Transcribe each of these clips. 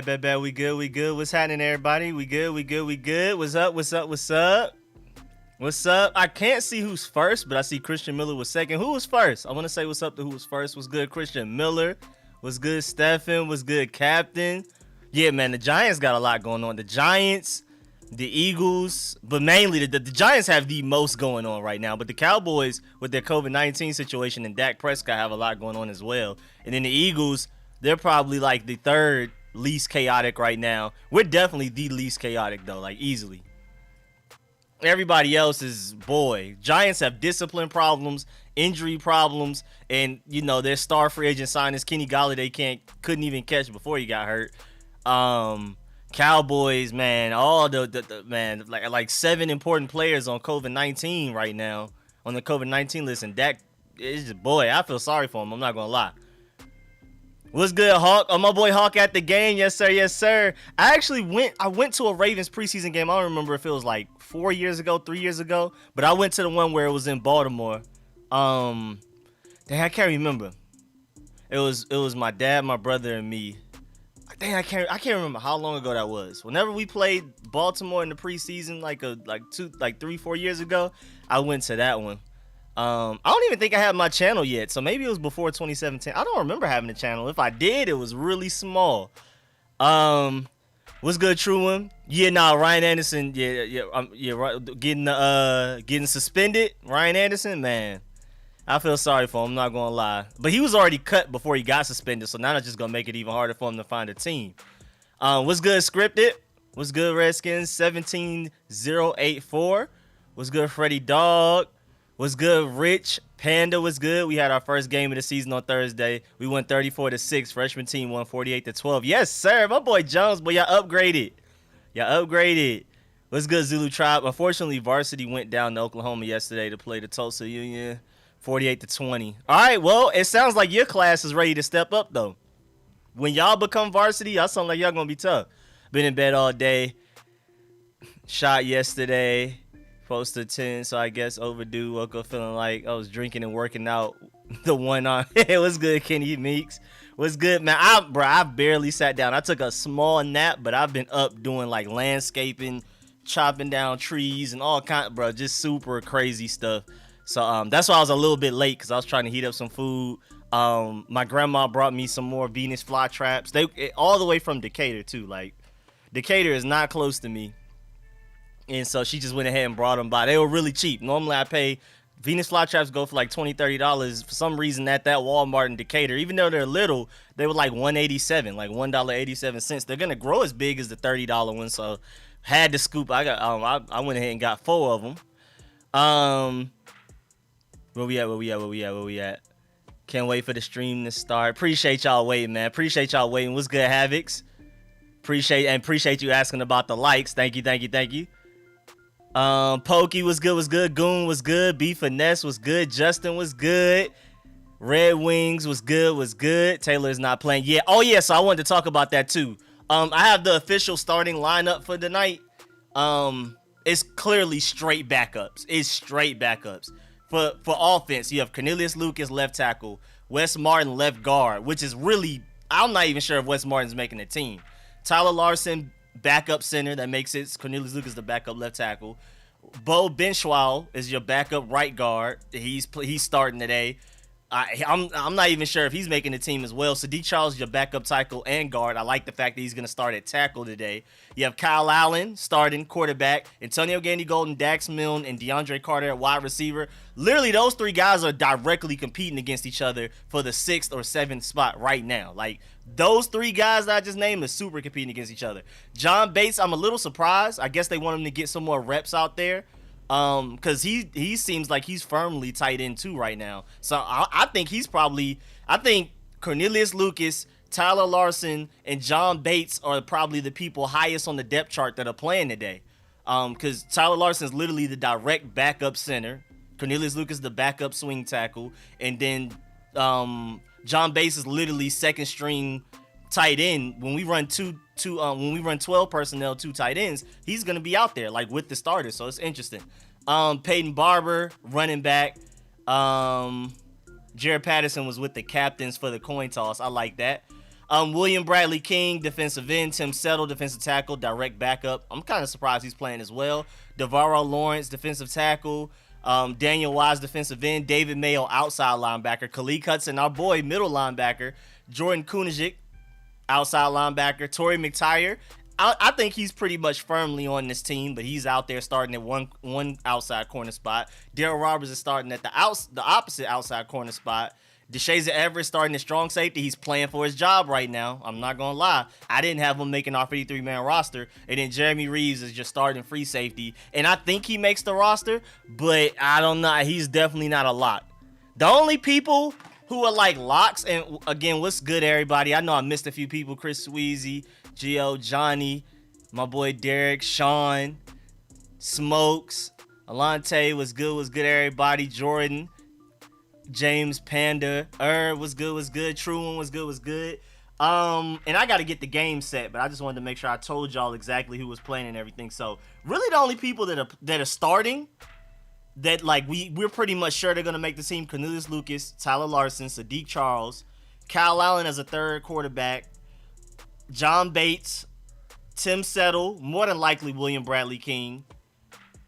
Bet. We good. What's happening, everybody? We good. What's up? I can't see who's first, but I see Christian Miller was second. Who was first? I want to say what's up to who was first. What's good, Christian Miller? What's good, Stephen? What's good, Captain? Yeah, man, the Giants got a lot going on. The Giants, the Eagles, but mainly the Giants have the most going on right now. But the Cowboys, with their COVID-19 situation and Dak Prescott, have a lot going on as well. And then the Eagles, they're probably like the third least chaotic right now. We're definitely the least chaotic, though, like easily. Everybody else is, boy, Giants have discipline problems, injury problems, and, you know, their star free agent signings, Kenny Golladay couldn't even catch before he got hurt. Cowboys, man, all the man, like 7 important players on COVID-19 right now, on the COVID-19 list, and Dak is just, boy, I feel sorry for him, I'm not gonna lie. What's good, Hawk? Oh, my boy Hawk at the game. Yes, sir. I went to a Ravens preseason game. I don't remember if it was like 3 years ago, but I went to the one where it was in Baltimore. Dang, I can't remember. It was my dad, my brother, and me. Dang, I can't remember how long ago that was. Whenever we played Baltimore in the preseason, like 3-4 years ago, I went to that one. I don't even think I had my channel yet, so maybe it was before 2017. I don't remember having a channel. If I did, it was really small. What's good, True One? Yeah, Ryan Anderson. Getting suspended. Ryan Anderson, man, I feel sorry for him. I'm not gonna lie, but he was already cut before he got suspended, so now that's just gonna make it even harder for him to find a team. What's good, Scripted? What's good, Redskins? 17084. What's good, Freddie Dog? What's good, Rich? Panda was good. We had our first game of the season on Thursday. We won 34-6. Freshman team won 48-12. Yes, sir. My boy Jones, boy, y'all upgraded. What's good, Zulu Tribe? Unfortunately, varsity went down to Oklahoma yesterday to play the Tulsa Union, 48-20. All right, well, it sounds like your class is ready to step up, though. When y'all become varsity, y'all sound like y'all gonna be tough. Been in bed all day. Shot yesterday. Posted 10, so I guess overdue. Woke up feeling like I was drinking and working out. The one on. It was good, Kenny Meeks. What's good, man? I barely sat down. I took a small nap, but I've been up doing like landscaping, chopping down trees and all kind, bro, just super crazy stuff. So that's why I was a little bit late, because I was trying to heat up some food. My grandma brought me some more Venus fly traps. All the way from Decatur too. Like, Decatur is not close to me. And so she just went ahead and brought them by. They were really cheap. Normally I pay, Venus flytraps go for like $20-$30. For some reason at that Walmart in Decatur, even though they're little, they were like $1.87, like $1.87. They're going to grow as big as the $30 one. So had to scoop. I went ahead and got 4 of them. Where we at? Can't wait for the stream to start. Appreciate y'all waiting, man. What's good, Havocs? Appreciate you asking about the likes. Thank you. Pokey was good. Goon was good. B Finesse was good. Justin was good. Red Wings was good. Taylor is not playing. Yeah. Oh yeah. So I wanted to talk about that too. I have the official starting lineup for the night. It's clearly straight backups. For offense, you have Cornelius Lucas left tackle, Wes Martin left guard, which is really, I'm not even sure if Wes Martin's making the team. Tyler Larson backup center, that makes it Cornelius Lucas the backup left tackle. Bo Benchwell is your backup right guard. He's starting today. I'm not even sure if he's making the team as well. Sadiq Charles, your backup tackle and guard. I like the fact that he's going to start at tackle today. You have Kyle Allen starting quarterback, Antonio Gandy-Golden, Dax Milne, and DeAndre Carter at wide receiver. Literally, those three guys are directly competing against each other for the 6th or 7th spot right now. Like, those three guys that I just named are super competing against each other. John Bates, I'm a little surprised. I guess they want him to get some more reps out there. Because he seems like he's firmly tight end too right now. So I think I think Cornelius Lucas, Tyler Larson, and John Bates are probably the people highest on the depth chart that are playing today. Because Tyler Larson is literally the direct backup center. Cornelius Lucas the backup swing tackle, and then John Bates is literally second string tight end. When we run when we run 12 personnel, 2 tight ends, he's gonna be out there like with the starters. So it's interesting. Peyton Barber, running back. Jared Patterson was with the captains for the coin toss. I like that. William Bradley King, defensive end. Tim Settle, defensive tackle, direct backup. I'm kind of surprised he's playing as well. Devarro Lawrence, defensive tackle. Daniel Wise, defensive end. David Mayo, outside linebacker. Khalid Hudson, our boy, middle linebacker. Jordan Kunajik, outside linebacker. Torrey McTyer. I think he's pretty much firmly on this team, but he's out there starting at one outside corner spot. Darryl Roberts is starting at the opposite outside corner spot. DeShazer Everett starting at strong safety. He's playing for his job right now. I'm not going to lie. I didn't have him making our 53-man roster. And then Jeremy Reeves is just starting free safety. And I think he makes the roster, but I don't know. He's definitely not a lock. The only people who are like locks, and again, what's good, everybody? I know I missed a few people. Chris Sweezy, Gio, Johnny, my boy Derek, Sean, Smokes, Alante, was good, everybody. Jordan, James, Panda, was good. True one was good. And I got to get the game set, but I just wanted to make sure I told y'all exactly who was playing and everything. So really, the only people that are starting that like we're pretty much sure they're gonna make the team: Cornelius Lucas, Tyler Larson, Sadiq Charles, Kyle Allen as a third quarterback, John Bates, Tim Settle, more than likely William Bradley King,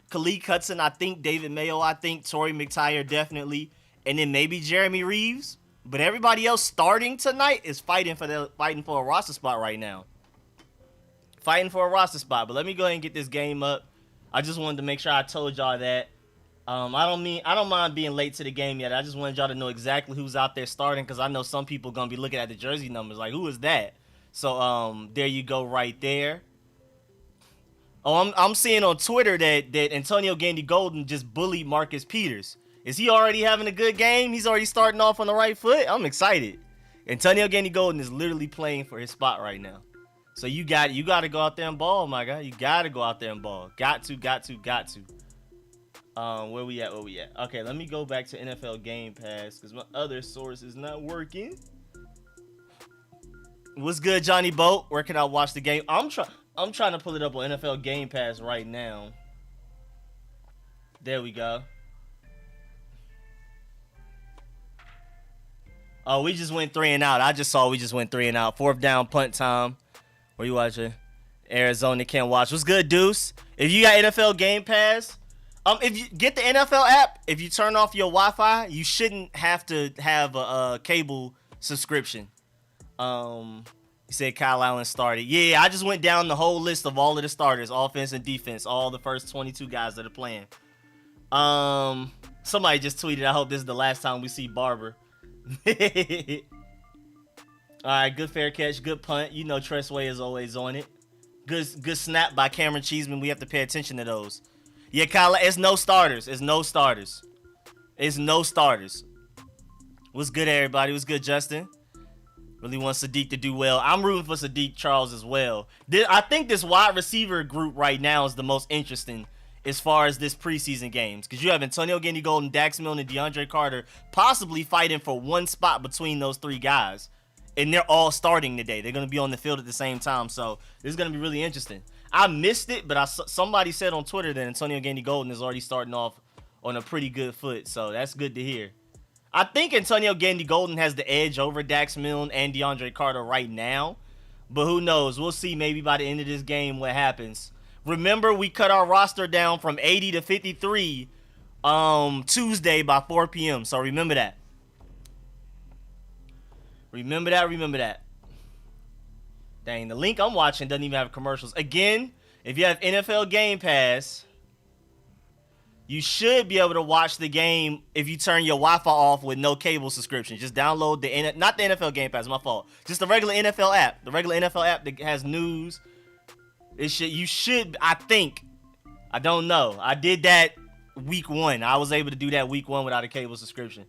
Khalid Hudson, I think David Mayo, I think Torrey McTyer definitely, and then maybe Jeremy Reeves. But everybody else starting tonight is fighting for a roster spot right now. Fighting for a roster spot. But let me go ahead and get this game up. I just wanted to make sure I told y'all that. I don't mind being late to the game yet. I just wanted y'all to know exactly who's out there starting, because I know some people gonna be looking at the jersey numbers like, who is that? So there you go right there. Oh, I'm seeing on Twitter that Antonio Gandy-Golden just bullied Marcus Peters. Is he already having a good game? He's already starting off on the right foot? I'm excited. Antonio Gandy-Golden is literally playing for his spot right now. So you got to go out there and ball, my guy. You got to go out there and ball. Got to. Where we at? Okay, let me go back to NFL Game Pass because my other source is not working. What's good, Johnny Boat? Where can I watch the game? I'm trying to pull it up on NFL Game Pass right now. There we go. Oh, we just went 3 and out. I just saw we just went 3 and out. 4th down, punt time. Where you watching? Arizona can't watch. What's good, Deuce? If you got NFL Game Pass, if you get the NFL app, if you turn off your Wi-Fi, you shouldn't have to have a cable subscription. You said Kyle Allen started. Yeah, I just went down the whole list of all of the starters, offense and defense, all the first 22 guys that are playing. Somebody just tweeted, I hope this is the last time we see Barber. All right, good fair catch, good punt. You know Tressway is always on it. Good snap by Cameron Cheeseman. We have to pay attention to those. Yeah, Kyle, it's no starters. What's good, everybody? What's good, Justin? Really want Sadiq to do well. I'm rooting for Sadiq Charles as well. I think this wide receiver group right now is the most interesting as far as this preseason games, because you have Antonio Gandy-Golden, Dax Milne, and DeAndre Carter possibly fighting for one spot between those 3 guys, and they're all starting today. They're going to be on the field at the same time, so this is going to be really interesting. I missed it, but somebody said on Twitter that Antonio Gandy-Golden is already starting off on a pretty good foot, so that's good to hear. I think Antonio Gandy-Golden has the edge over Dax Milne and DeAndre Carter right now, but who knows? We'll see maybe by the end of this game what happens. Remember, we cut our roster down from 80 to 53 Tuesday by 4 p.m. So remember that. Remember that. Remember that. Dang, the link I'm watching doesn't even have commercials. Again, if you have NFL Game Pass, you should be able to watch the game if you turn your Wi-Fi off with no cable subscription. Just download not the NFL Game Pass, my fault. Just the regular NFL app. The regular NFL app that has news. You should, I think. I don't know. I did that week 1. I was able to do that week 1 without a cable subscription.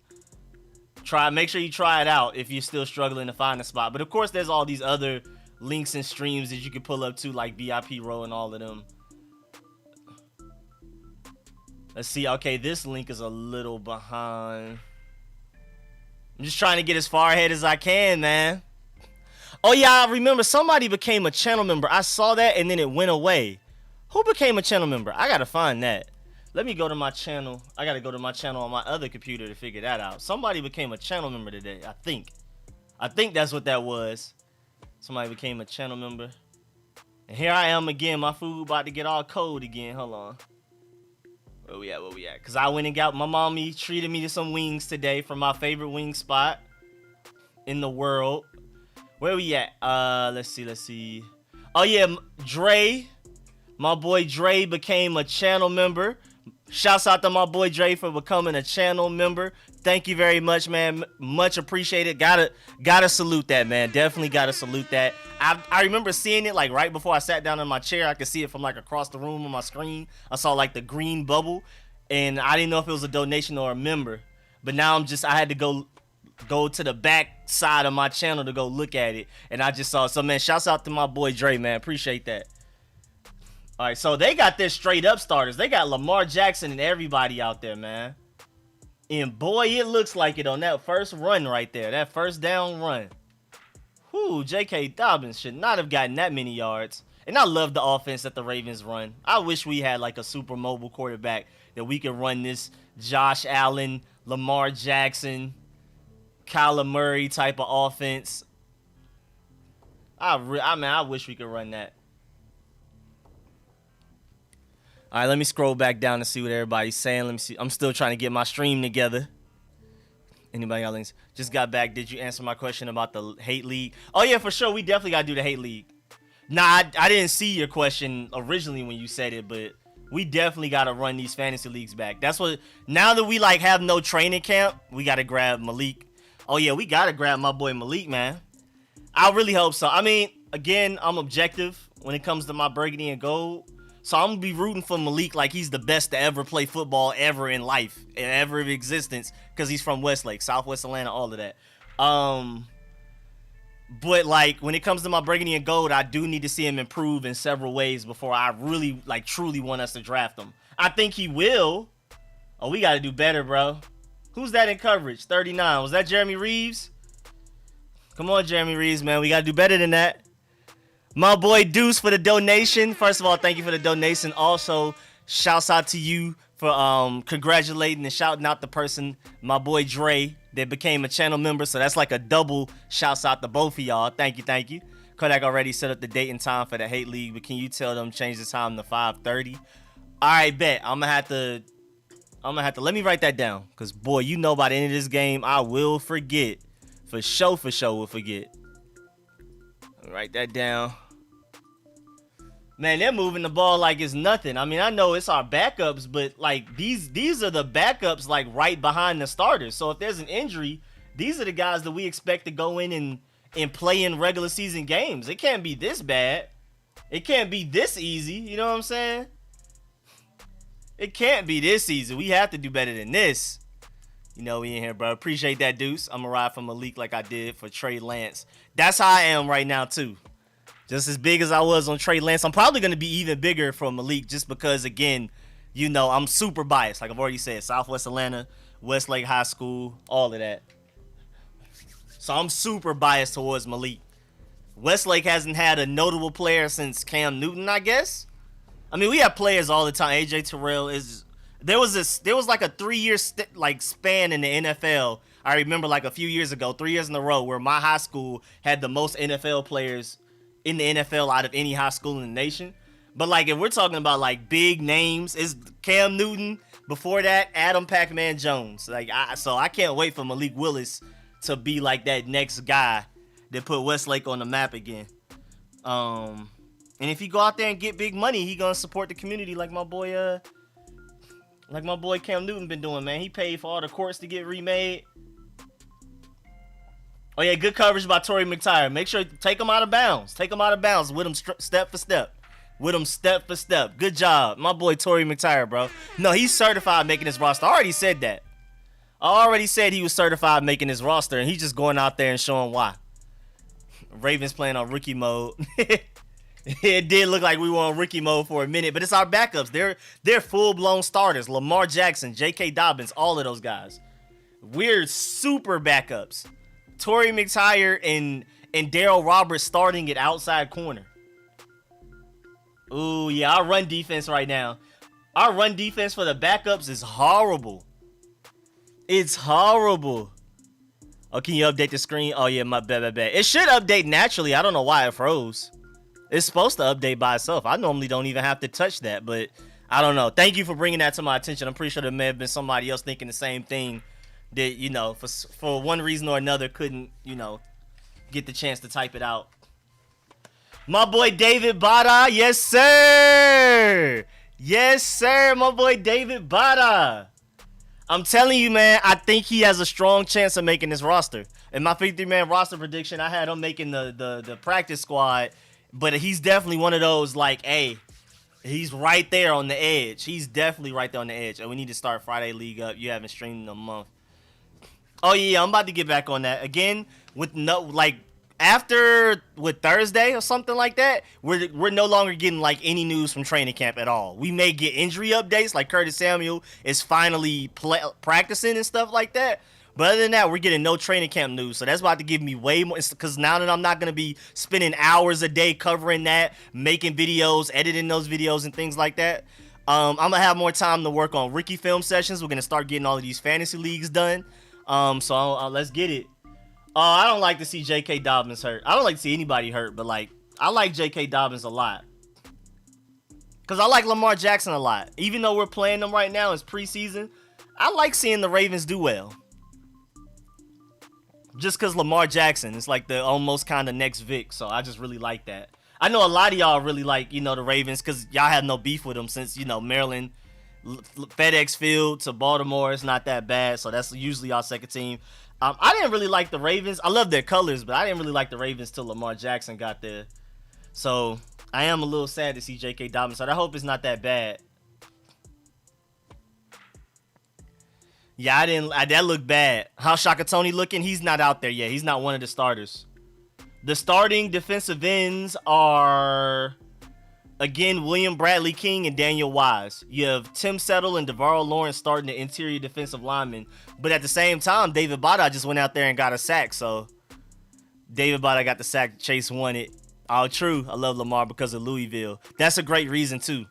Make sure you try it out if you're still struggling to find a spot. But of course, there's all these other links and streams that you can pull up to, like VIP Row and all of them. Let's see. Okay, this link is a little behind. I'm just trying to get as far ahead as I can, man. Oh, yeah, I remember somebody became a channel member. I saw that, and then it went away. Who became a channel member? I got to find that. Let me go to my channel. I got to go to my channel on my other computer to figure that out. Somebody became a channel member today, I think. I think that's what that was. Somebody became a channel member. And here I am again. My food about to get all cold again. Hold on. Where we at? Where we at? Because I went and got my mommy treated me to some wings today from my favorite wing spot in the world. Where we at? Let's see. Oh, yeah. Dre. My boy Dre became a channel member. Shouts out to my boy Dre for becoming a channel member. Thank you very much, man. Much appreciated. Gotta salute that, man. Definitely gotta salute that. I remember seeing it like right before I sat down in my chair. I could see it from like across the room on my screen. I saw like the green bubble, and I didn't know if it was a donation or a member. But now I had to go to the back side of my channel to go look at it, and I just saw it. So, man, shouts out to my boy Dre, man. Appreciate that. All right, so they got their straight up starters. They got Lamar Jackson and everybody out there, man. And boy, it looks like it on that first run right there. That first down run. Whew, J.K. Dobbins should not have gotten that many yards. And I love the offense that the Ravens run. I wish we had like a super mobile quarterback that we could run this Josh Allen, Lamar Jackson, Kyler Murray type of offense. I wish we could run that. All right, let me scroll back down to see what everybody's saying. Let me see. I'm still trying to get my stream together. Anybody got links? Just got back. Did you answer my question about the hate league? Oh, yeah, for sure. We definitely got to do the hate league. Nah, I didn't see your question originally when you said it, but we definitely got to run these fantasy leagues back. That's what, now that we like have no training camp, we got to grab Malik. Oh, yeah, we got to grab my boy Malik, man. I really hope so. I mean, again, I'm objective when it comes to my burgundy and gold. So I'm going to be rooting for Malik like he's the best to ever play football ever in life, ever in existence, because he's from Westlake, Southwest Atlanta, all of that. But, like, when it comes to my burgundy and gold, I do need to see him improve in several ways before I really, like, truly want us to draft him. I think he will. Oh, we got to do better, bro. Who's that in coverage? 39. Was that Jeremy Reeves? Come on, Jeremy Reeves, man. We got to do better than that. My boy Deuce for the donation. First of all, thank you for the donation. Also, shouts out to you for congratulating and shouting out the person, my boy Dre, that became a channel member. So that's like a double shouts out to both of y'all. Thank you, thank you. Kodak already set up the date and time for the hate league, but can you tell them change the time to 5:30? All right, bet. I'm gonna have to let me write that down, because boy, you know by the end of this game I will forget. For sure will forget. Write that down. Man, they're moving the ball like it's nothing. I mean, I know it's our backups, but like these are the backups like right behind the starters. So if there's an injury, these are the guys that we expect to go in and play in regular season games. It can't be this bad. It can't be this easy. You know what I'm saying? It can't be this easy. We have to do better than this. You know, we in here, bro. Appreciate that, Deuce. I'm going to ride for Malik like I did for Trey Lance. That's how I am right now, too. Just as big as I was on Trey Lance. I'm probably going to be even bigger for Malik just because, again, you know, I'm super biased. Like I've already said, Southwest Atlanta, Westlake High School, all of that. So I'm super biased towards Malik. Westlake hasn't had a notable player since Cam Newton, I guess. I mean, we have players all the time. AJ Terrell is... There was like a 3-year span in the NFL. I remember like a few years ago, 3 years in a row, where my high school had the most NFL players in the NFL out of any high school in the nation. But like if we're talking about like big names, it's Cam Newton. Before that, Adam Pac-Man Jones. So I can't wait for Malik Willis to be like that next guy that put Westlake on the map again. And if he go out there and get big money, he gonna support the community like my boy Cam Newton been doing, man. He paid for all the courts to get remade. Oh yeah, good coverage by Torrey McTyer. Make sure take him out of bounds. Take him out of bounds with him step for step. With him step for step. Good job, my boy Torrey McTyer, bro. No, he's certified making his roster. I already said that. I already said he was certified making his roster, and he's just going out there and showing why. Ravens playing on rookie mode. It did look like we were on rookie mode for a minute, but it's our backups. They're full-blown starters. Lamar Jackson, J.K. Dobbins, all of those guys. We're super backups. Torrey McTyer and Darryl Roberts starting at outside corner. Ooh, yeah, our run defense right now. Our run defense for the backups is horrible. It's horrible. Oh, can you update the screen? Oh, yeah, my bad. It should update naturally. I don't know why it froze. It's supposed to update by itself. I normally don't even have to touch that, but I don't know. Thank you for bringing that to my attention. I'm pretty sure there may have been somebody else thinking the same thing that, you know, for one reason or another couldn't, you know, get the chance to type it out. My boy David Bada. Yes, sir. Yes, sir. My boy David Bada. I'm telling you, man, I think he has a strong chance of making this roster. In my 53-man roster prediction, I had him making the practice squad. But he's definitely one of those, like, hey, he's right there on the edge. He's definitely right there on the edge. And we need to start Friday League up. You haven't streamed in a month. Oh, yeah, I'm about to get back on that. Again, with no, like, after, with Thursday or something like that, we're no longer getting, like, any news from training camp at all. We may get injury updates, like Curtis Samuel is finally practicing and stuff like that. But other than that, we're getting no training camp news. So that's about to give me way more. Because now that I'm not going to be spending hours a day covering that, making videos, editing those videos and things like that. I'm going to have more time to work on rookie film sessions. We're going to start getting all of these fantasy leagues done. So let's get it. I don't like to see J.K. Dobbins hurt. I don't like to see anybody hurt. But, like, I like J.K. Dobbins a lot. Because I like Lamar Jackson a lot. Even though we're playing them right now, it's preseason. I like seeing the Ravens do well. Just because Lamar Jackson is like the almost kind of next Vic. So I just really like that. I know a lot of y'all really like, you know, the Ravens because y'all have no beef with them since, you know, Maryland, FedEx Field to Baltimore. It's not that bad. So that's usually our second team. I didn't really like the Ravens. I love their colors, but I didn't really like the Ravens till Lamar Jackson got there. So I am a little sad to see J.K. Dobbins. So I hope it's not that bad. Yeah, that looked bad. How Shaka Tony looking? He's not out there yet. He's not one of the starters. The starting defensive ends are, again, William Bradley King and Daniel Wise. You have Tim Settle and DeVaro Lawrence starting the interior defensive linemen. But at the same time, David Bada just went out there and got a sack. So David Bada got the sack Chase wanted. Oh, true. I love Lamar because of Louisville. That's a great reason, too.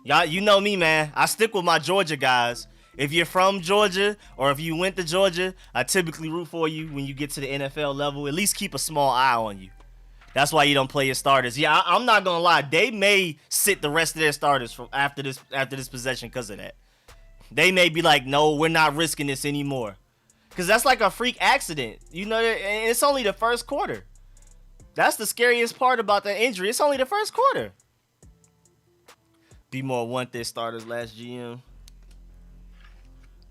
Y'all, you know me, man. I stick with my Georgia guys. If you're from Georgia or if you went to Georgia, I typically root for you when you get to the NFL level. At least keep a small eye on you. That's why you don't play your starters. Yeah, I'm not going to lie. They may sit the rest of their starters from after this possession because of that. They may be like, no, we're not risking this anymore. Because that's like a freak accident. You know, and it's only the first quarter. That's the scariest part about the injury. It's only the first quarter. Be more want this starters last GM.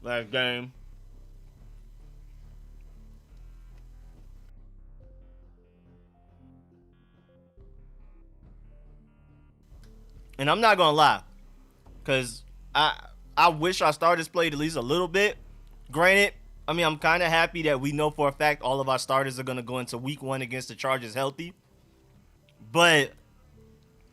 Last game. And I'm not gonna lie, because I wish our starters played at least a little bit. Granted, I mean, I'm kind of happy that we know for a fact all of our starters are gonna go into week 1 against the Chargers healthy. But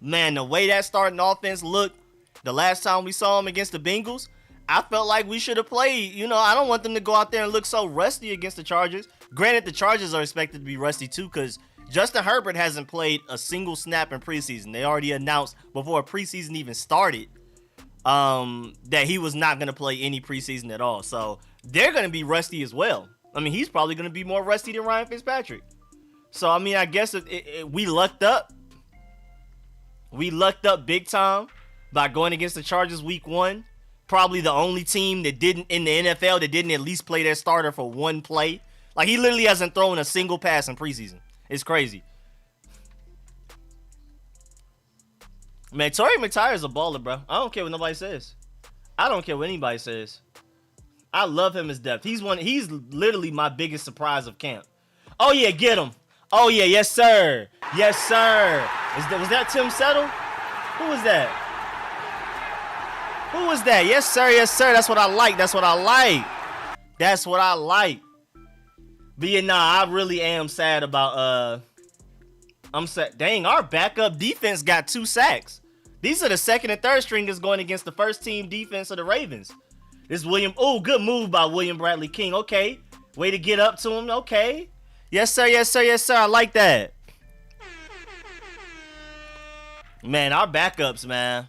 man, the way that starting offense looked the last time we saw them against the Bengals, I felt like we should have played. You know, I don't want them to go out there and look so rusty against the Chargers. Granted, the Chargers are expected to be rusty too because Justin Herbert hasn't played a single snap in preseason. They already announced before preseason even started that he was not going to play any preseason at all. So they're going to be rusty as well. I mean, he's probably going to be more rusty than Ryan Fitzpatrick. So, I mean, I guess we lucked up. We lucked up big time by going against the Chargers week 1. Probably the only team that didn't in the NFL that didn't at least play their starter for one play. Like, he literally hasn't thrown a single pass in preseason. It's crazy. Man, Torrey McTyer is a baller, bro. I don't care what nobody says. I don't care what anybody says. I love him as depth. He's literally my biggest surprise of camp. Oh, yeah, get him. Oh, yeah, yes, sir. Yes, sir. Was that Tim Settle? Who was that? Who was that? Yes, sir, yes, sir. That's what I like. That's what I like. That's what I like. But yeah, nah, I really am sad about, I'm sad. Dang, our backup defense got 2 sacks. These are the second and third stringers going against the first team defense of the Ravens. This William, oh, good move by William Bradley King. Okay. Way to get up to him. Okay. Yes, sir, yes, sir, yes, sir. I like that. Man, our backups, man.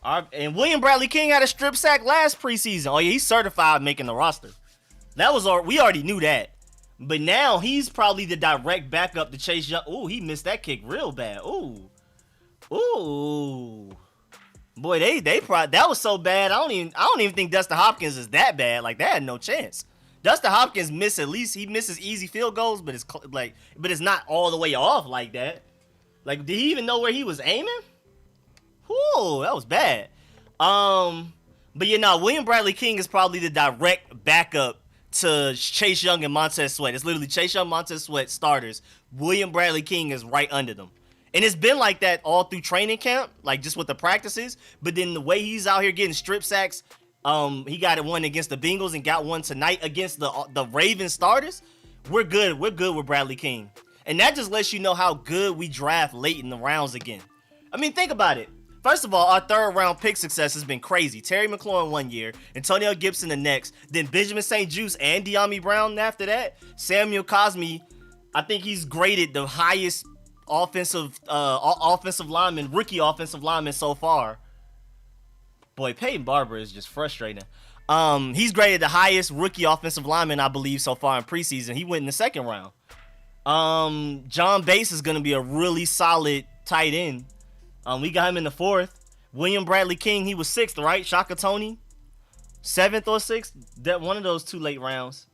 And William Bradley King had a strip sack last preseason. Oh, yeah, he's certified making the roster. We already knew that. But now he's probably the direct backup to Chase Young. Ooh, he missed that kick real bad. Ooh. Ooh. Boy, that was so bad. I don't even think Dustin Hopkins is that bad. Like, they had no chance. Dustin Hopkins he misses easy field goals, but it's not all the way off like that. Like, did he even know where he was aiming? Whoa, that was bad. But you know, William Bradley King is probably the direct backup to Chase Young and Montez Sweat. It's literally Chase Young, Montez Sweat starters. William Bradley King is right under them. And it's been like that all through training camp, like just with the practices. But then the way he's out here getting strip sacks, he got one against the Bengals and got one tonight against the Ravens starters. We're good. We're good with Bradley King. And that just lets you know how good we draft late in the rounds again. I mean, think about it. First of all, our third round pick success has been crazy. Terry McLaurin 1 year, Antonio Gibson the next, then Benjamin St. Juste and De'Ami Brown after that. Samuel Cosmi, I think he's graded the highest offensive lineman, rookie offensive lineman so far. Boy, Peyton Barber is just frustrating. He's graded the highest rookie offensive lineman, I believe, so far in preseason. He went in the second round. John Bates is going to be a really solid tight end. We got him in the 4th. William Bradley King, he was 6th, right? Shaka Toney, 7th or 6th. That one of those 2 late rounds.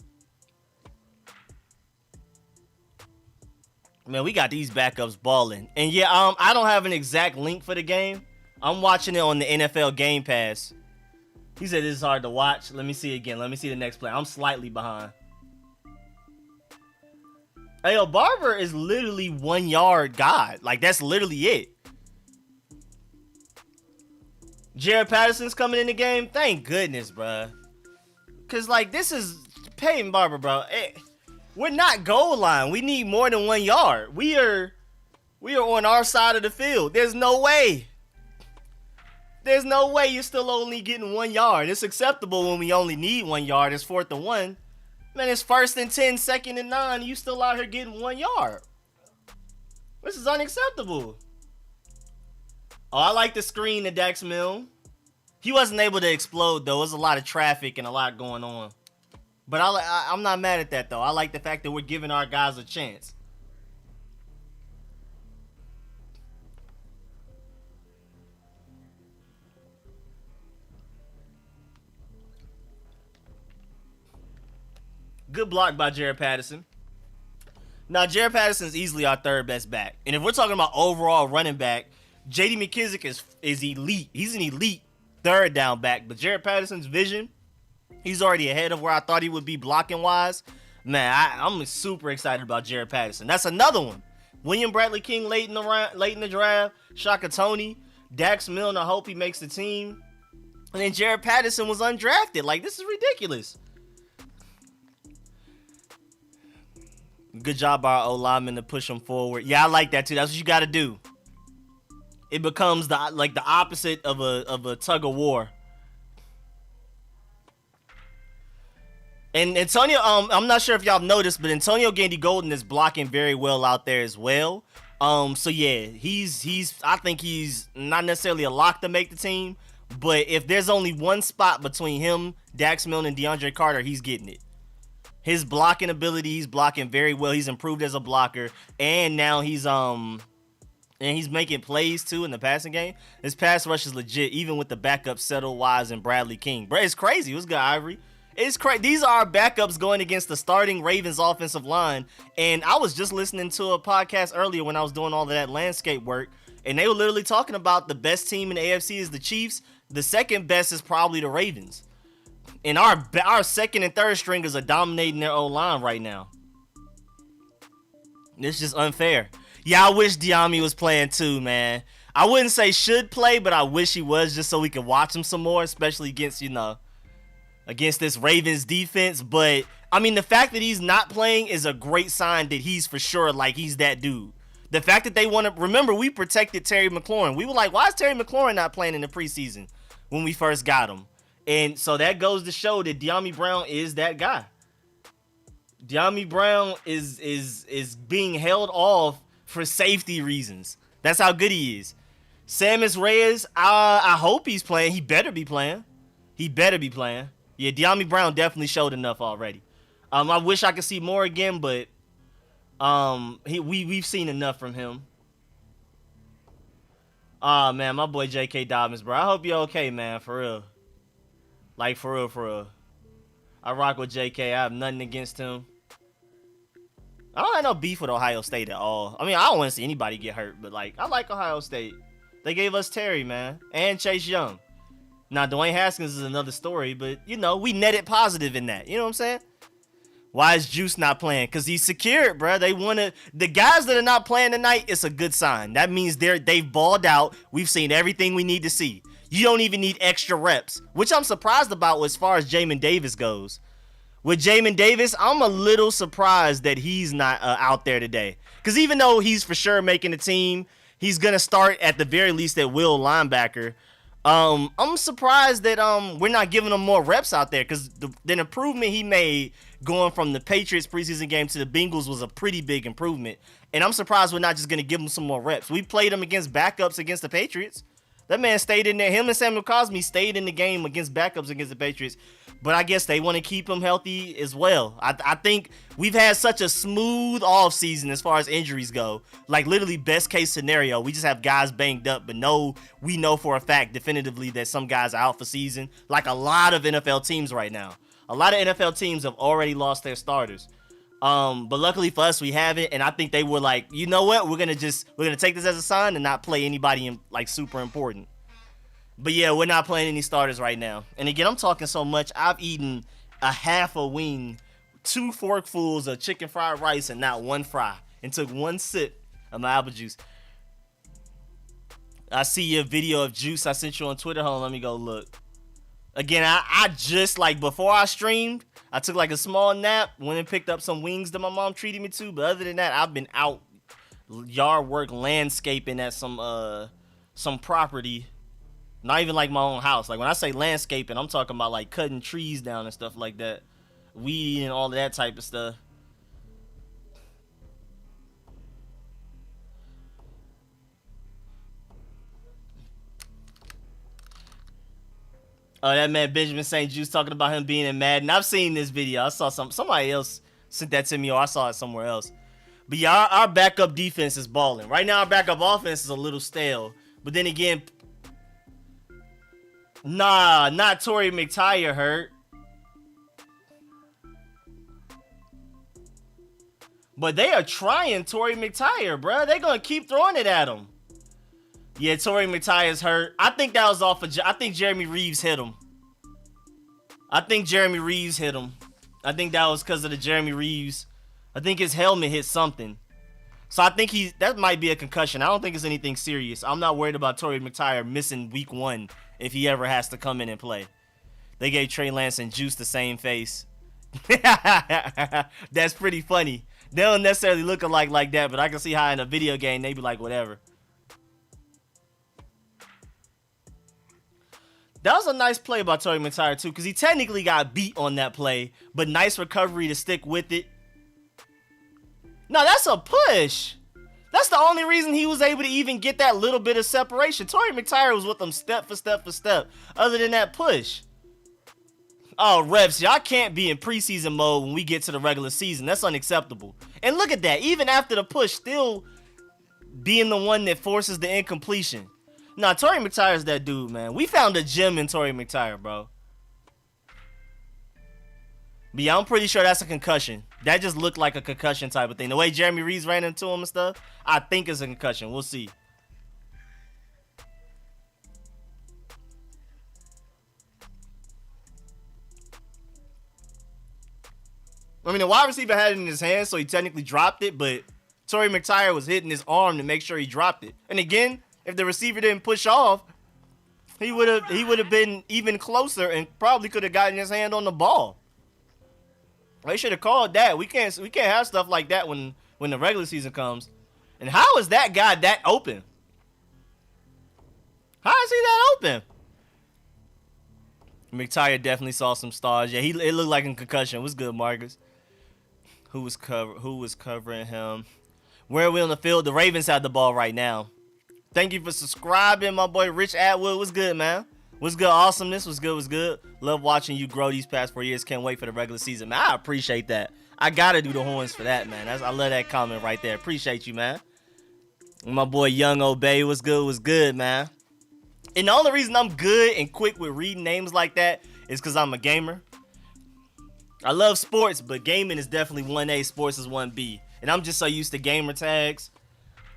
Man, we got these backups balling. And yeah, I don't have an exact link for the game. I'm watching it on the NFL Game Pass. He said this is hard to watch. Let me see again. Let me see the next play. I'm slightly behind. Hey, yo, Barber is literally 1 yard God. Like, that's literally it. Jared Patterson's coming in the game. Thank goodness, bro. Because, like, this is Peyton Barber, bro. We're not goal line. We need more than 1 yard. We are on our side of the field. There's no way. There's no way you're still only getting 1 yard. It's acceptable when we only need 1 yard. It's 4th and 1. Man, it's 1st and 10, 2nd and 9. You still out here getting 1 yard. This is unacceptable. Oh, I like the screen to Dax Milne. He wasn't able to explode, though. There's a lot of traffic and a lot going on. But I'm not mad at that, though. I like the fact that we're giving our guys a chance. Good block by Jared Patterson. Now, Jared Patterson is easily our 3rd best back. And if we're talking about overall running back, J.D. McKissick is elite. He's an elite 3rd down back. But Jared Patterson's vision, he's already ahead of where I thought he would be blocking-wise. Man, I'm super excited about Jared Patterson. That's another one. William Bradley King late in the draft. Shaka Toney. Dax Milne, I hope he makes the team. And then Jared Patterson was undrafted. Like, this is ridiculous. Good job by our O-lineman to push him forward. Yeah, I like that too. That's what you got to do. It becomes the opposite of a tug of war. And Antonio, I'm not sure if y'all noticed, but Antonio Gandy Golden is blocking very well out there as well. So yeah, I think he's not necessarily a lock to make the team, but if there's only one spot between him, Dax Milne, and DeAndre Carter, he's getting it. His blocking ability, he's blocking very well. He's improved as a blocker, and now he's making plays too in the passing game. His pass rush is legit, even with the backup Settle, Wise, and Bradley King. Bro, it's crazy. What's good, Ivory? It's crazy. These are our backups going against the starting Ravens offensive line. And I was just listening to a podcast earlier when I was doing all of that landscape work. And they were literally talking about the best team in the AFC is the Chiefs. The second best is probably the Ravens. And our second and third stringers are dominating their O-line right now. It's just unfair. Yeah, I wish Diami was playing too, man. I wouldn't say should play, but I wish he was just so we could watch him some more, especially against, against this Ravens defense. But, I mean, the fact that he's not playing is a great sign that he's for sure, like, he's that dude. The fact that they want to, remember, we protected Terry McLaurin. We were like, why is Terry McLaurin not playing in the preseason when we first got him? And so that goes to show that Dyami Brown is that guy. Dyami Brown is being held off for safety reasons. That's how good he is. Samus Reyes, I hope he's playing. He better be playing. Yeah, Dyami Brown definitely showed enough already. I wish I could see more again, but we've seen enough from him. Ah, man, my boy J.K. Dobbins, bro. I hope you're okay, man, for real. Like, for real. I rock with J.K. I have nothing against him. I don't have no beef with Ohio State at all. I mean, I don't want to see anybody get hurt, but, like, I like Ohio State. They gave us Terry, man, and Chase Young. Now, Dwayne Haskins is another story, but, we netted positive in that. You know what I'm saying? Why is Juice not playing? Because he's secured, bro. The guys that are not playing tonight, it's a good sign. That means they've balled out. We've seen everything we need to see. You don't even need extra reps, which I'm surprised about as far as Jamin Davis goes. With Jamin Davis, I'm a little surprised that he's not out there today. Because even though he's for sure making the team, he's going to start at the very least at will linebacker. I'm surprised that we're not giving him more reps out there because the improvement he made going from the Patriots preseason game to the Bengals was a pretty big improvement. And I'm surprised we're not just going to give him some more reps. We played him against backups against the Patriots. That man stayed in there. Him and Samuel Cosme stayed in the game against backups against the Patriots. But I guess they want to keep him healthy as well. I think we've had such a smooth offseason as far as injuries go. Like, literally, best case scenario, we just have guys banged up. But we know for a fact definitively that some guys are out for season. Like a lot of NFL teams right now. A lot of NFL teams have already lost their starters. But luckily for us, we haven't. And I think they were like, you know what? We're going to take this as a sign and not play anybody in, like, super important. But yeah, we're not playing any starters right now. And again, I'm talking so much. I've eaten a half a wing, 2 forkfuls of chicken fried rice, and not one fry. And took 1 sip of my apple juice. I see your video of Juice I sent you on Twitter. Hold on, let me go look. Again, I just, like, before I streamed, I took, like, a small nap, went and picked up some wings that my mom treated me to. But other than that, I've been out yard work landscaping at some property. Not even, like, my own house. Like, when I say landscaping, I'm talking about, like, cutting trees down and stuff like that. Weed and all of that type of stuff. Oh, that man Benjamin St. Juice talking about him being in Madden. I've seen this video. I saw somebody else sent that to me, or I saw it somewhere else. But yeah, our backup defense is balling. Right now, our backup offense is a little stale. But then again, nah, not Torrey McTyer hurt. But they are trying Torrey McTyer, bro. They're going to keep throwing it at him. Yeah, Torrey McTyer's hurt. I think that was off of... I think Jeremy Reeves hit him. I think that was because of the Jeremy Reeves. I think his helmet hit something. So I think that might be a concussion. I don't think it's anything serious. I'm not worried about Torrey McTyer missing week 1 if he ever has to come in and play. They gave Trey Lance and Juice the same face. That's pretty funny. They don't necessarily look alike like that, but I can see how in a video game they be like, whatever. That was a nice play by Torrey McTyer, too, because he technically got beat on that play, but nice recovery to stick with it. No, that's a push. That's the only reason he was able to even get that little bit of separation. Torrey McTyer was with him step for step for step. Other than that push. Oh, reps, y'all can't be in preseason mode when we get to the regular season. That's unacceptable. And look at that. Even after the push, still being the one that forces the incompletion. Nah, Torrey McTyer's that dude, man. We found a gem in Torrey McTyer, bro. But yeah, I'm pretty sure that's a concussion. That just looked like a concussion type of thing. The way Jeremy Reeves ran into him and stuff, I think it's a concussion. We'll see. I mean, the wide receiver had it in his hand, so he technically dropped it, but Torrey McTyer was hitting his arm to make sure he dropped it. And again, if the receiver didn't push off, he would have been even closer and probably could have gotten his hand on the ball. They should have called that. We can't have stuff like that when the regular season comes. And how is that guy that open? How is he that open? McTyer definitely saw some stars. Yeah, it looked like a concussion. What's good, Marcus? Who was covering him? Where are we on the field? The Ravens have the ball right now. Thank you for subscribing, my boy Rich Atwood. What's good, man? What's good? Awesomeness. What's good? Love watching you grow these past 4 years. Can't wait for the regular season, man. I appreciate that. I gotta do the horns for that, man. I love that comment right there. Appreciate you, man. And my boy Young Obey. What's good, man? And the only reason I'm good and quick with reading names like that is because I'm a gamer. I love sports, but gaming is definitely 1A, sports is 1B. And I'm just so used to gamer tags.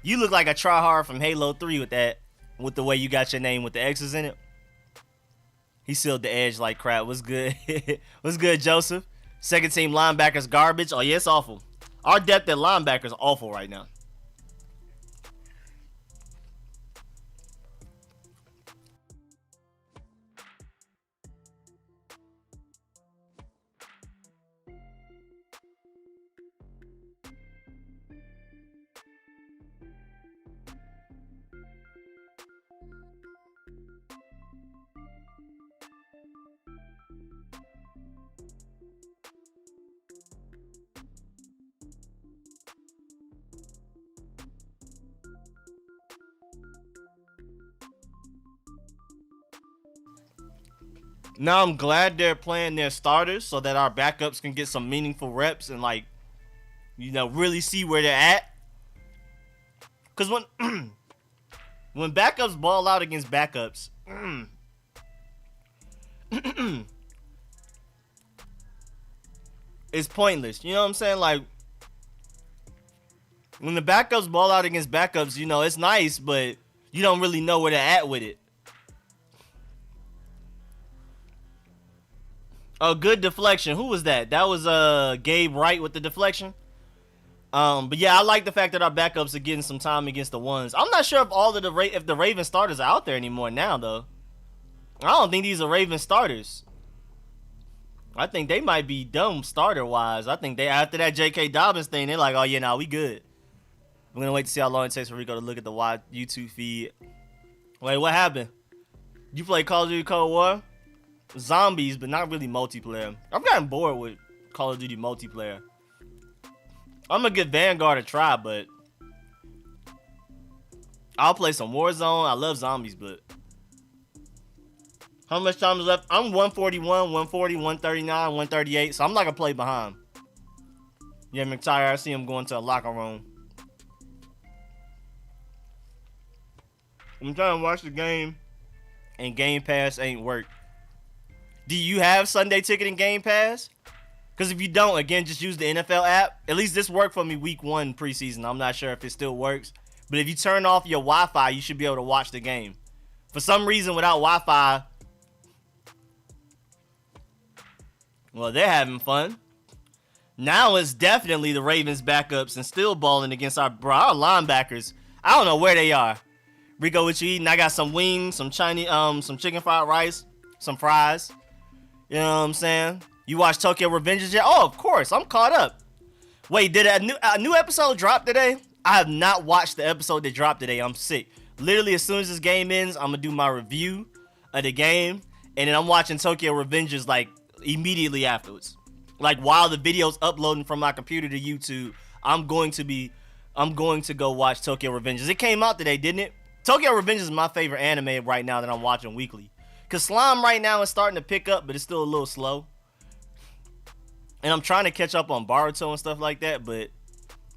You look like a tryhard from Halo 3 with that, with the way you got your name with the X's in it. He sealed the edge like crap. What's good? What's good, Joseph? Second team linebackers garbage. Oh, yeah, it's awful. Our depth at linebackers is awful right now. Now I'm glad they're playing their starters so that our backups can get some meaningful reps and, like, you know, really see where they're at. Because when backups ball out against backups, it's pointless. You know what I'm saying? Like, when the backups ball out against backups, you know, it's nice, but you don't really know where they're at with it. Oh, good deflection. Who was that? That was Gabe Wright with the deflection. But yeah, I like the fact that our backups are getting some time against the ones. I'm not sure if the Raven starters are out there anymore now, though. I don't think these are Raven starters. I think they might be dumb starter-wise. I think they, after that J.K. Dobbins thing, they're like, oh, yeah, nah, we good. We're going to wait to see how long it takes for Rico to look at the YouTube feed. Wait, what happened? You play Call of Duty Cold War? Zombies, but not really multiplayer. I've gotten bored with Call of Duty multiplayer. I'm gonna give Vanguard a try, but I'll play some Warzone. I love zombies, but how much time is left? I'm 141, 140, 139, 138, so I'm not gonna play behind. Yeah, McTyer, I see him going to a locker room. I'm trying to watch the game, and Game Pass ain't work. Do you have Sunday Ticket and Game Pass? Because if you don't, again, just use the NFL app. At least this worked for me week 1 preseason. I'm not sure if it still works. But if you turn off your Wi-Fi, you should be able to watch the game. For some reason, without Wi-Fi, well, they're having fun. Now it's definitely the Ravens backups and still balling against our linebackers. I don't know where they are. Rico, what you eating? I got some wings, some Chinese, some chicken fried rice, some fries. You know what I'm saying? You watch Tokyo Revengers yet? Oh, of course. I'm caught up. Wait, did a new episode drop today? I have not watched the episode that dropped today. I'm sick. Literally, as soon as this game ends, I'm going to do my review of the game. And then I'm watching Tokyo Revengers, like, immediately afterwards. Like, while the video's uploading from my computer to YouTube, I'm going to go watch Tokyo Revengers. It came out today, didn't it? Tokyo Revengers is my favorite anime right now that I'm watching weekly. Because Slime right now is starting to pick up, but it's still a little slow. And I'm trying to catch up on Boruto and stuff like that, but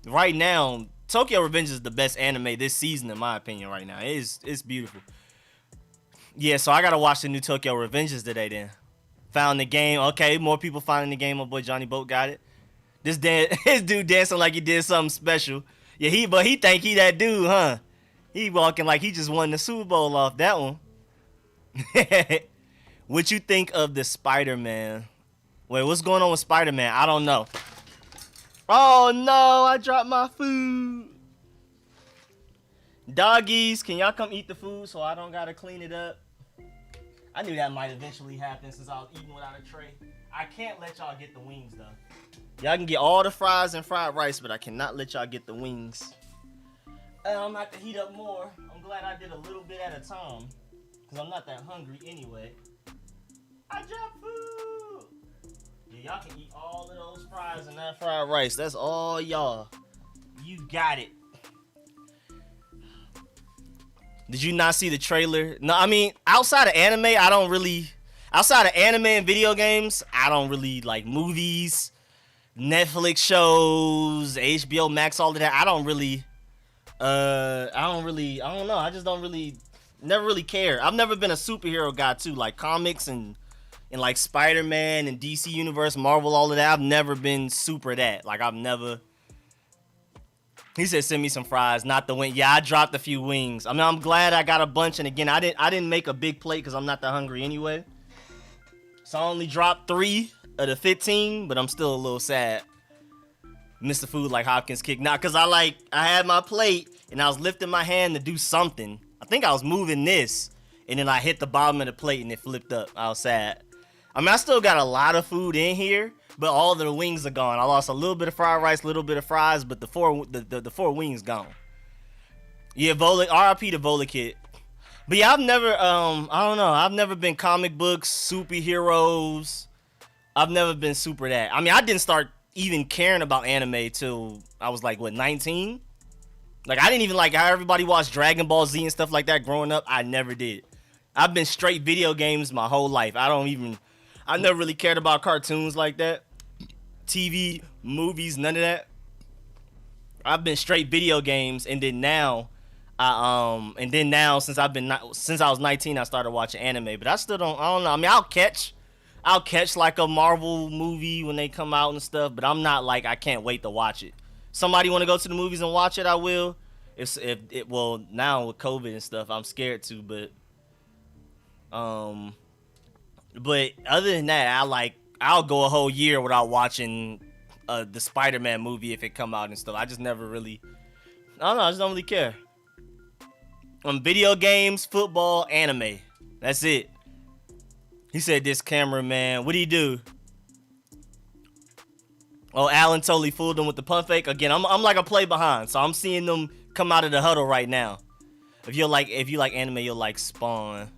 right now, Tokyo Revengers is the best anime this season, in my opinion, right now. It's beautiful. Yeah, so I gotta watch the new Tokyo Revengers today then. Found the game. Okay, more people finding the game. My boy Johnny Boat got it. This dude dancing like he did something special. Yeah, but he think he that dude, huh? He walking like he just won the Super Bowl off that one. What you think of the Spider-Man? Wait, what's going on with Spider-Man? I don't know. Oh no, I dropped my food. Doggies, can y'all come eat the food so I don't gotta clean it up? I knew that might eventually happen since I was eating without a tray. I can't let y'all get the wings though. Y'all can get all the fries and fried rice, but I cannot let y'all get the wings. I'm gonna have to heat up more. I'm glad I did a little bit at a time, because I'm not that hungry anyway. I dropped food! Yeah, y'all can eat all of those fries and that fried rice. That's all y'all. You got it. Did you not see the trailer? No, I mean, outside of anime, outside of anime and video games, I don't really like movies, Netflix shows, HBO Max, all of that. I don't know. I just don't really, never really care. I've never been a superhero guy too, like comics and like Spider-Man and DC Universe, Marvel, all of that. I've never been super that. Like I've never. He said, "Send me some fries, not the wing." Yeah, I dropped a few wings. I mean, I'm glad I got a bunch. And again, I didn't make a big plate because I'm not that hungry anyway. So I only dropped 3 of the 15, but I'm still a little sad. Missed the food like Hopkins kick. Nah, because I had my plate and I was lifting my hand to do something. I think I was moving this, and then I hit the bottom of the plate and it flipped up. I was sad. I mean, I still got a lot of food in here, but all of the wings are gone. I lost a little bit of fried rice, a little bit of fries, but the four wings gone. Yeah, RIP to Vola Kid. But yeah, I've never, I don't know. I've never been comic books, superheroes. I've never been super that. I mean, I didn't start even caring about anime till I was like, what, 19? Like, I didn't even like how everybody watched Dragon Ball Z and stuff like that growing up. I never did. I've been straight video games my whole life. I never really cared about cartoons like that. TV, movies, none of that. I've been straight video games, and then now, since I was 19, I started watching anime. But I don't know. I mean, I'll catch like a Marvel movie when they come out and stuff. But I'm not like I can't wait to watch it. Somebody want to go to the movies and watch it, I will. Well, now with COVID and stuff, I'm scared to. But other than that, I'll go a whole year without watching the Spider-Man movie if it come out and stuff. I just never really, I don't know. I just don't really care. Video games, football, anime. That's it. He said this cameraman. What do you do? Oh, Allen totally fooled him with the pump fake. Again, I'm like a play behind, so I'm seeing them come out of the huddle right now. If you like anime, you'll like Spawn.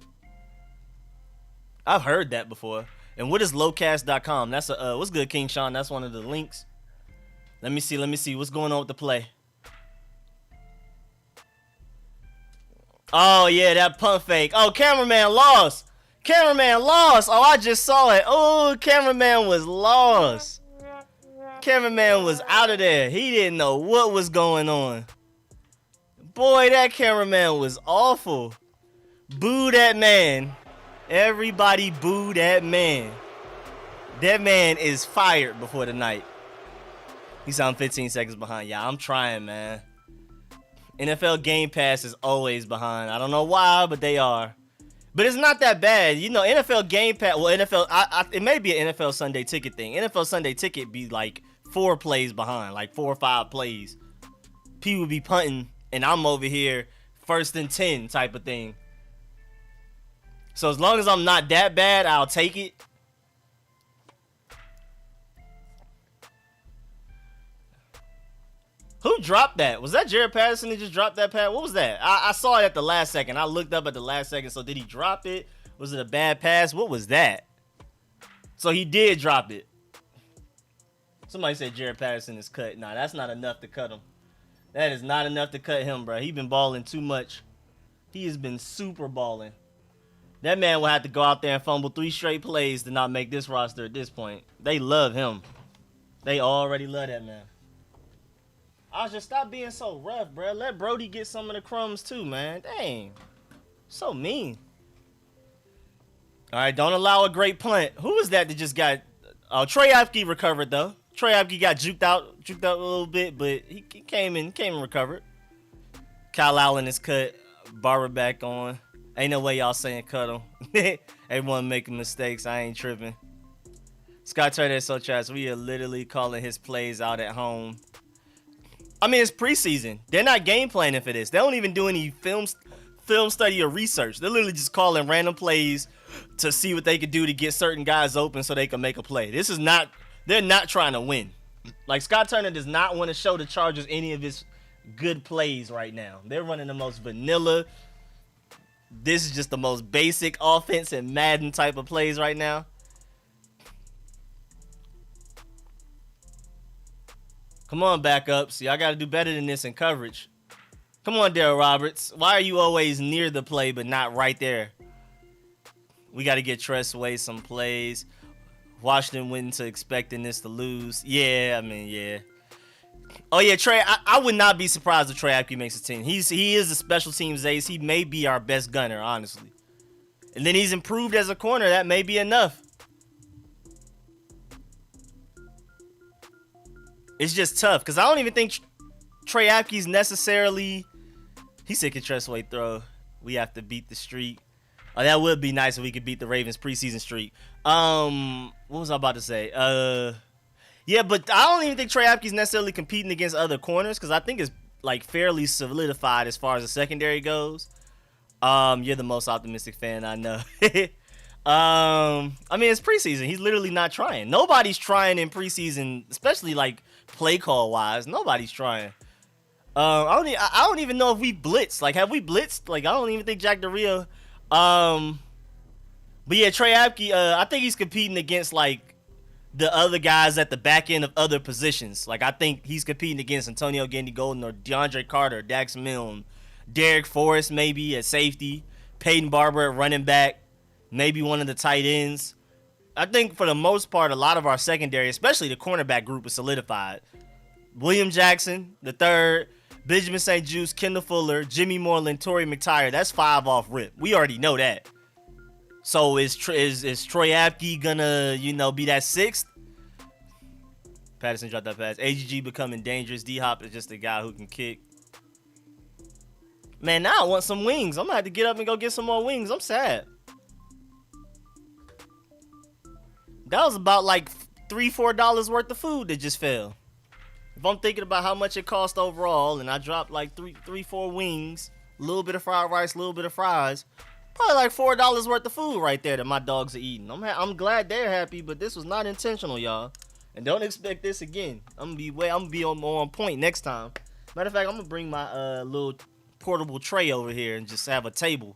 I've heard that before. And what is lowcast.com? That's what's good, King Sean? That's one of the links. Let me see what's going on with the play. Oh yeah, that pump fake. Oh, cameraman lost. Oh, I just saw it. Oh, cameraman was lost. Cameraman was out of there. He didn't know what was going on. Boy, that cameraman was awful. Boo that man. Everybody boo that man. That man is fired before the night. He's on 15 seconds behind. Yeah, I'm trying, man. NFL Game Pass is always behind. I don't know why, but they are. But it's not that bad. You know, NFL Game Pass, well, it may be an NFL Sunday Ticket thing. NFL Sunday Ticket be like 4 plays behind, like 4 or 5 plays. People be punting, and I'm over here 1st and 10 type of thing. So as long as I'm not that bad, I'll take it. Who dropped that? Was that Jared Patterson that just dropped that pass? What was that? I saw it at the last second. I looked up at the last second. So did he drop it? Was it a bad pass? What was that? So he did drop it. Somebody said Jared Patterson is cut. Nah, that's not enough to cut him. That is not enough to cut him, bro. He been balling too much. He has been super balling. That man will have to go out there and fumble 3 straight plays to not make this roster at this point. They love him. They already love that man. I just stop being so rough, bro. Let Brody get some of the crumbs too, man. Dang. So mean. All right, don't allow a great punt. Who was that just got... Oh, Trey Apke recovered, though. Trey Apke got juked out a little bit, but he came and recovered. Kyle Allen is cut. Barber back on. Ain't no way y'all saying cut him. Everyone making mistakes. I ain't tripping. Scott Turner is so trash. We are literally calling his plays out at home. I mean, it's preseason. They're not game planning for this. They don't even do any film study or research. They're literally just calling random plays to see what they can do to get certain guys open so they can make a play. This is not... They're not trying to win. Like, Scott Turner does not want to show the Chargers any of his good plays right now. They're running the most vanilla. This is just the most basic offense and Madden type of plays right now. Come on, backups. Y'all got to do better than this in coverage. Come on, Darryl Roberts. Why are you always near the play but not right there? We got to get Tress Way some plays. Washington went into expecting this to lose. Yeah, I mean, yeah. Oh, yeah, Trey, I would not be surprised if Trey Apke makes a team. He is a special teams ace. He may be our best gunner, honestly. And then he's improved as a corner. That may be enough. It's just tough because I don't even think Trey Apke's necessarily... He said, can Tress Way throw. We have to beat the streak. Oh, that would be nice if we could beat the Ravens preseason streak. What was I about to say? Yeah, but I don't even think Trey Apke's necessarily competing against other corners because I think it's like fairly solidified as far as the secondary goes. You're the most optimistic fan I know. I mean, it's preseason. He's literally not trying. Nobody's trying in preseason, especially like play call wise. Nobody's trying. I don't even know if we blitzed. Like, have we blitzed? Like, I don't even think Jack Del Rio. But yeah, Trey Apke, I think he's competing against like the other guys at the back end of other positions. Like, I think he's competing against Antonio Gandy Golden or DeAndre Carter, Dax Milne, Derek Forrest maybe at safety, Peyton Barber at running back, maybe one of the tight ends. I think for the most part, a lot of our secondary, especially the cornerback group, is solidified. William Jackson, the third, Benjamin St. Juste, Kendall Fuller, Jimmy Moreland, Torrey McTyer. That's 5 off rip. We already know that. So is Troy Apke gonna, be that 6th? Patterson dropped that pass. AGG becoming dangerous. D-Hop is just a guy who can kick. Man, now I want some wings. I'm gonna have to get up and go get some more wings. I'm sad. That was about like $3-4 worth of food that just fell. If I'm thinking about how much it cost overall, and I dropped like 3-4 wings, a little bit of fried rice, a little bit of fries, probably like $4 worth of food right there that my dogs are eating. I'm glad they're happy, but this was not intentional, y'all. And don't expect this again. I'm gonna be on point next time. Matter of fact, I'm gonna bring my little portable tray over here and just have a table.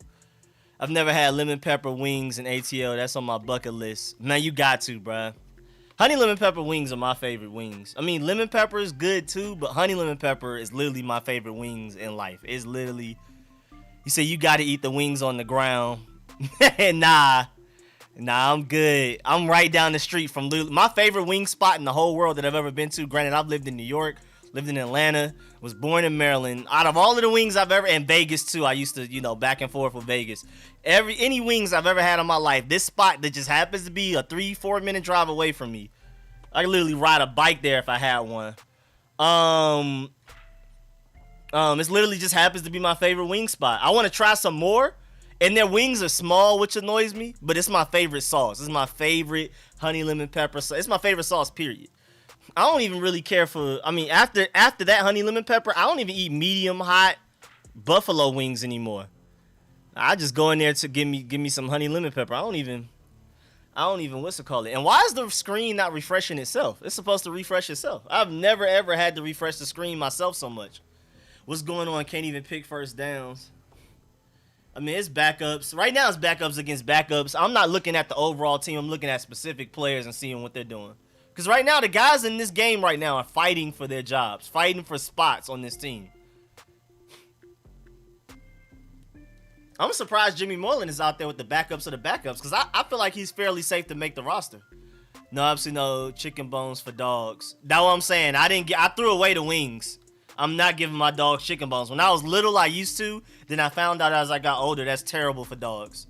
I've never had lemon pepper wings and ATL. That's on my bucket list. Man, you got to, bruh. Honey lemon pepper wings are my favorite wings. I mean, lemon pepper is good too, but honey lemon pepper is literally my favorite wings in life. It's literally, you say you got to eat the wings on the ground. Nah, I'm good. I'm right down the street from my favorite wing spot in the whole world that I've ever been to. Granted, I've lived in New York, lived in Atlanta, was born in Maryland. Out of all of the wings I've ever, and Vegas too, I used to, back and forth with Vegas. Any wings I've ever had in my life, this spot that just happens to be a 3-4 minute drive away from me. I could literally ride a bike there if I had one. It's literally just happens to be my favorite wing spot. I want to try some more, and their wings are small, which annoys me, but it's my favorite sauce. It's my favorite honey lemon pepper sauce. It's my favorite sauce, period. I don't even really care for, after that honey lemon pepper, I don't even eat medium hot buffalo wings anymore. I just go in there to give me some honey lemon pepper. I don't even what's it called? And why is the screen not refreshing itself? It's supposed to refresh itself. I've never ever had to refresh the screen myself so much. What's going on? Can't even pick first downs. It's backups. Right now it's backups against backups. I'm not looking at the overall team. I'm looking at specific players and seeing what they're doing. Because right now, the guys in this game right now are fighting for their jobs, fighting for spots on this team. I'm surprised Jimmy Moreland is out there with the backups of the backups, because I feel like he's fairly safe to make the roster. No, obviously no chicken bones for dogs. That's what I'm saying. I threw away the wings. I'm not giving my dogs chicken bones. When I was little, I used to. Then I found out as I got older, that's terrible for dogs.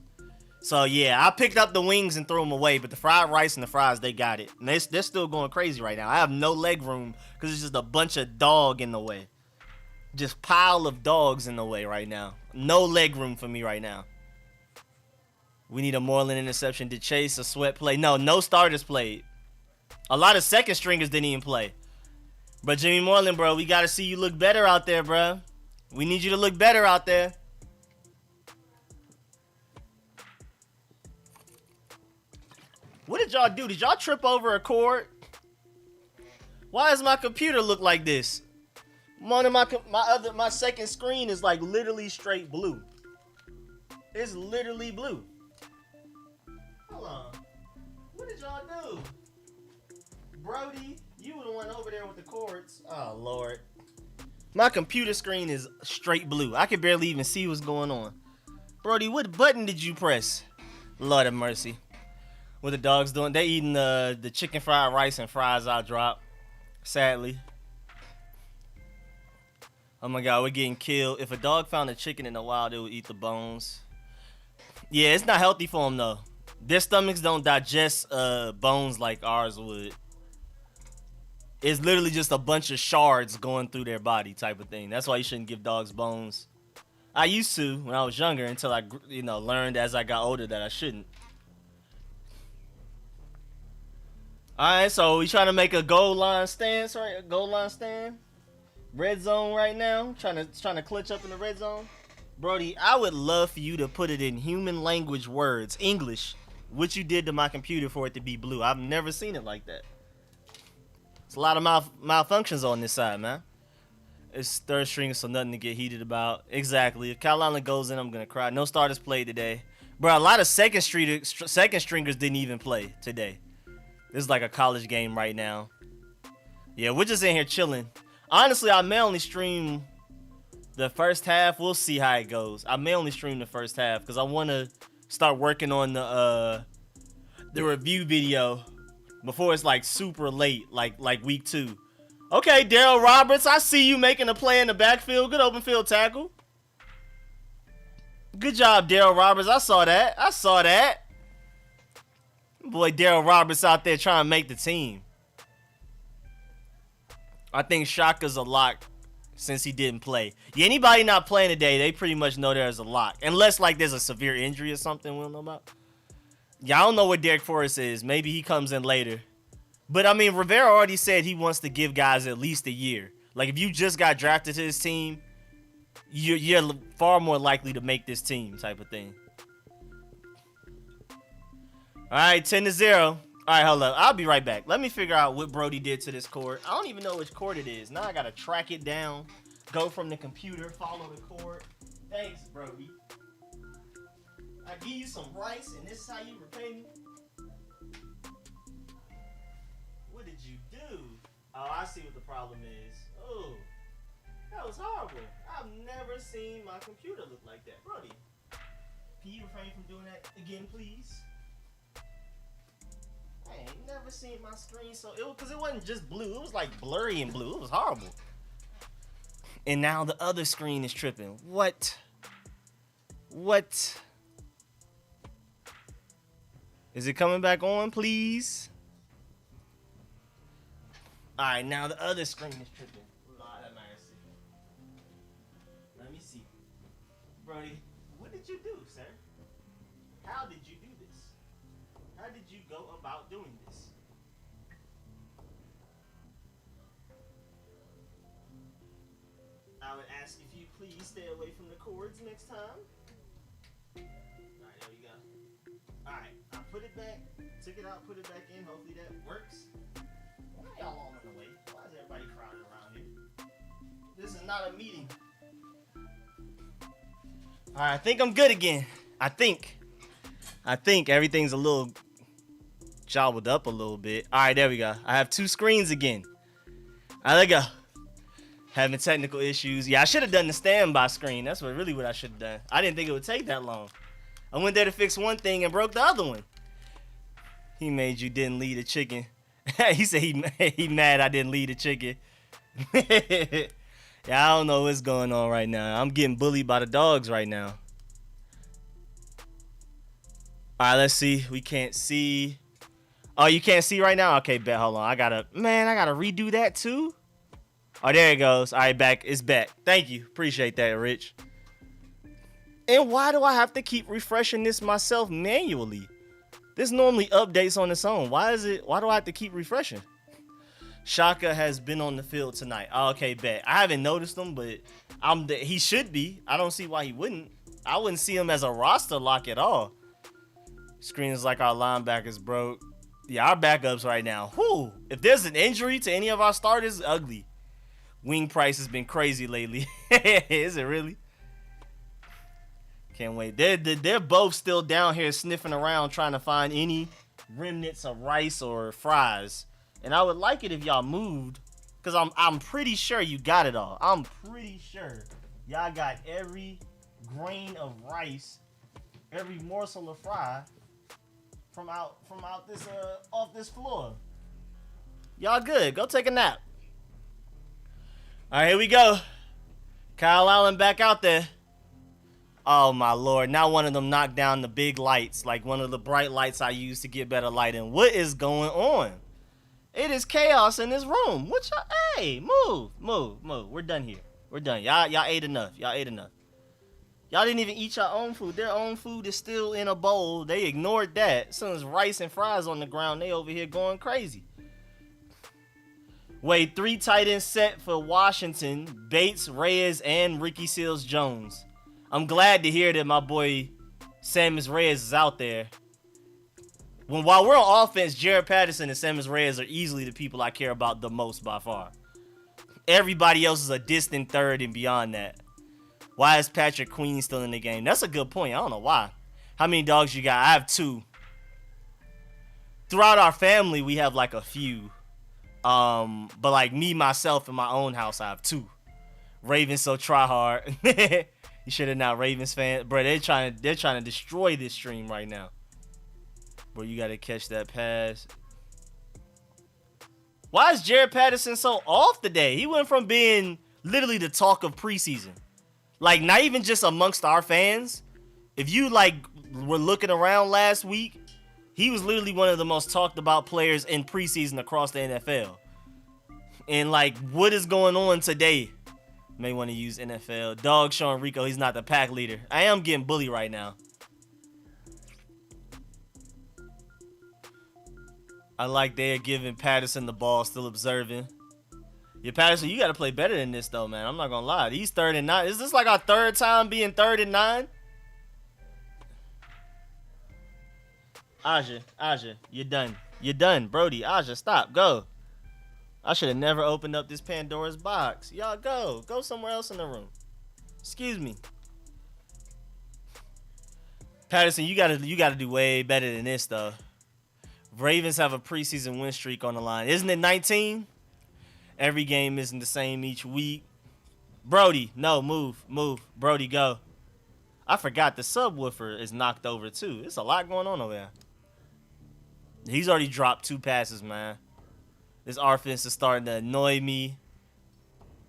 So yeah, I picked up the wings and threw them away, but the fried rice and the fries, they got it. And they're still going crazy right now. I have no leg room because it's just a bunch of dog in the way. Just pile of dogs in the way right now. No leg room for me right now. We need a Moreland interception. Did Chase or Sweat play? No starters played. A lot of second stringers didn't even play. But Jimmy Moreland, bro, we got to see you look better out there, bro. We need you to look better out there. What did y'all do? Did y'all trip over a cord? Why does my computer look like this? My second screen is like literally straight blue. It's literally blue. Hold on. What did y'all do? Brody, you were the one over there with the cords. Oh, Lord. My computer screen is straight blue. I can barely even see what's going on. Brody, what button did you press? Lord have mercy. What the dogs doing? They eating the chicken fried rice and fries I dropped. Sadly. Oh my God, we're getting killed. If a dog found a chicken in the wild, it would eat the bones. Yeah, it's not healthy for them though. Their stomachs don't digest bones like ours would. It's literally just a bunch of shards going through their body type of thing. That's why you shouldn't give dogs bones. I used to when I was younger until I, learned as I got older that I shouldn't. All right, so we trying to make a goal line stance, right? A goal line stand. Red zone right now. Trying to clutch up in the red zone. Brody, I would love for you to put it in human language words, English, what you did to my computer for it to be blue. I've never seen it like that. It's a lot of malfunctions on this side, man. It's third string, so nothing to get heated about. Exactly. If Carolina goes in, I'm gonna cry. No starters played today, bro. A lot of second stringers didn't even play today. This is like a college game right now. Yeah, we're just in here chilling. Honestly, I may only stream the first half. We'll see how it goes. I may only stream the first half because I want to start working on the review video before it's like super late, like week 2. Okay, Daryl Roberts, I see you making a play in the backfield. Good open field tackle. Good job, Daryl Roberts. I saw that. Boy, Daryl Roberts out there trying to make the team. I think Shaka's a lock since he didn't play. Yeah, anybody not playing today, they pretty much know there's a lock. Unless, like, there's a severe injury or something we don't know about. Yeah, I don't know what Derek Forrest is. Maybe he comes in later. But, I mean, Rivera already said he wants to give guys at least a year. Like, if you just got drafted to his team, you're far more likely to make this team type of thing. All right, 10-0. All right, hold up. I'll be right back. Let me figure out what Brody did to this cord. I don't even know which cord it is. Now I got to track it down, go from the computer, follow the cord. Thanks, Brody. I give you some rice, and this is how you repay me? What did you do? Oh, I see what the problem is. Oh, that was horrible. I've never seen my computer look like that. Brody, can you refrain from doing that again, please? I ain't never seen my screen because it wasn't just blue. It was like blurry and blue. It was horrible. And now the other screen is tripping. What? Is it coming back on, please? All right, now the other screen is tripping. Lord have mercy. Let me see. Brody, what did you do, sir? How did you do this? How did you go about doing this? I would ask if you please stay away from the cords next time. Alright, there we go. Alright, I put it back, took it out, put it back in. Hopefully that works. Why y'all all in the way? Why is everybody crowding around here? This is not a meeting. Alright, I think I'm good again. I think everything's a little jobbled up a little bit. All right, there we go. I have 2 screens again. All right, there we go. Having technical issues. Yeah, I should have done the standby screen. That's what I should have done. I didn't think it would take that long. I went there to fix one thing and broke the other one. He made you didn't lead a chicken. He said he mad I didn't lead a chicken. Yeah, I don't know what's going on right now. I'm getting bullied by the dogs right now. All right, let's see. We can't see. Oh, you can't see right now? Okay, bet. Hold on. I gotta redo that too. Oh, there it goes. All right, back. It's back. Thank you. Appreciate that, Rich. And why do I have to keep refreshing this myself manually? This normally updates on its own. Why do I have to keep refreshing? Shaka has been on the field tonight. Oh, okay, bet. I haven't noticed him, but he should be. I don't see why he wouldn't. I wouldn't see him as a roster lock at all. Screens like our linebackers broke. Yeah, our backups right now. Whew. If there's an injury to any of our starters, it's ugly. Wing price has been crazy lately. Is it really? Can't wait. They're both still down here sniffing around trying to find any remnants of rice or fries. And I would like it if y'all moved, because I'm pretty sure you got it all. I'm pretty sure y'all got every grain of rice, every morsel of fry from out this off this floor. Y'all good. Go take a nap. All right, here we go. Kyle Allen back out there. Oh, my Lord. Now one of them knocked down the big lights, like one of the bright lights I use to get better lighting. What is going on? It is chaos in this room. Hey, move. We're done here. We're done. Y'all ate enough. Y'all didn't even eat your own food. Their own food is still in a bowl. They ignored that. As soon as rice and fries on the ground, they over here going crazy. Wait, 3 tight ends set for Washington. Bates, Reyes, and Ricky Seals-Jones. I'm glad to hear that my boy Samus Reyes is out there. While we're on offense, Jared Patterson and Samus Reyes are easily the people I care about the most by far. Everybody else is a distant third and beyond that. Why is Patrick Queen still in the game? That's a good point. I don't know why. How many dogs you got? I have 2. Throughout our family, we have like a few. But like me, myself, in my own house, I have 2. Ravens so try hard. You should have not Ravens fan. Bro, they're trying to destroy this stream right now. Bro, you gotta catch that pass. Why is Jared Patterson so off today? He went from being literally the talk of preseason. Like, not even just amongst our fans. If you, like, were looking around last week, he was literally one of the most talked about players in preseason across the NFL. And, like, what is going on today? May want to use NFL. Dog showing Rico he's not the pack leader. I am getting bullied right now. I like they're giving Patterson the ball, still observing. Yeah, Patterson, you got to play better than this, though, man. I'm not going to lie. He's 3rd and 9. Is this like our 3rd time being 3rd and 9? Aja, you're done. You're done, Brody. Aja, stop. Go. I should have never opened up this Pandora's box. Y'all go. Go somewhere else in the room. Excuse me. Patterson, you gotta do way better than this, though. Ravens have a preseason win streak on the line. Isn't it 19? Every game isn't the same each week. Brody, no, move. Brody, go. I forgot the subwoofer is knocked over, too. There's a lot going on over there. He's already dropped 2 passes, man. This offense is starting to annoy me.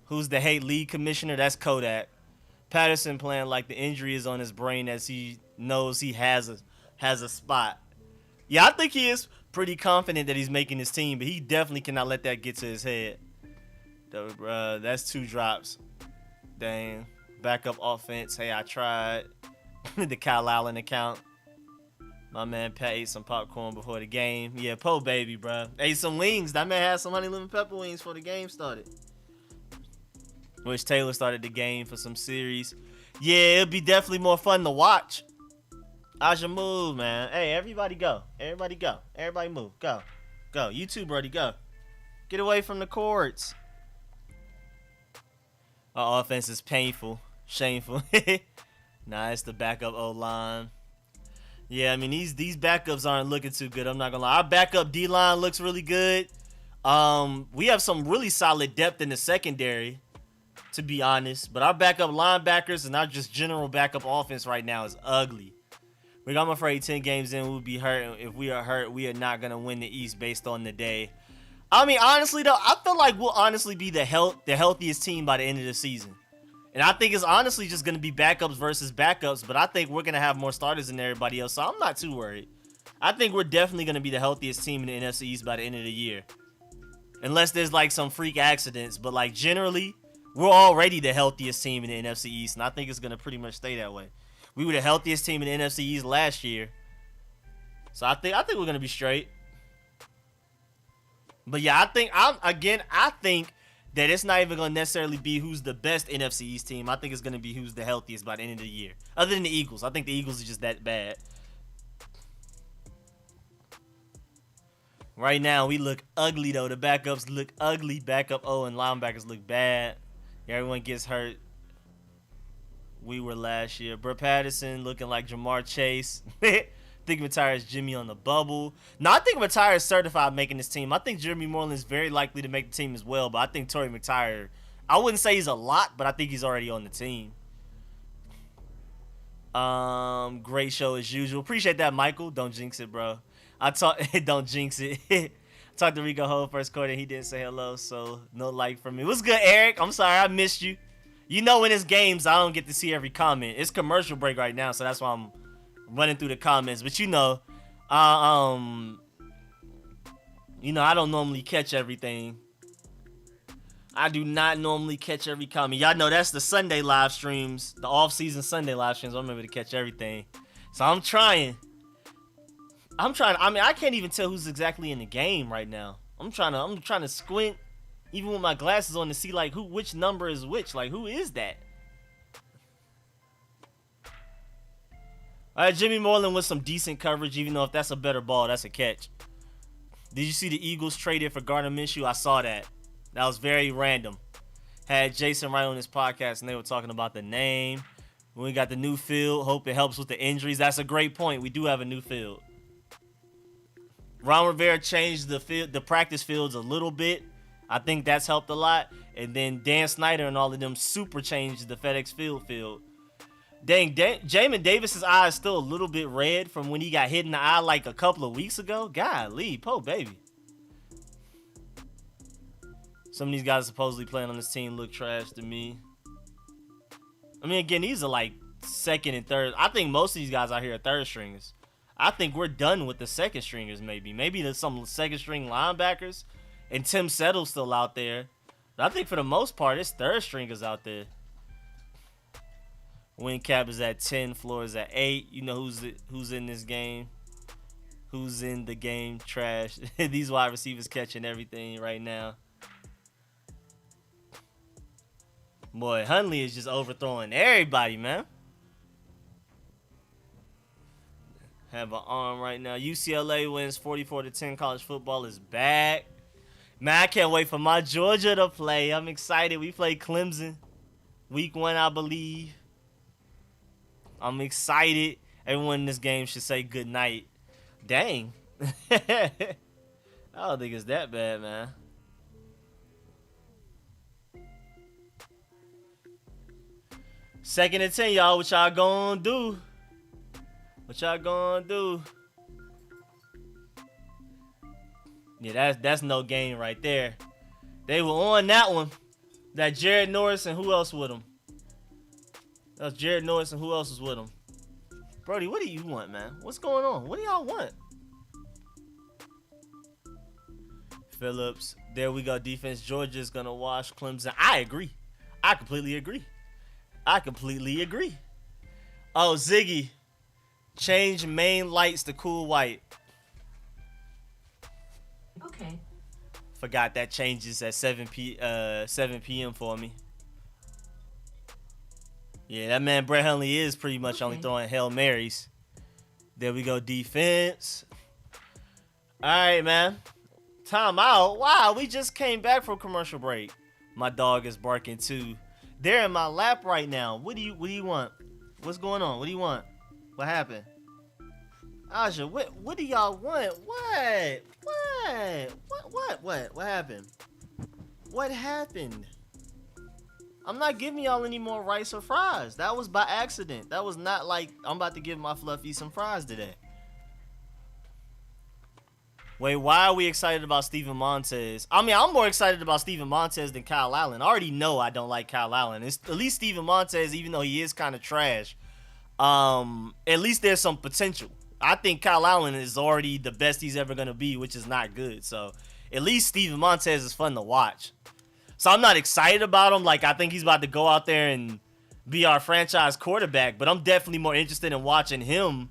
Who's the hate league commissioner? That's Kodak. Patterson playing like the injury is on his brain as he knows he has a spot. Yeah, I think he is pretty confident that he's making his team, but he definitely cannot let that get to his head. That's 2 drops. Dang. Backup offense. Hey, I tried. The Kyle Allen account. My man Pat ate some popcorn before the game. Yeah, po baby, bro. Ate some wings. That man had some honey lemon pepper wings before the game started. Wish Taylor started the game for some series. Yeah, it'll be definitely more fun to watch. Aja, move, man. Hey, everybody go. Everybody go. Everybody move. Go. Go. You too, Brody. Go. Get away from the courts. Our offense is painful. Shameful. Nah, it's the backup O-line. Yeah, I mean, these backups aren't looking too good. I'm not going to lie. Our backup D-line looks really good. We have some really solid depth in the secondary, to be honest. But our backup linebackers and our just general backup offense right now is ugly. I'm afraid 10 games in, we'll be hurt. If we are hurt, we are not going to win the East based on the day. I mean, honestly, though, I feel like we'll honestly be the healthiest team by the end of the season. And I think it's honestly just going to be backups versus backups, but I think we're going to have more starters than everybody else, so I'm not too worried. I think we're definitely going to be the healthiest team in the NFC East by the end of the year. Unless there's like some freak accidents, but like generally, we're already the healthiest team in the NFC East, and I think it's going to pretty much stay that way. We were the healthiest team in the NFC East last year. So I think we're going to be straight. But yeah, I think that it's not even going to necessarily be who's the best NFC East team. I think it's going to be who's the healthiest by the end of the year. Other than the Eagles. I think the Eagles are just that bad. Right now, we look ugly, though. The backups look ugly. Backup O and linebackers look bad. Everyone gets hurt. We were last year. Brett Patterson looking like Jamar Chase. Think Matire is Jimmy on the bubble. No, I think Matire is certified making this team. I think Jeremy Moreland is very likely to make the team as well, but I think Torrey McTyer, I wouldn't say he's a lot, but I think he's already on the team. Great show as usual. Appreciate that, Michael. Don't jinx it, bro. Don't jinx it. Talked to Rico Ho first quarter. He didn't say hello, so no like from me. What's good, Eric? I'm sorry, I missed you. You know, when it's games, I don't get to see every comment. It's commercial break right now, so that's why I'm running through the comments. But you know, I don't normally catch everything. I do not normally catch every comment. Y'all know that's the Sunday live streams, the off-season Sunday live streams. I'm able to catch everything, so I'm trying. I mean, I can't even tell who's exactly in the game right now. I'm trying to squint, even with my glasses on, to see like which number is which. Like, who is that? All right, Jimmy Moreland with some decent coverage, even though if that's a better ball, that's a catch. Did you see the Eagles traded for Gardner Minshew? I saw that. That was very random. Had Jason Wright on his podcast, and they were talking about the name. We got the new field. Hope it helps with the injuries. That's a great point. We do have a new field. Ron Rivera changed the practice fields a little bit. I think that's helped a lot. And then Dan Snyder and all of them super changed the FedEx field. Dang, Jamin Davis's eye is still a little bit red from when he got hit in the eye like a couple of weeks ago. Golly, po baby. Some of these guys supposedly playing on this team look trash to me. I mean, again, these are like second and third. I think most of these guys out here are third stringers. I think we're done with the second stringers, maybe. Maybe there's some second string linebackers. And Tim Settle's still out there. But I think for the most part, it's third stringers out there. Win cap is at 10, floor is at 8. You know who's in this game. Who's in the game? Trash. These wide receivers catching everything right now. Boy, Hundley is just overthrowing everybody, man. Have an arm right now. UCLA wins 44-10. College football is back. Man, I can't wait for my Georgia to play. I'm excited. We play Clemson week 1, I believe. I'm excited. Everyone in this game should say good night. Dang. I don't think it's that bad, man. Second and 10, y'all. What y'all gonna do? What y'all gonna do? Yeah, that's no game right there. They were on that one. That Jared Norris and who else with him? That was Jared Norris and who else was with him? Brody, what do you want, man? What's going on? What do y'all want? Phillips. There we go. Defense. Georgia's going to wash Clemson. I agree. I completely agree. Oh, Ziggy. Change main lights to cool white. Okay. Forgot that changes at 7 p.m. for me. Yeah, that man Brett Hundley is pretty much only throwing Hail Marys. There we go, defense. All right, man. Time out. Wow, we just came back from commercial break. My dog is barking too. They're in my lap right now. What do you want? What's going on? What do you want? What happened? Aja, what do y'all want? What happened? What happened? I'm not giving y'all any more rice or fries. That was by accident. That was not like I'm about to give my Fluffy some fries today. Wait, why are we excited about Steven Montez? I mean, I'm more excited about Steven Montez than Kyle Allen. I already know I don't like Kyle Allen. It's at least Steven Montez, even though he is kind of trash. At least there's some potential. I think Kyle Allen is already the best he's ever gonna be, which is not good. So at least Steven Montez is fun to watch. So I'm not excited about him. Like, I think he's about to go out there and be our franchise quarterback, but I'm definitely more interested in watching him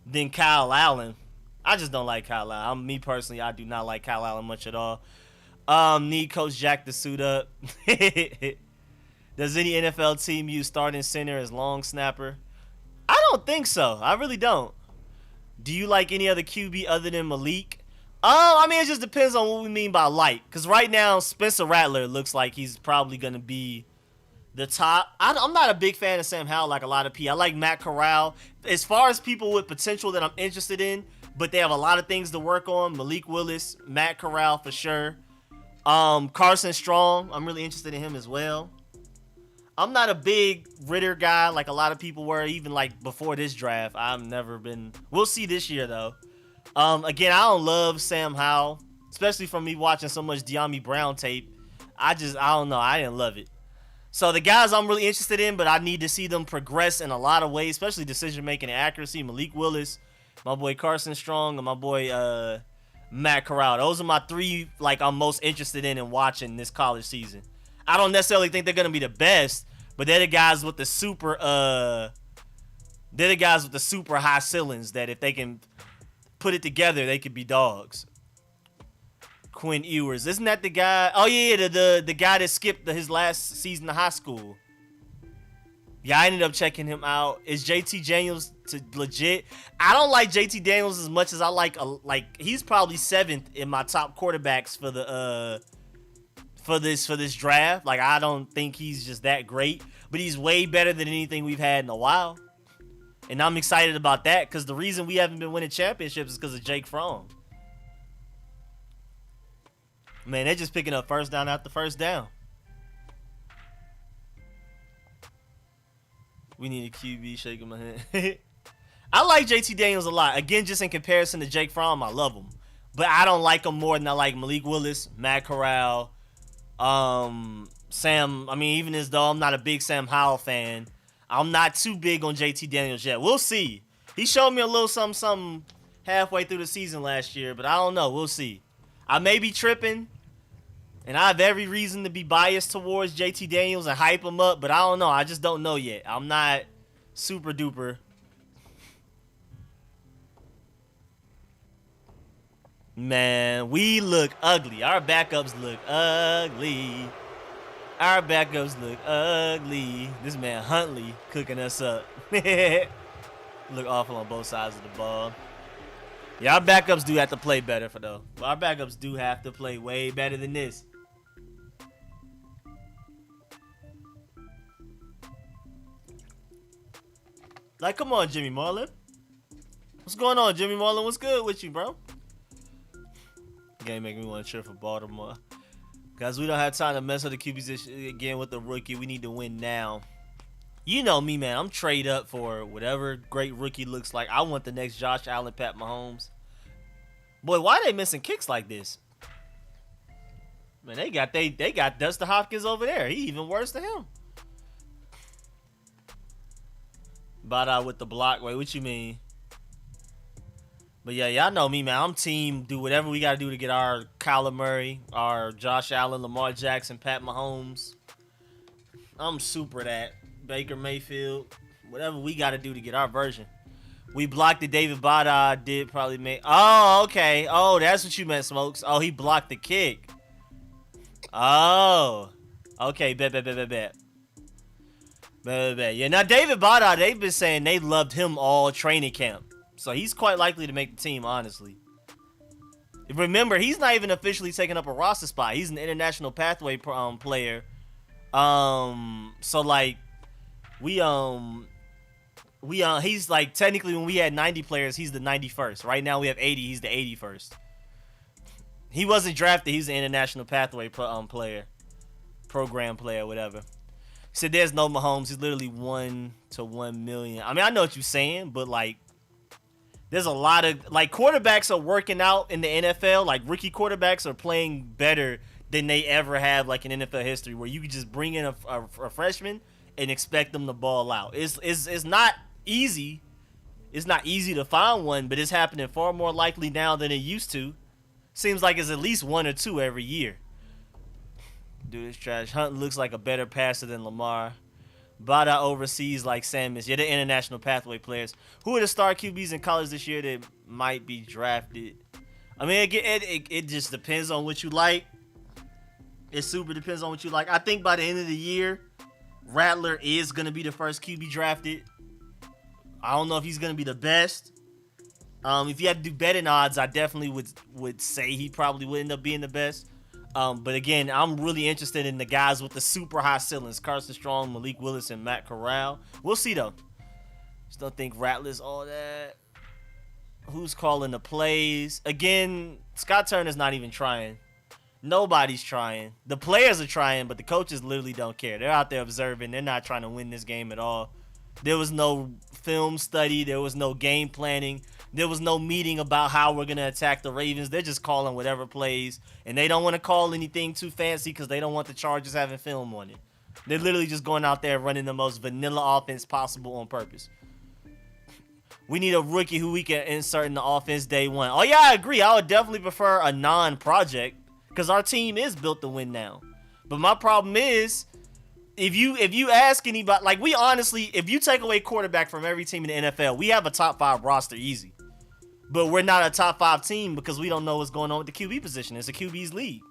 than Kyle Allen. I just don't like Kyle Allen. Me personally, I do not like Kyle Allen much at all. Need Coach Jack to suit up. Does any NFL team use starting center as long snapper? I don't think so. I really don't. Do you like any other QB other than Malik? I mean, it just depends on what we mean by like. Because right now, Spencer Rattler looks like he's probably going to be the top. I'm not a big fan of Sam Howell like a lot of people. I like Matt Corral. As far as people with potential that I'm interested in, but they have a lot of things to work on, Malik Willis, Matt Corral for sure. Carson Strong, I'm really interested in him as well. I'm not a big Ritter guy like a lot of people were, even like before this draft. I've never been. We'll see this year though. Again, I don't love Sam Howell, especially from me watching so much De'Ami Brown tape. I don't know. I didn't love it. So the guys I'm really interested in, but I need to see them progress in a lot of ways, especially decision making and accuracy. Malik Willis, my boy Carson Strong, and my boy Matt Corral. Those are my three like I'm most interested in watching this college season. I don't necessarily think they're gonna be the best, but they're the guys with the super high ceilings that if they can put it together, they could be dogs. Quinn Ewers, isn't that the guy? Oh yeah, the guy that skipped his last season of high school. Yeah, I ended up checking him out. Is JT Daniels legit? I don't like JT Daniels as much as I like he's probably 7th in my top quarterbacks for this draft. Like, I don't think he's just that great, but he's way better than anything we've had in a while. And I'm excited about that because the reason we haven't been winning championships is because of Jake Fromm. Man, they're just picking up first down after first down. We need a QB shaking my head. I like JT Daniels a lot. Again, just in comparison to Jake Fromm, I love him. But I don't like him more than I like Malik Willis, Matt Corral, Sam. I mean, even as though I'm not a big Sam Howell fan, I'm not too big on JT Daniels yet. We'll see. He showed me a little something halfway through the season last year, but I don't know. We'll see. I may be tripping, and I have every reason to be biased towards JT Daniels and hype him up, but I don't know. I just don't know yet. I'm not super duper. Man, we look ugly. Our backups look ugly. Our backups look ugly. This man Huntley cooking us up. Look awful on both sides of the ball. Yeah, our backups do have to play better for though. Our backups do have to play way better than this. Like, come on, Jimmy Marlin. What's going on, Jimmy Marlin? What's good with you, bro? Game making me want to cheer for Baltimore. Guys, we don't have time to mess with the QB position again with the rookie. We need to win now. You know me, man. I'm trade up for whatever great rookie looks like. I want the next Josh Allen, Pat Mahomes. Boy, why are they missing kicks like this? Man, they got Dustin Hopkins over there. He even worse than him. Bada with the block. Wait, what you mean? But yeah, y'all know me, man. I'm team do whatever we got to do to get our Kyler Murray, our Josh Allen, Lamar Jackson, Pat Mahomes. I'm super that. Baker Mayfield. Whatever we got to do to get our version. We blocked the David Bada did probably make. Oh, okay. Oh, that's what you meant, Smokes. Oh, he blocked the kick. Oh. Okay, bet. Yeah, now David Bada, they've been saying they loved him all training camp. So he's quite likely to make the team, honestly. Remember, he's not even officially taking up a roster spot. He's an international pathway player. So like he's like technically when we had 90 players, he's the 91st. Right now we have 80, he's the 81st. He wasn't drafted, he's an international pathway player. Program player, whatever. He said there's no Mahomes, he's literally 1 to 1 million. I mean, I know what you're saying, but like There's a lot of like quarterbacks are working out in the NFL. Like rookie quarterbacks are playing better than they ever have like in NFL history, where you can just bring in a freshman and expect them to ball out. It's not easy. It's not easy to find one, but it's happening far more likely now than it used to. Seems like it's at least one or two every year. Dude, it's trash. Hunt looks like a better passer than Lamar. Bada overseas like Samus. Yeah, the international pathway players. Who are the star QBs in college this year that might be drafted? I mean, it just depends on what you like. It super depends on what you like. I think by the end of the year, Rattler is going to be the first QB drafted. I don't know if he's going to be the best. If you had to do betting odds, I definitely would say he probably would end up being the best. But again, I'm really interested in the guys with the super high ceilings. Carson Strong, Malik Willis, and Matt Corral. We'll see, though. Just don't think Rattler's all that. Who's calling the plays? Again, Scott Turner's not even trying. Nobody's trying. The players are trying, but the coaches literally don't care. They're out there observing. They're not trying to win this game at all. There was no film study. There was no game planning. There was no meeting about how we're going to attack the Ravens. They're just calling whatever plays, and they don't want to call anything too fancy because they don't want the Chargers having film on it. They're literally just going out there running the most vanilla offense possible on purpose. We need a rookie who we can insert in the offense day one. Oh, yeah, I agree. I would definitely prefer a non-project because our team is built to win now. But my problem is, if you ask anybody, like we honestly, if you take away quarterback from every team in the NFL, we have a top 5 roster easy. But we're not a top 5 team because we don't know what's going on with the QB position. It's a QB's league.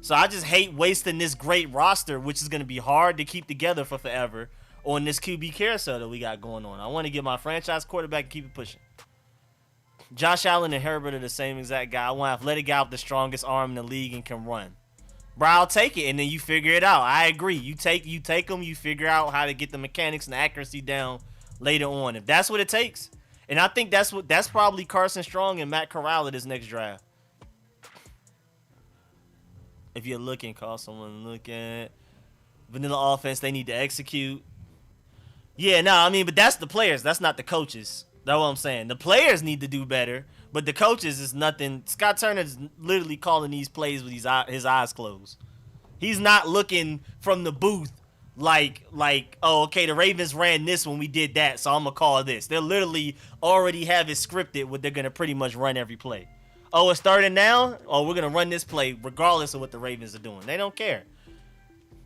So I just hate wasting this great roster, which is going to be hard to keep together for forever, on this QB carousel that we got going on. I want to get my franchise quarterback and keep it pushing. Josh Allen and Herbert are the same exact guy. I want an athletic guy with the strongest arm in the league and can run. Bro, I'll take it, and then you figure it out. I agree. You take them, you figure out how to get the mechanics and the accuracy down later on. If that's what it takes. And I think that's probably Carson Strong and Matt Corral at this next draft. If you're looking, call someone looking. Vanilla offense, they need to execute. Yeah, no, I mean, but that's the players. That's not the coaches. That's what I'm saying. The players need to do better, but the coaches is nothing. Scott Turner is literally calling these plays with his eyes closed. He's not looking from the booth like, oh, okay, the Ravens ran this when we did that, so I'm going to call this. They'll literally already have it scripted what they're going to pretty much run every play. Oh, it's starting now? Oh, we're going to run this play regardless of what the Ravens are doing. They don't care.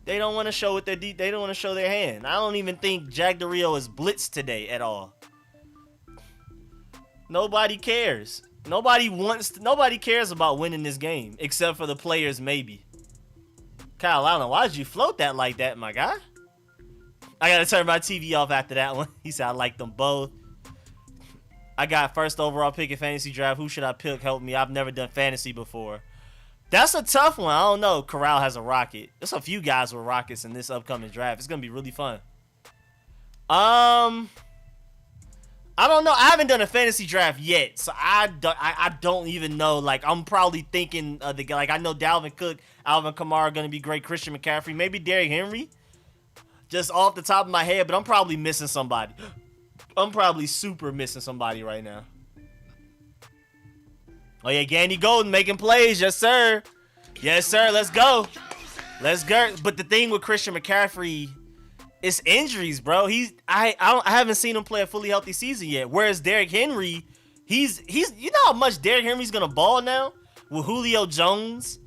They don't want to show what they don't want to show their hand. I don't even think Jack Del Rio is blitzed today at all. Nobody cares. Nobody cares about winning this game except for the players maybe. Kyle Allen, why did you float that like that, my guy? I got to turn my TV off after that one. He said I like them both. I got first overall pick in fantasy draft. Who should I pick? Help me. I've never done fantasy before. That's a tough one. I don't know. Corral has a rocket. There's a few guys with rockets in this upcoming draft. It's going to be really fun. I don't know. I haven't done a fantasy draft yet, so I don't even know. Like, I'm probably thinking of the guy. Like, I know Dalvin Cook, Alvin Kamara are going to be great. Christian McCaffrey, maybe Derrick Henry. Just off the top of my head, but I'm probably missing somebody. I'm probably super missing somebody right now. Oh, yeah, Gandy Golden making plays. Yes, sir. Yes, sir. Let's go. Let's go. But the thing with Christian McCaffrey, it's injuries, bro. I haven't seen him play a fully healthy season yet. Whereas Derrick Henry, he's you know how much Derrick Henry's going to ball now with Julio Jones?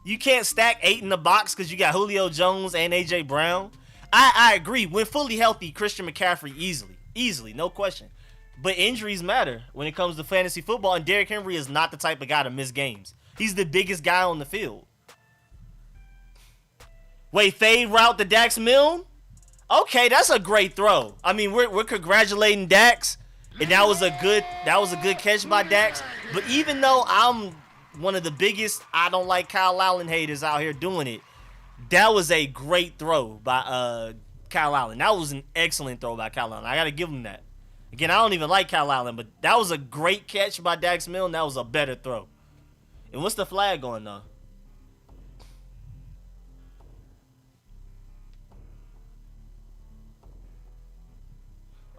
You can't stack 8 in the box because you got Julio Jones and A.J. Brown. I agree. When fully healthy, Christian McCaffrey easily, no question. But injuries matter when it comes to fantasy football, and Derrick Henry is not the type of guy to miss games. He's the biggest guy on the field. Wait, fade route to Dax Milne? Okay, that's a great throw. I mean, we're congratulating Dax, and that was a good catch by Dax. But even though I'm one of the biggest I don't like Kyle Allen haters out here doing it, that was a great throw by Kyle Allen. That was an excellent throw by Kyle Allen. I got to give him that. Again, I don't even like Kyle Allen, but that was a great catch by Dax Milne. That was a better throw. And what's the flag going on?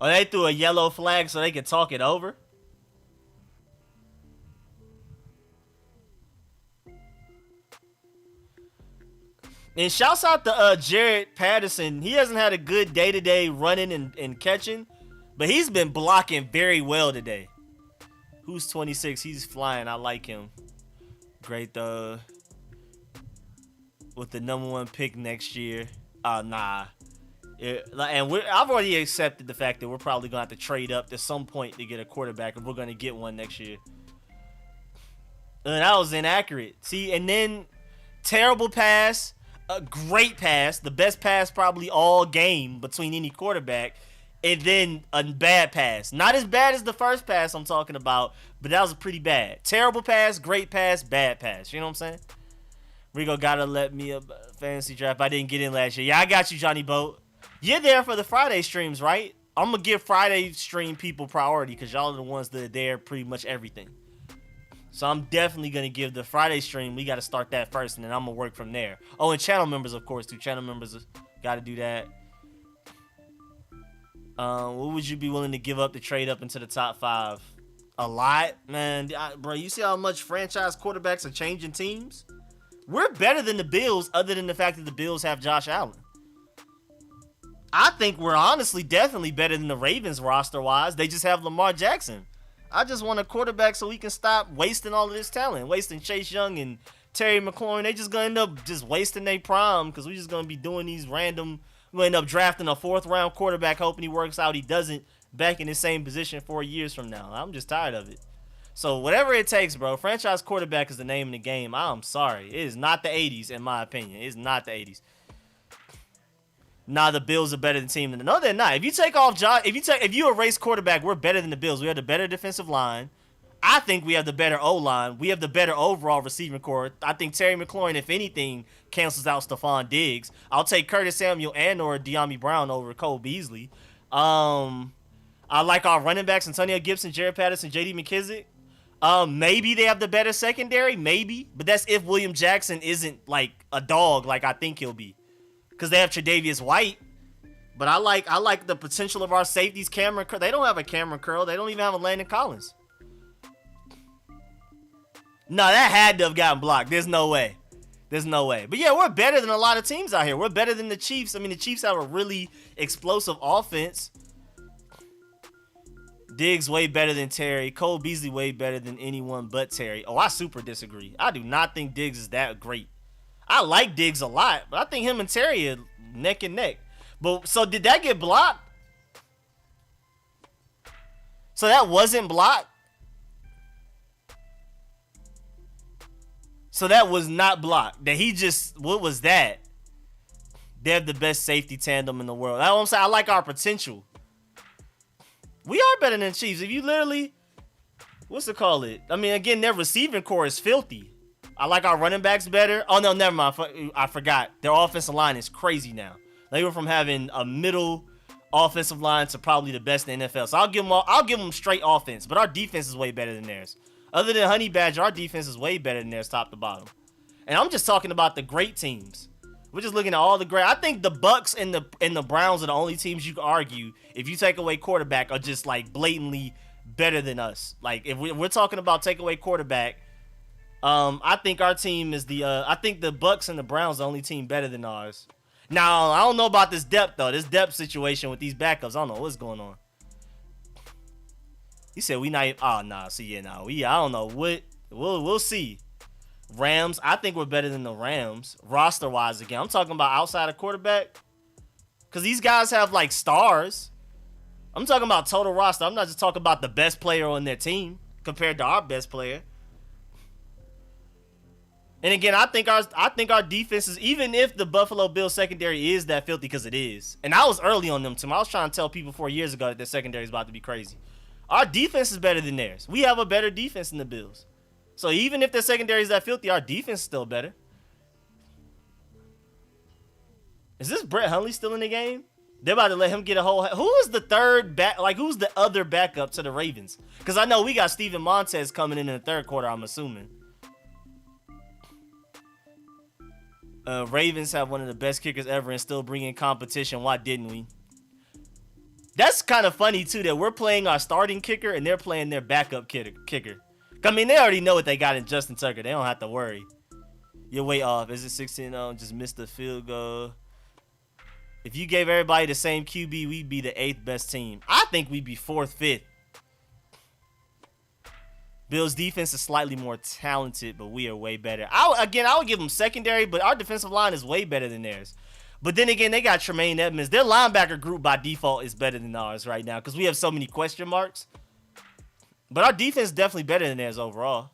Oh, they threw a yellow flag so they could talk it over? And shouts out to Jared Patterson. He hasn't had a good day-to-day running and catching, but he's been blocking very well today. Who's 26? He's flying. I like him. Great, though. With the #1 pick next year. Nah. I've already accepted the fact that we're probably going to have to trade up to some point to get a quarterback, and we're going to get one next year. And that was inaccurate. See, and then terrible pass, a great pass, the best pass probably all game between any quarterback, and then a bad pass. Not as bad as the first pass I'm talking about, but that was pretty bad. Terrible pass, great pass, bad pass. You know what I'm saying? Rico gotta let me a fantasy draft. I didn't get in last year. Yeah, I got you, Johnny Boat. You're there for the Friday streams, right? I'm going to give Friday stream people priority because y'all are the ones that are there pretty much everything. So I'm definitely going to give the Friday stream. We got to start that first, and then I'm going to work from there. Oh, and channel members, of course, too. Channel members got to do that. What would you be willing to give up to trade up into the top 5? A lot? Man, bro, you see how much franchise quarterbacks are changing teams? We're better than the Bills other than the fact that the Bills have Josh Allen. I think we're honestly definitely better than the Ravens roster-wise. They just have Lamar Jackson. I just want a quarterback so we can stop wasting all of this talent. Wasting Chase Young and Terry McLaurin. They just going to end up just wasting their prime because we're just going to be doing these random... We're going to end up drafting a 4th-round quarterback, hoping he works out. He doesn't, back in the same position 4 years from now. I'm just tired of it. So whatever it takes, bro. Franchise quarterback is the name of the game. I'm sorry. It is not the 80s, in my opinion. It's not the 80s. Nah, the Bills are better than the team. No, they're not. If you take off Josh, if you erase quarterback, we're better than the Bills. We have the better defensive line. I think we have the better O-line. We have the better overall receiving core. I think Terry McLaurin, if anything, cancels out Stephon Diggs. I'll take Curtis Samuel and or De'Ami Brown over Cole Beasley. I like our running backs, Antonio Gibson, Jared Patterson, J.D. McKissic. Maybe they have the better secondary, maybe. But that's if William Jackson isn't like a dog like I think he'll be. Because they have Tre'Davious White. But I like the potential of our safeties. Cameron Curl. They don't have a Cameron Curl. They don't even have a Landon Collins. No, that had to have gotten blocked. There's no way. There's no way. But yeah, we're better than a lot of teams out here. We're better than the Chiefs. I mean, the Chiefs have a really explosive offense. Diggs way better than Terry. Cole Beasley way better than anyone but Terry. Oh, I super disagree. I do not think Diggs is that great. I like Diggs a lot, but I think him and Terry are neck and neck. But so did that get blocked? So that wasn't blocked? So that was not blocked. That he just, what was that? They have the best safety tandem in the world. That's what I'm saying. I like our potential. We are better than the Chiefs. If you literally, what's it call it? I mean, again, their receiving core is filthy. I like our running backs better. Oh, no, never mind. I forgot. Their offensive line is crazy now. They went from having a middle offensive line to probably the best in the NFL. So I'll give them straight offense. But our defense is way better than theirs. Other than Honey Badger, our defense is way better than theirs top to bottom. And I'm just talking about the great teams. We're just looking at all the great. I think the Bucks and the Browns are the only teams you can argue, if you take away quarterback, are just like blatantly better than us. Like if we're talking about take away quarterback, I think our team is I think the Bucks and the Browns are the only team better than ours. Now, I don't know about this depth, though. This depth situation with these backups, I don't know what's going on. He said we not even, oh, nah, see, yeah, nah. I don't know what, we'll see. Rams, I think we're better than the Rams, roster-wise again. I'm talking about outside of quarterback. Because these guys have, like, stars. I'm talking about total roster. I'm not just talking about the best player on their team compared to our best player. And again, I think our defense is, even if the Buffalo Bills secondary is that filthy, because it is. And I was early on them, too. I was trying to tell people 4 years ago that their secondary is about to be crazy. Our defense is better than theirs. We have a better defense than the Bills. So even if their secondary is that filthy, our defense is still better. Is this Brett Hundley still in the game? They're about to let him get a whole... Who is the third back? Like, who's the other backup to the Ravens? Because I know we got Steven Montez coming in the third quarter, I'm assuming. Ravens have one of the best kickers ever and still bring in competition. Why didn't we? That's kind of funny, too, that we're playing our starting kicker and they're playing their backup kicker. I mean, they already know what they got in Justin Tucker. They don't have to worry. You're way off. Is it 16-0? Just missed the field goal. If you gave everybody the same QB, we'd be the 8th best team. I think we'd be 4th, 5th. Bills defense is slightly more talented, but we are way better. I would give them secondary, but our defensive line is way better than theirs. But then again, they got Tremaine Edmonds. Their linebacker group by default is better than ours right now because we have so many question marks. But our defense is definitely better than theirs overall.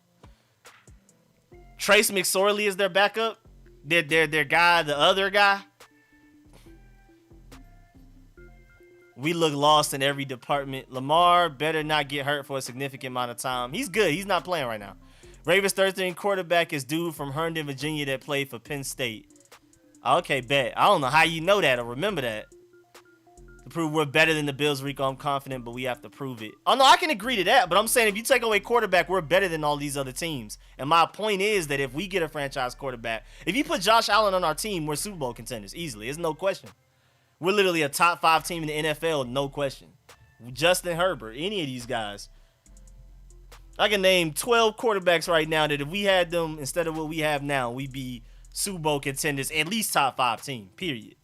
Trace McSorley is their backup. Their guy, the other guy. We look lost in every department. Lamar better not get hurt for a significant amount of time. He's good. He's not playing right now. Ravens third string quarterback is dude from Herndon, Virginia that played for Penn State. Okay, bet. I don't know how you know that or remember that. To prove we're better than the Bills, Rico, I'm confident, but we have to prove it. Oh, no, I can agree to that, but I'm saying if you take away quarterback, we're better than all these other teams. And my point is that if we get a franchise quarterback, if you put Josh Allen on our team, we're Super Bowl contenders easily. There's no question. We're literally a top 5 team in the NFL, no question. Justin Herbert, any of these guys. I can name 12 quarterbacks right now that if we had them instead of what we have now, we'd be Super Bowl contenders, at least top 5 team, period.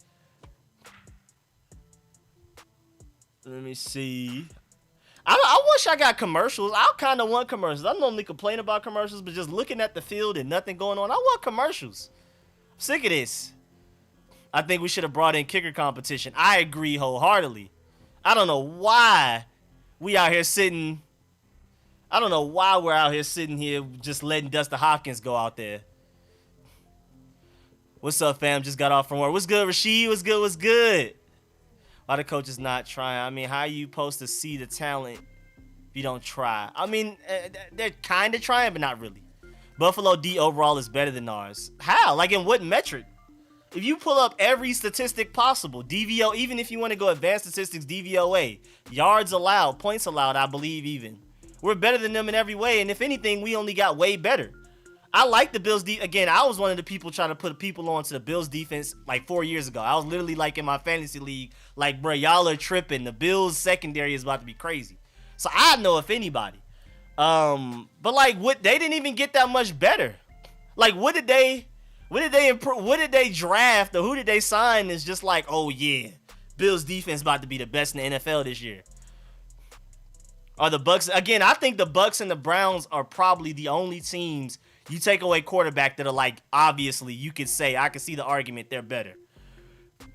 Let me see. I wish I got commercials. I kind of want commercials. I normally complain about commercials, but just looking at the field and nothing going on, I want commercials. I'm sick of this. I think we should have brought in kicker competition. I agree wholeheartedly. I don't know why we out here sitting. I don't know why we're out here sitting here just letting Dustin Hopkins go out there. What's up, fam? Just got off from work. What's good, Rasheed? What's good? What's good? Why the coach is not trying? I mean, how are you supposed to see the talent if you don't try? I mean, they're kind of trying, but not really. Buffalo D overall is better than ours. How? Like in what metric? If you pull up every statistic possible, DVO, even if you want to go advanced statistics, DVOA, yards allowed, points allowed, I believe even. We're better than them in every way, and if anything, we only got way better. I like the Bills. Again, I was one of the people trying to put people onto the Bills defense like 4 years ago. I was literally like in my fantasy league, like, bro, y'all are tripping. The Bills secondary is about to be crazy. So I know if anybody. But like, what, they didn't even get that much better. Like, what did they improve? What did they draft or who did they sign? Is just like, oh yeah, Bills defense about to be the best in the NFL this year. Are the Bucks again? I think the Bucks and the Browns are probably the only teams you take away quarterback that are like, obviously you could say, I can see the argument they're better.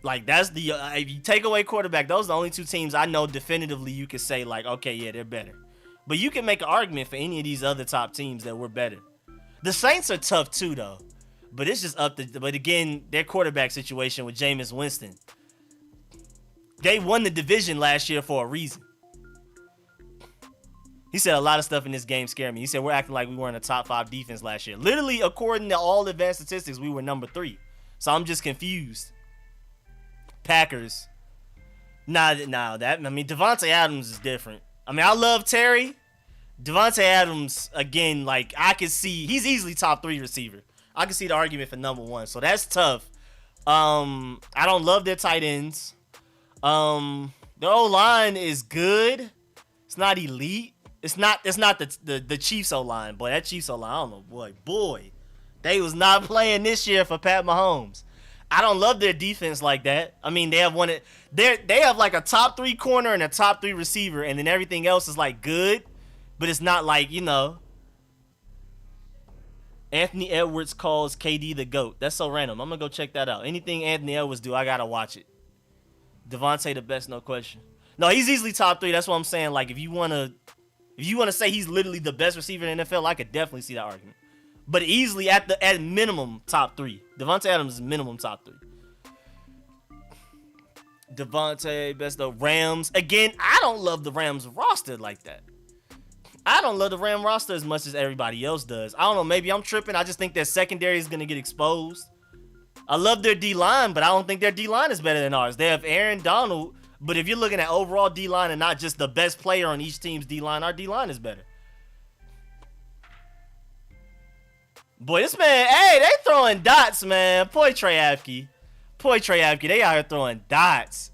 Like that's the if you take away quarterback, those are the only 2 teams I know definitively you could say like, okay, yeah, they're better. But you can make an argument for any of these other top teams that we're better. The Saints are tough too though. But it's just up to, but again, their quarterback situation with Jameis Winston. They won the division last year for a reason. He said a lot of stuff in this game scared me. He said we're acting like we weren't a top 5 defense last year. Literally, according to all advanced statistics, we were number 3. So I'm just confused. Packers. Devontae Adams is different. I mean, I love Terry. Devontae Adams, again, like, I can see, he's easily top 3 receiver. I can see the argument for number 1. So that's tough. I don't love their tight ends. The O-line is good. It's not elite. It's not the Chiefs O-line. Boy, that Chiefs O-line, I don't know, boy. They was not playing this year for Pat Mahomes. I don't love their defense like that. I mean, they have like a top 3 corner and a top 3 receiver, and then everything else is like good, but it's not like, you know. Anthony Edwards calls KD the GOAT. That's so random. I'm going to go check that out. Anything Anthony Edwards do, I got to watch it. Devontae the best, no question. No, he's easily top 3. That's what I'm saying. Like, if you want to say he's literally the best receiver in the NFL, I could definitely see that argument. But easily at minimum top 3. Devontae Adams is minimum top 3. Devontae, best of Rams. Again, I don't love the Rams roster like that. I don't love the Ram roster as much as everybody else does. I don't know, maybe I'm tripping. I just think their secondary is going to get exposed. I love their D-line, but I don't think their D-line is better than ours. They have Aaron Donald, but if you're looking at overall D-line and not just the best player on each team's D-line, our D-line is better. Boy, this man, hey, they throwing dots, man. Poy Trey Apke, they out here throwing dots.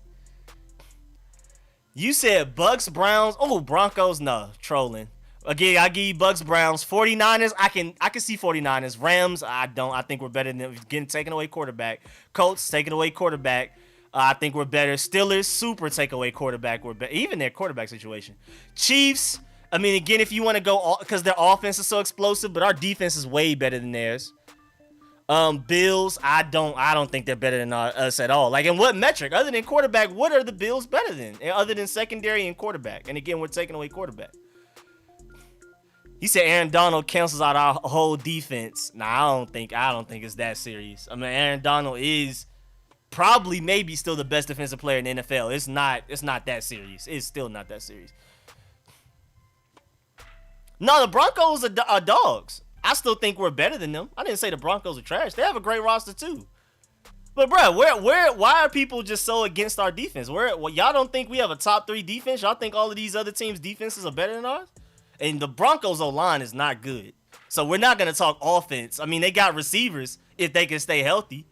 You said Bucks, Browns. Oh, Broncos, no, trolling. Again, I give you Bucks, Browns, 49ers. I can see 49ers. Rams, I don't. I think we're better than them. Getting taken away quarterback. Colts taking away quarterback. I think we're better. Steelers, super take away quarterback. We're better. Even their quarterback situation. Chiefs. I mean, again, if you want to go, because their offense is so explosive, but our defense is way better than theirs. Bills, I don't think they're better than us at all. Like, in what metric? Other than quarterback, what are the Bills better than? Other than secondary and quarterback. And again, we're taking away quarterback. He said Aaron Donald cancels out our whole defense. Nah, I don't think it's that serious. I mean, Aaron Donald is probably maybe still the best defensive player in the NFL. It's not that serious. It's still not that serious. No, the Broncos are dogs. I still think we're better than them. I didn't say the Broncos are trash. They have a great roster too. But bro, why are people just so against our defense? Y'all don't think we have a top 3 defense? Y'all think all of these other teams' defenses are better than ours? And the Broncos O-line is not good. So we're not gonna talk offense. I mean, they got receivers if they can stay healthy.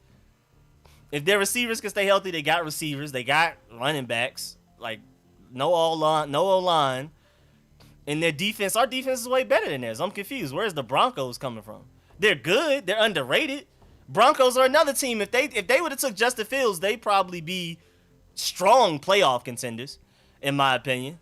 If their receivers can stay healthy, they got receivers. They got running backs. Like no O-line. And their defense, our defense is way better than theirs. I'm confused. Where's the Broncos coming from? They're good. They're underrated. Broncos are another team. If they would have took Justin Fields, they'd probably be strong playoff contenders, in my opinion.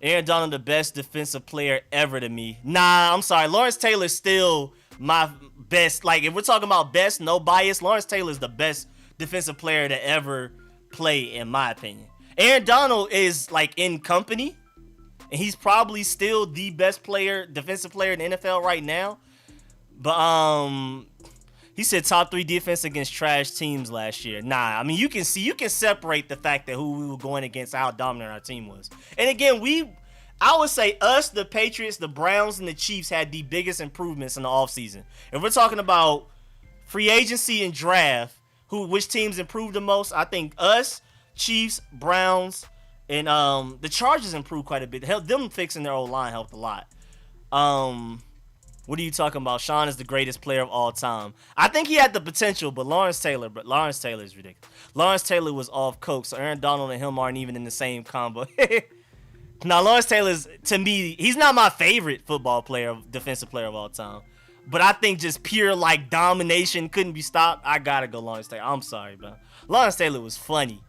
Aaron Donald, the best defensive player ever to me. Nah, I'm sorry. Lawrence Taylor's still my best. Like, if we're talking about best, no bias, Lawrence Taylor's the best defensive player to ever play, in my opinion. Aaron Donald is, like, in company. And he's probably still the best defensive player in the NFL right now. But he said top 3 defense against trash teams last year. Nah, I mean, you can separate the fact that who we were going against, how dominant our team was. And again, I would say us, the Patriots, the Browns, and the Chiefs had the biggest improvements in the offseason. If we're talking about free agency and draft, which teams improved the most, I think us, Chiefs, Browns, and the Chargers improved quite a bit. Them fixing their old line helped a lot. What are you talking about? Sean is the greatest player of all time. I think he had the potential, but Lawrence Taylor is ridiculous. Lawrence Taylor was off coke, so Aaron Donald and him aren't even in the same combo. Now, Lawrence Taylor's, to me, he's not my favorite defensive player of all time. But I think just pure, like, domination couldn't be stopped. I gotta go Lawrence Taylor. I'm sorry, bro. Lawrence Taylor was funny.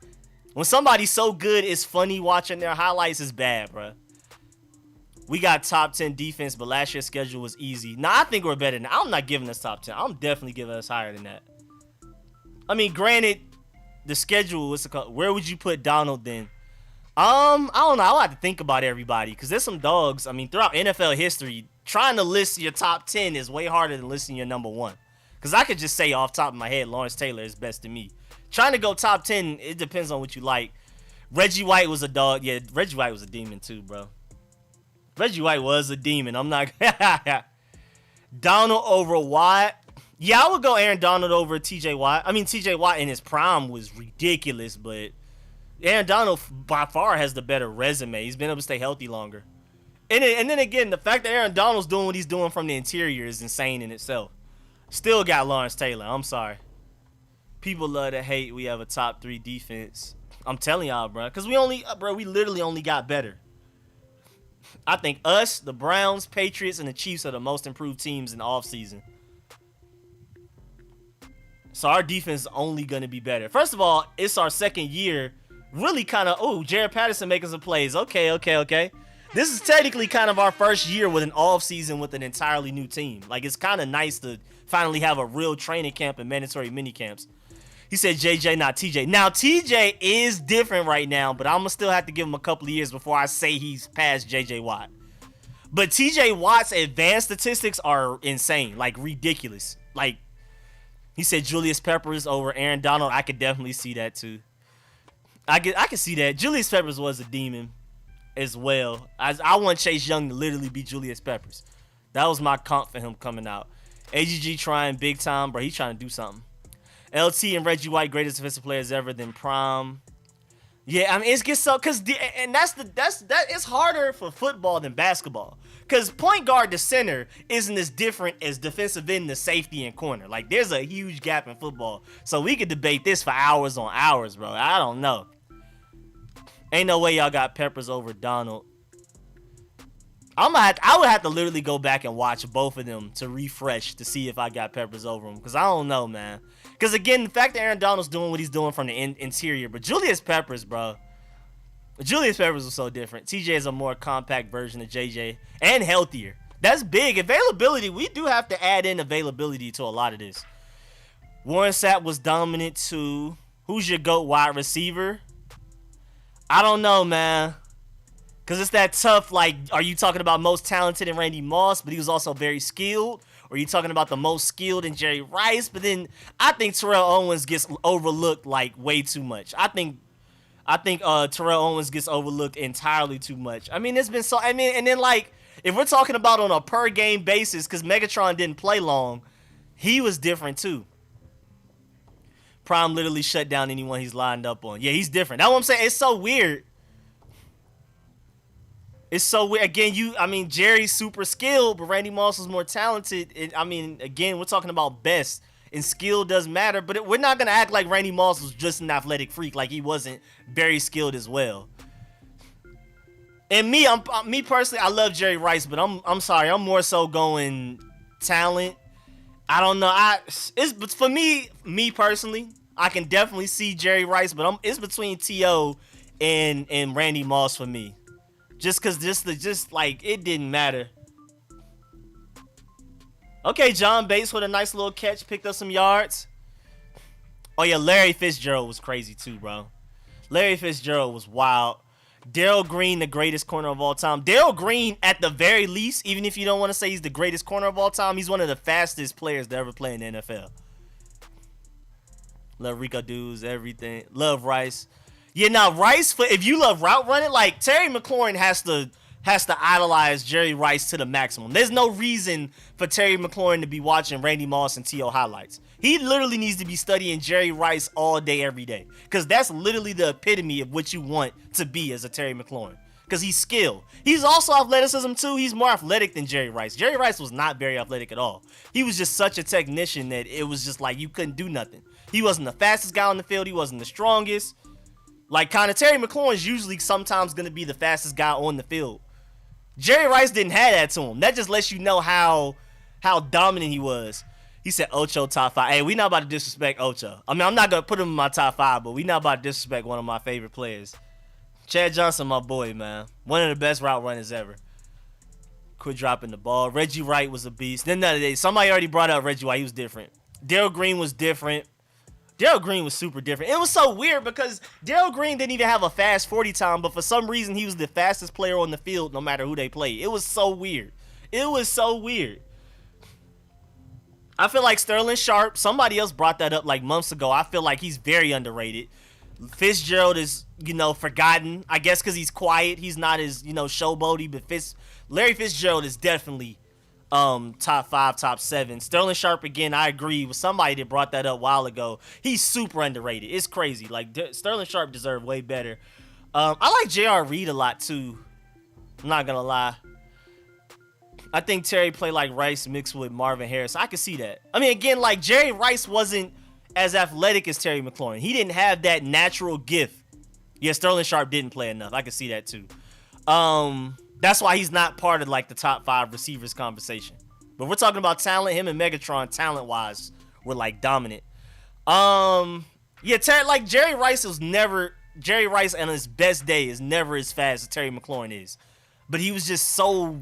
When somebody's so good, it's funny watching their highlights is bad, bro. We got top 10 defense, but last year's schedule was easy. Nah, I think we're better than that. I'm not giving us top 10. I'm definitely giving us higher than that. I mean, granted, the schedule, where would you put Donald then? I don't know. I'll have to think about everybody because there's some dogs. I mean, throughout NFL history, trying to list your top 10 is way harder than listing your number 1. Because I could just say off top of my head, Lawrence Taylor is best to me. Trying to go top 10, it depends on what you like. Reggie White was a dog. Yeah, Reggie White was a demon too, bro. Reggie White was a demon. I'm not. Donald over Watt. Yeah, I would go Aaron Donald over TJ Watt. I mean, TJ Watt in his prime was ridiculous, but Aaron Donald by far has the better resume. He's been able to stay healthy longer. And then again, the fact that Aaron Donald's doing what he's doing from the interior is insane in itself. Still got Lawrence Taylor. I'm sorry. People love to hate we have a top 3 defense. I'm telling y'all, bro. Because we literally only got better. I think us, the Browns, Patriots, and the Chiefs are the most improved teams in the offseason. So our defense is only going to be better. First of all, it's our second year. Really kind of, Jared Patterson making some plays. Okay. This is technically kind of our first year with an offseason with an entirely new team. Like, it's kind of nice to finally have a real training camp and mandatory mini camps. He said JJ, not TJ. Now, TJ is different right now, but I'm going to still have to give him a couple of years before I say he's past JJ Watt. But TJ Watt's advanced statistics are insane, like ridiculous. Like, he said Julius Peppers over Aaron Donald. I could definitely see that too. I can see that. Julius Peppers was a demon as well. I want Chase Young to literally be Julius Peppers. That was my comp for him coming out. AGG trying big time, bro. He's trying to do something. LT and Reggie White, greatest defensive players ever than Prime. Yeah, I mean, it gets so, because, and it's harder for football than basketball. Because point guard to center isn't as different as defensive end to safety and corner. Like, there's a huge gap in football. So we could debate this for hours on hours, bro. I don't know. Ain't no way y'all got Peppers over Donald. I would have to literally go back and watch both of them to refresh to see if I got Peppers over him. Because I don't know, man. Because, again, the fact that Aaron Donald's doing what he's doing from the interior. But Julius Peppers, bro. Julius Peppers was so different. TJ is a more compact version of JJ. And healthier. That's big. Availability. We do have to add in availability to a lot of this. Warren Sapp was dominant too. Who's your GOAT wide receiver? I don't know, man. Because it's that tough, like, are you talking about most talented in Randy Moss, but he was also very skilled? Or are you talking about the most skilled in Jerry Rice? But then I think Terrell Owens gets overlooked, like, way too much. I think Terrell Owens gets overlooked entirely too much. I mean, it's been so, and then, like, if we're talking about on a per-game basis, because Megatron didn't play long, he was different, too. Prime literally shut down anyone he's lined up on. Yeah, he's different. That's what I'm saying. It's so weird. It's so weird. Again, Jerry's super skilled, but Randy Moss was more talented. Again, we're talking about best, and skill does matter, but we're not going to act like Randy Moss was just an athletic freak, like he wasn't very skilled as well. And me personally, I love Jerry Rice, but I'm sorry, I'm more so going talent. I don't know. But for me personally, I can definitely see Jerry Rice, but it's between T.O. and Randy Moss for me. Just because it didn't matter. Okay, John Bates with a nice little catch. Picked up some yards. Oh, yeah, Larry Fitzgerald was crazy too, bro. Larry Fitzgerald was wild. Darrell Green, the greatest corner of all time. Darrell Green, at the very least, even if you don't want to say he's the greatest corner of all time, he's one of the fastest players to ever play in the NFL. Love Rico dudes, everything. Love Rice. Yeah, now Rice, if you love route running, like Terry McLaurin has to idolize Jerry Rice to the maximum. There's no reason for Terry McLaurin to be watching Randy Moss and T.O. highlights. He literally needs to be studying Jerry Rice all day, every day. Because that's literally the epitome of what you want to be as a Terry McLaurin. Because he's skilled. He's also athleticism too. He's more athletic than Jerry Rice. Jerry Rice was not very athletic at all. He was just such a technician that it was just like you couldn't do nothing. He wasn't the fastest guy on the field. He wasn't the strongest. Like, kind of Terry McLaurin is usually sometimes going to be the fastest guy on the field. Jerry Rice didn't have that to him. That just lets you know how dominant he was. He said Ocho top 5. Hey, we not about to disrespect Ocho. I'm not going to put him in my top 5, but we not about to disrespect one of my favorite players. Chad Johnson, my boy, man. One of the best route runners ever. Quit dropping the ball. Reggie Wright was a beast. Then the other day, somebody already brought up Reggie White. He was different. Darrell Green was different. Darrell Green was super different. It was so weird because Darrell Green didn't even have a fast 40 time, but for some reason he was the fastest player on the field no matter who they played. It was so weird. I feel like Sterling Sharp, somebody else brought that up like months ago. I feel like he's very underrated. Fitzgerald is, forgotten. I guess because he's quiet. He's not as, showboaty, but Larry Fitzgerald is definitely top 5, top 7. Sterling Sharp, again, I agree with somebody that brought that up a while ago. He's super underrated. It's crazy. Like, Sterling Sharp deserved way better. I like J.R. Reed a lot, too. I'm not going to lie. I think Terry played like Rice mixed with Marvin Harris. I can see that. Again, like, Jerry Rice wasn't as athletic as Terry McLaurin. He didn't have that natural gift. Yeah, Sterling Sharp didn't play enough. I can see that, too. That's why he's not part of, like, the top 5 receivers conversation. But we're talking about talent. Him and Megatron, talent-wise, were, like, dominant. Yeah, Jerry Rice on his best day is never as fast as Terry McLaurin is. But he was just so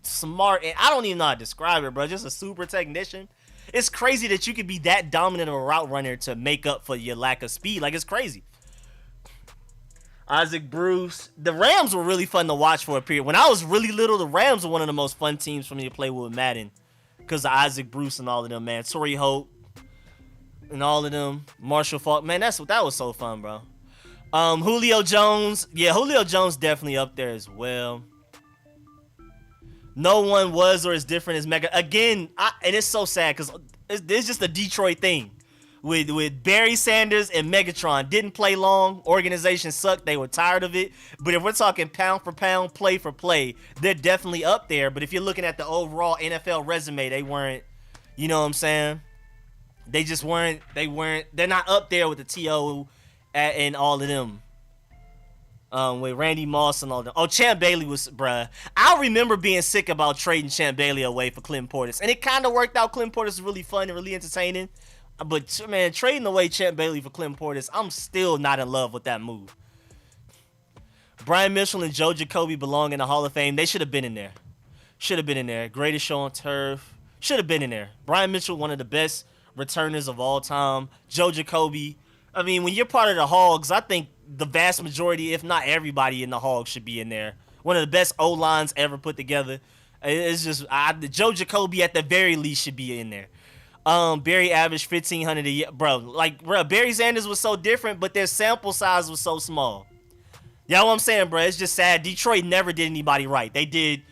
smart. And I don't even know how to describe it, bro. Just a super technician. It's crazy that you could be that dominant of a route runner to make up for your lack of speed. Like, it's crazy. Isaac Bruce. The Rams were really fun to watch for a period. When I was really little, the Rams were one of the most fun teams for me to play with Madden. Because of Isaac Bruce and all of them, man. Torrey Holt and all of them. Marshall Faulk. Man, that was so fun, bro. Julio Jones. Yeah, Julio Jones definitely up there as well. No one was or is different as Mega. Again, and it's so sad because it's just a Detroit thing. With Barry Sanders and Megatron. Didn't play long. Organization sucked. They were tired of it. But if we're talking pound for pound, play for play, they're definitely up there. But if you're looking at the overall NFL resume, they weren't, you know what I'm saying? They just weren't, they're not up there with the T.O. and all of them. With Randy Moss and all that. Oh, Champ Bailey was, bruh. I remember being sick about trading Champ Bailey away for Clinton Portis. And it kind of worked out. Clinton Portis was really fun and really entertaining. But, man, trading away Champ Bailey for Clinton Portis, I'm still not in love with that move. Brian Mitchell and Joe Jacoby belong in the Hall of Fame. They should have been in there. Should have been in there. Greatest show on turf. Should have been in there. Brian Mitchell, one of the best returners of all time. Joe Jacoby. I mean, when you're part of the Hogs, I think the vast majority, if not everybody in the Hogs, should be in there. One of the best O-lines ever put together. It's just Joe Jacoby at the very least should be in there. Barry averaged 1,500 a year, bro. Barry Sanders was so different, but their sample size was so small. You know what I'm saying, bro? It's just sad. Detroit never did anybody right. They did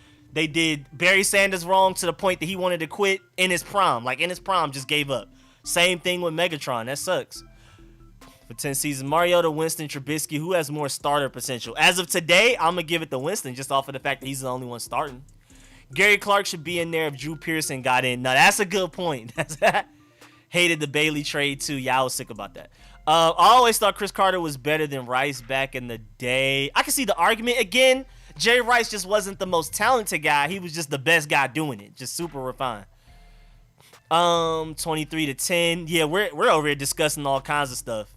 Barry Sanders wrong to the point that he wanted to quit in his prime. In his prime, just gave up. Same thing with Megatron. That sucks. For 10 seasons, Mariota, Winston, Trubisky, who has more starter potential? As of today, I'm going to give it to Winston just off of the fact that he's the only one starting. Gary Clark should be in there if Drew Pearson got in. Now, that's a good point. Hated the Bailey trade, too. Yeah, I was sick about that. I always thought Chris Carter was better than Rice back in the day. I can see the argument. Again, Jerry Rice just wasn't the most talented guy. He was just the best guy doing it. Just super refined. 23-10. Yeah, we're over here discussing all kinds of stuff.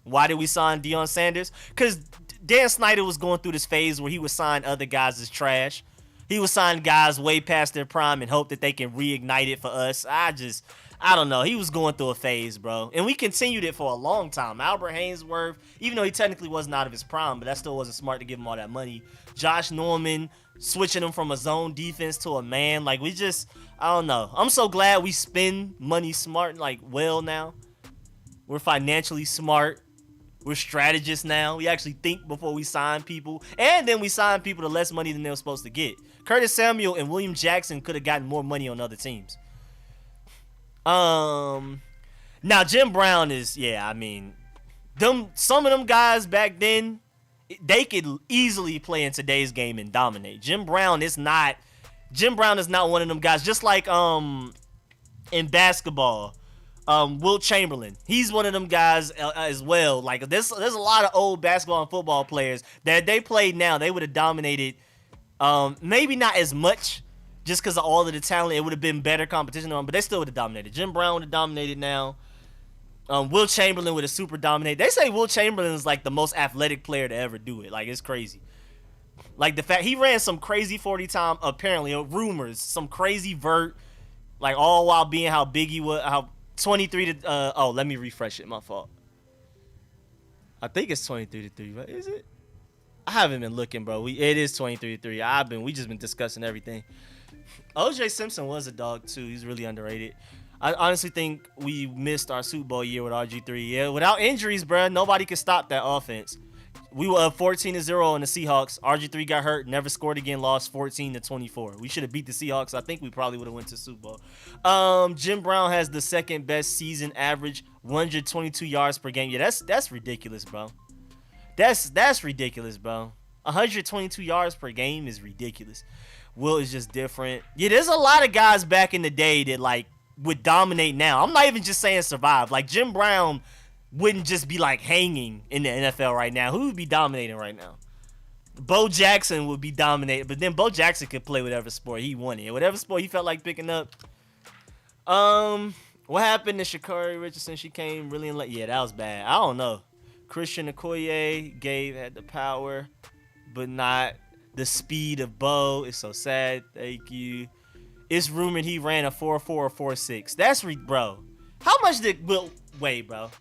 Why did we sign Deion Sanders? Because Dan Snyder was going through this phase where he would sign other guys as trash. He would sign guys way past their prime and hope that they can reignite it for us. I don't know. He was going through a phase, bro. And we continued it for a long time. Albert Haynesworth, even though he technically wasn't out of his prime, but that still wasn't smart to give him all that money. Josh Norman, switching him from a zone defense to a man. I don't know. I'm so glad we spend money smart, well now. We're financially smart. We're strategists now. We actually think before we sign people. And then we sign people to less money than they were supposed to get. Curtis Samuel and William Jackson could have gotten more money on other teams. Now Jim Brown is, some of them guys back then, they could easily play in today's game and dominate. Jim Brown is not one of them guys. Just like in basketball, Wilt Chamberlain, he's one of them guys as well. There's a lot of old basketball and football players that if they played now, they would have dominated. Maybe not as much, just because of all of the talent. It would have been better competition on, but they still would have dominated. Jim Brown would have dominated now. Wilt Chamberlain would have super dominated. They say Wilt Chamberlain is the most athletic player to ever do it. It's crazy. The fact he ran some crazy 40 time, apparently, rumors, some crazy vert, all while being how big he was, how 23 to, let me refresh it, my fault. I think it's 23 to 3, right? Is it? I haven't been looking, bro. It is 23 to 3. We just been discussing everything. OJ Simpson was a dog too. He's really underrated. I honestly think we missed our Super Bowl year with RG3. Yeah, without injuries, bro, nobody could stop that offense. We were up 14-0 on the Seahawks. RG3 got hurt, never scored again, lost 14-24. We should have beat the Seahawks. I think we probably would have went to Super Bowl. Jim Brown has the second best season average, 122 yards per game. Yeah, that's ridiculous, bro. That's ridiculous, bro. 122 yards per game is ridiculous. Will is just different. Yeah, there's a lot of guys back in the day that would dominate now. I'm not even just saying survive. Jim Brown wouldn't just be hanging in the NFL right now. Who would be dominating right now? Bo Jackson would be dominating, but then Bo Jackson could play whatever sport he wanted. Whatever sport he felt like picking up. What happened to Sha'Carri Richardson? She came really in late. Yeah, that was bad. I don't know. Christian Okoye had the power, but not the speed of Bo. It's so sad. Thank you. It's rumored he ran a 4.4 or 4.6. That's bro. How much did Wilt weigh, bro?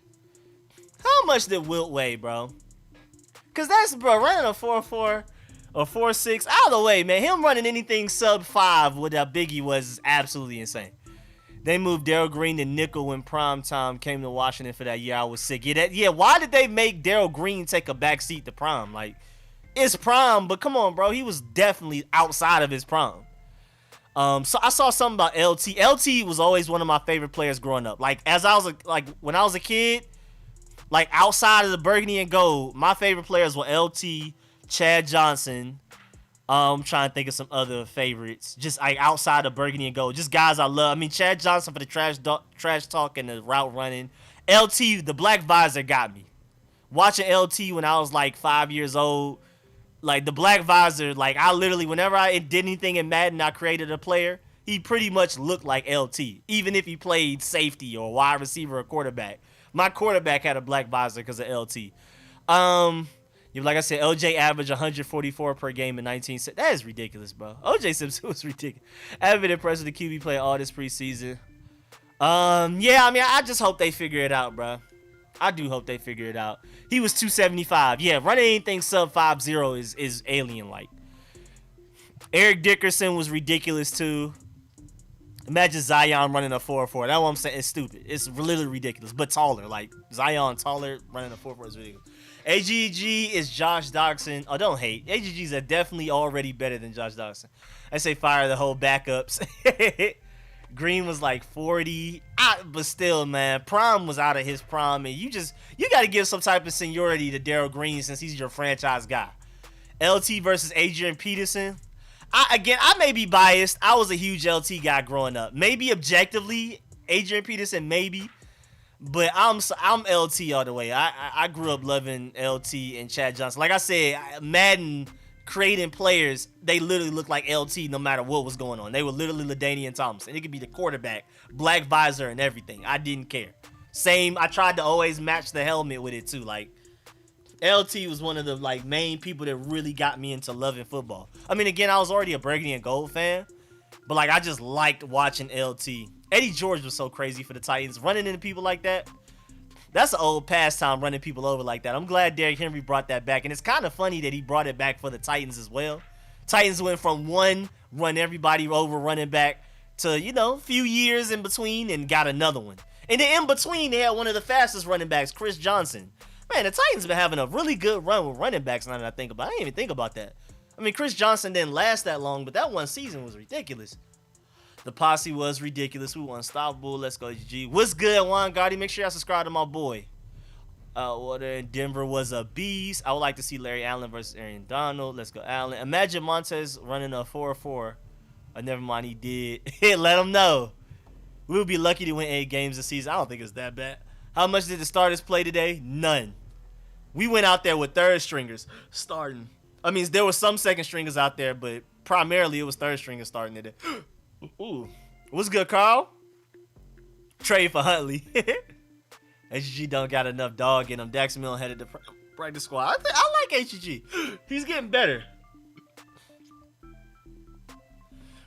How much did Wilt weigh, bro? Cause that's, bro, running a 4.4 or 4.6. Out of the way, man. Him running anything sub 5 with how big he was is absolutely insane. They moved Darryl Green to nickel when prime time came to Washington for that year. I was sick. Yeah. Why did they make Darryl Green take a back seat to prime? It's prime, but come on, bro. He was definitely outside of his prime. So I saw something about LT. LT was always one of my favorite players growing up. When I was a kid, outside of the burgundy and gold, my favorite players were LT, Chad Johnson. I'm trying to think of some other favorites. Just outside of burgundy and gold, just guys I love. Chad Johnson for the trash talk and the route running. LT, the black visor got me. Watching LT when I was 5 years old, Like the black visor, like I literally, whenever I did anything in Madden, I created a player. He pretty much looked like LT, even if he played safety or wide receiver or quarterback. My quarterback had a black visor because of LT. Like I said, OJ averaged 144 per game in 19. That is ridiculous, bro. OJ Simpson was ridiculous. Avid impressive the QB play all this preseason. Yeah, I mean, I just hope they figure it out, bro. I do hope they figure it out. He was 275. Yeah, running anything sub 5.0 is alien-like. Eric Dickerson was ridiculous, too. Imagine Zion running a 4.4. That's what I'm saying. It's stupid. It's literally ridiculous, but taller. Like, Zion taller, running a 4.4 is ridiculous. AGG is Josh Doxson. Oh, don't hate. AGGs are definitely already better than Josh Doxson. I say fire the whole backups. Green was like 40, but still, man, Prime was out of his prime, and you got to give some type of seniority to Darryl Green since he's your franchise guy. LT versus Adrian Peterson. I may be biased. I was a huge LT guy growing up. Maybe objectively, Adrian Peterson, maybe, but I'm LT all the way. I grew up loving LT and Chad Johnson. Like I said, Madden creating players, they literally looked like LT no matter what was going on. They were literally LaDainian Thompson. It could be the quarterback, black visor and everything. I didn't care. Same, I tried to always match the helmet with it too. Like, LT was one of the like main people that really got me into loving football. I mean, again, I was already a burgundy and gold fan, but like I just liked watching LT. Eddie George was so crazy for the Titans. Running into people like that, that's an old pastime, running people over like that. I'm glad Derrick Henry brought that back. And it's kind of funny that he brought it back for the Titans as well. Titans went from one run everybody over running back to, a few years in between and got another one. And then in between, they had one of the fastest running backs, Chris Johnson. Man, the Titans have been having a really good run with running backs now that I think about it. I didn't even think about that. I mean, Chris Johnson didn't last that long, but that one season was ridiculous. The posse was ridiculous. We were unstoppable. Let's go, G. What's good, Juan Gotti? Make sure y'all subscribe to my boy. Water in Denver was a beast. I would like to see Larry Allen versus Aaron Donald. Let's go, Allen. Imagine Montez running a 4.4. Never mind, he did. Let him know. We would be lucky to win 8 games this season. I don't think it's that bad. How much did the starters play today? None. We went out there with third stringers starting. I mean, there were some second stringers out there, but primarily it was third stringers starting today. Ooh. What's good, Carl? Trade for Huntley. HG don't got enough dog in him. Dax Milne headed to practice squad. I like HG. He's getting better.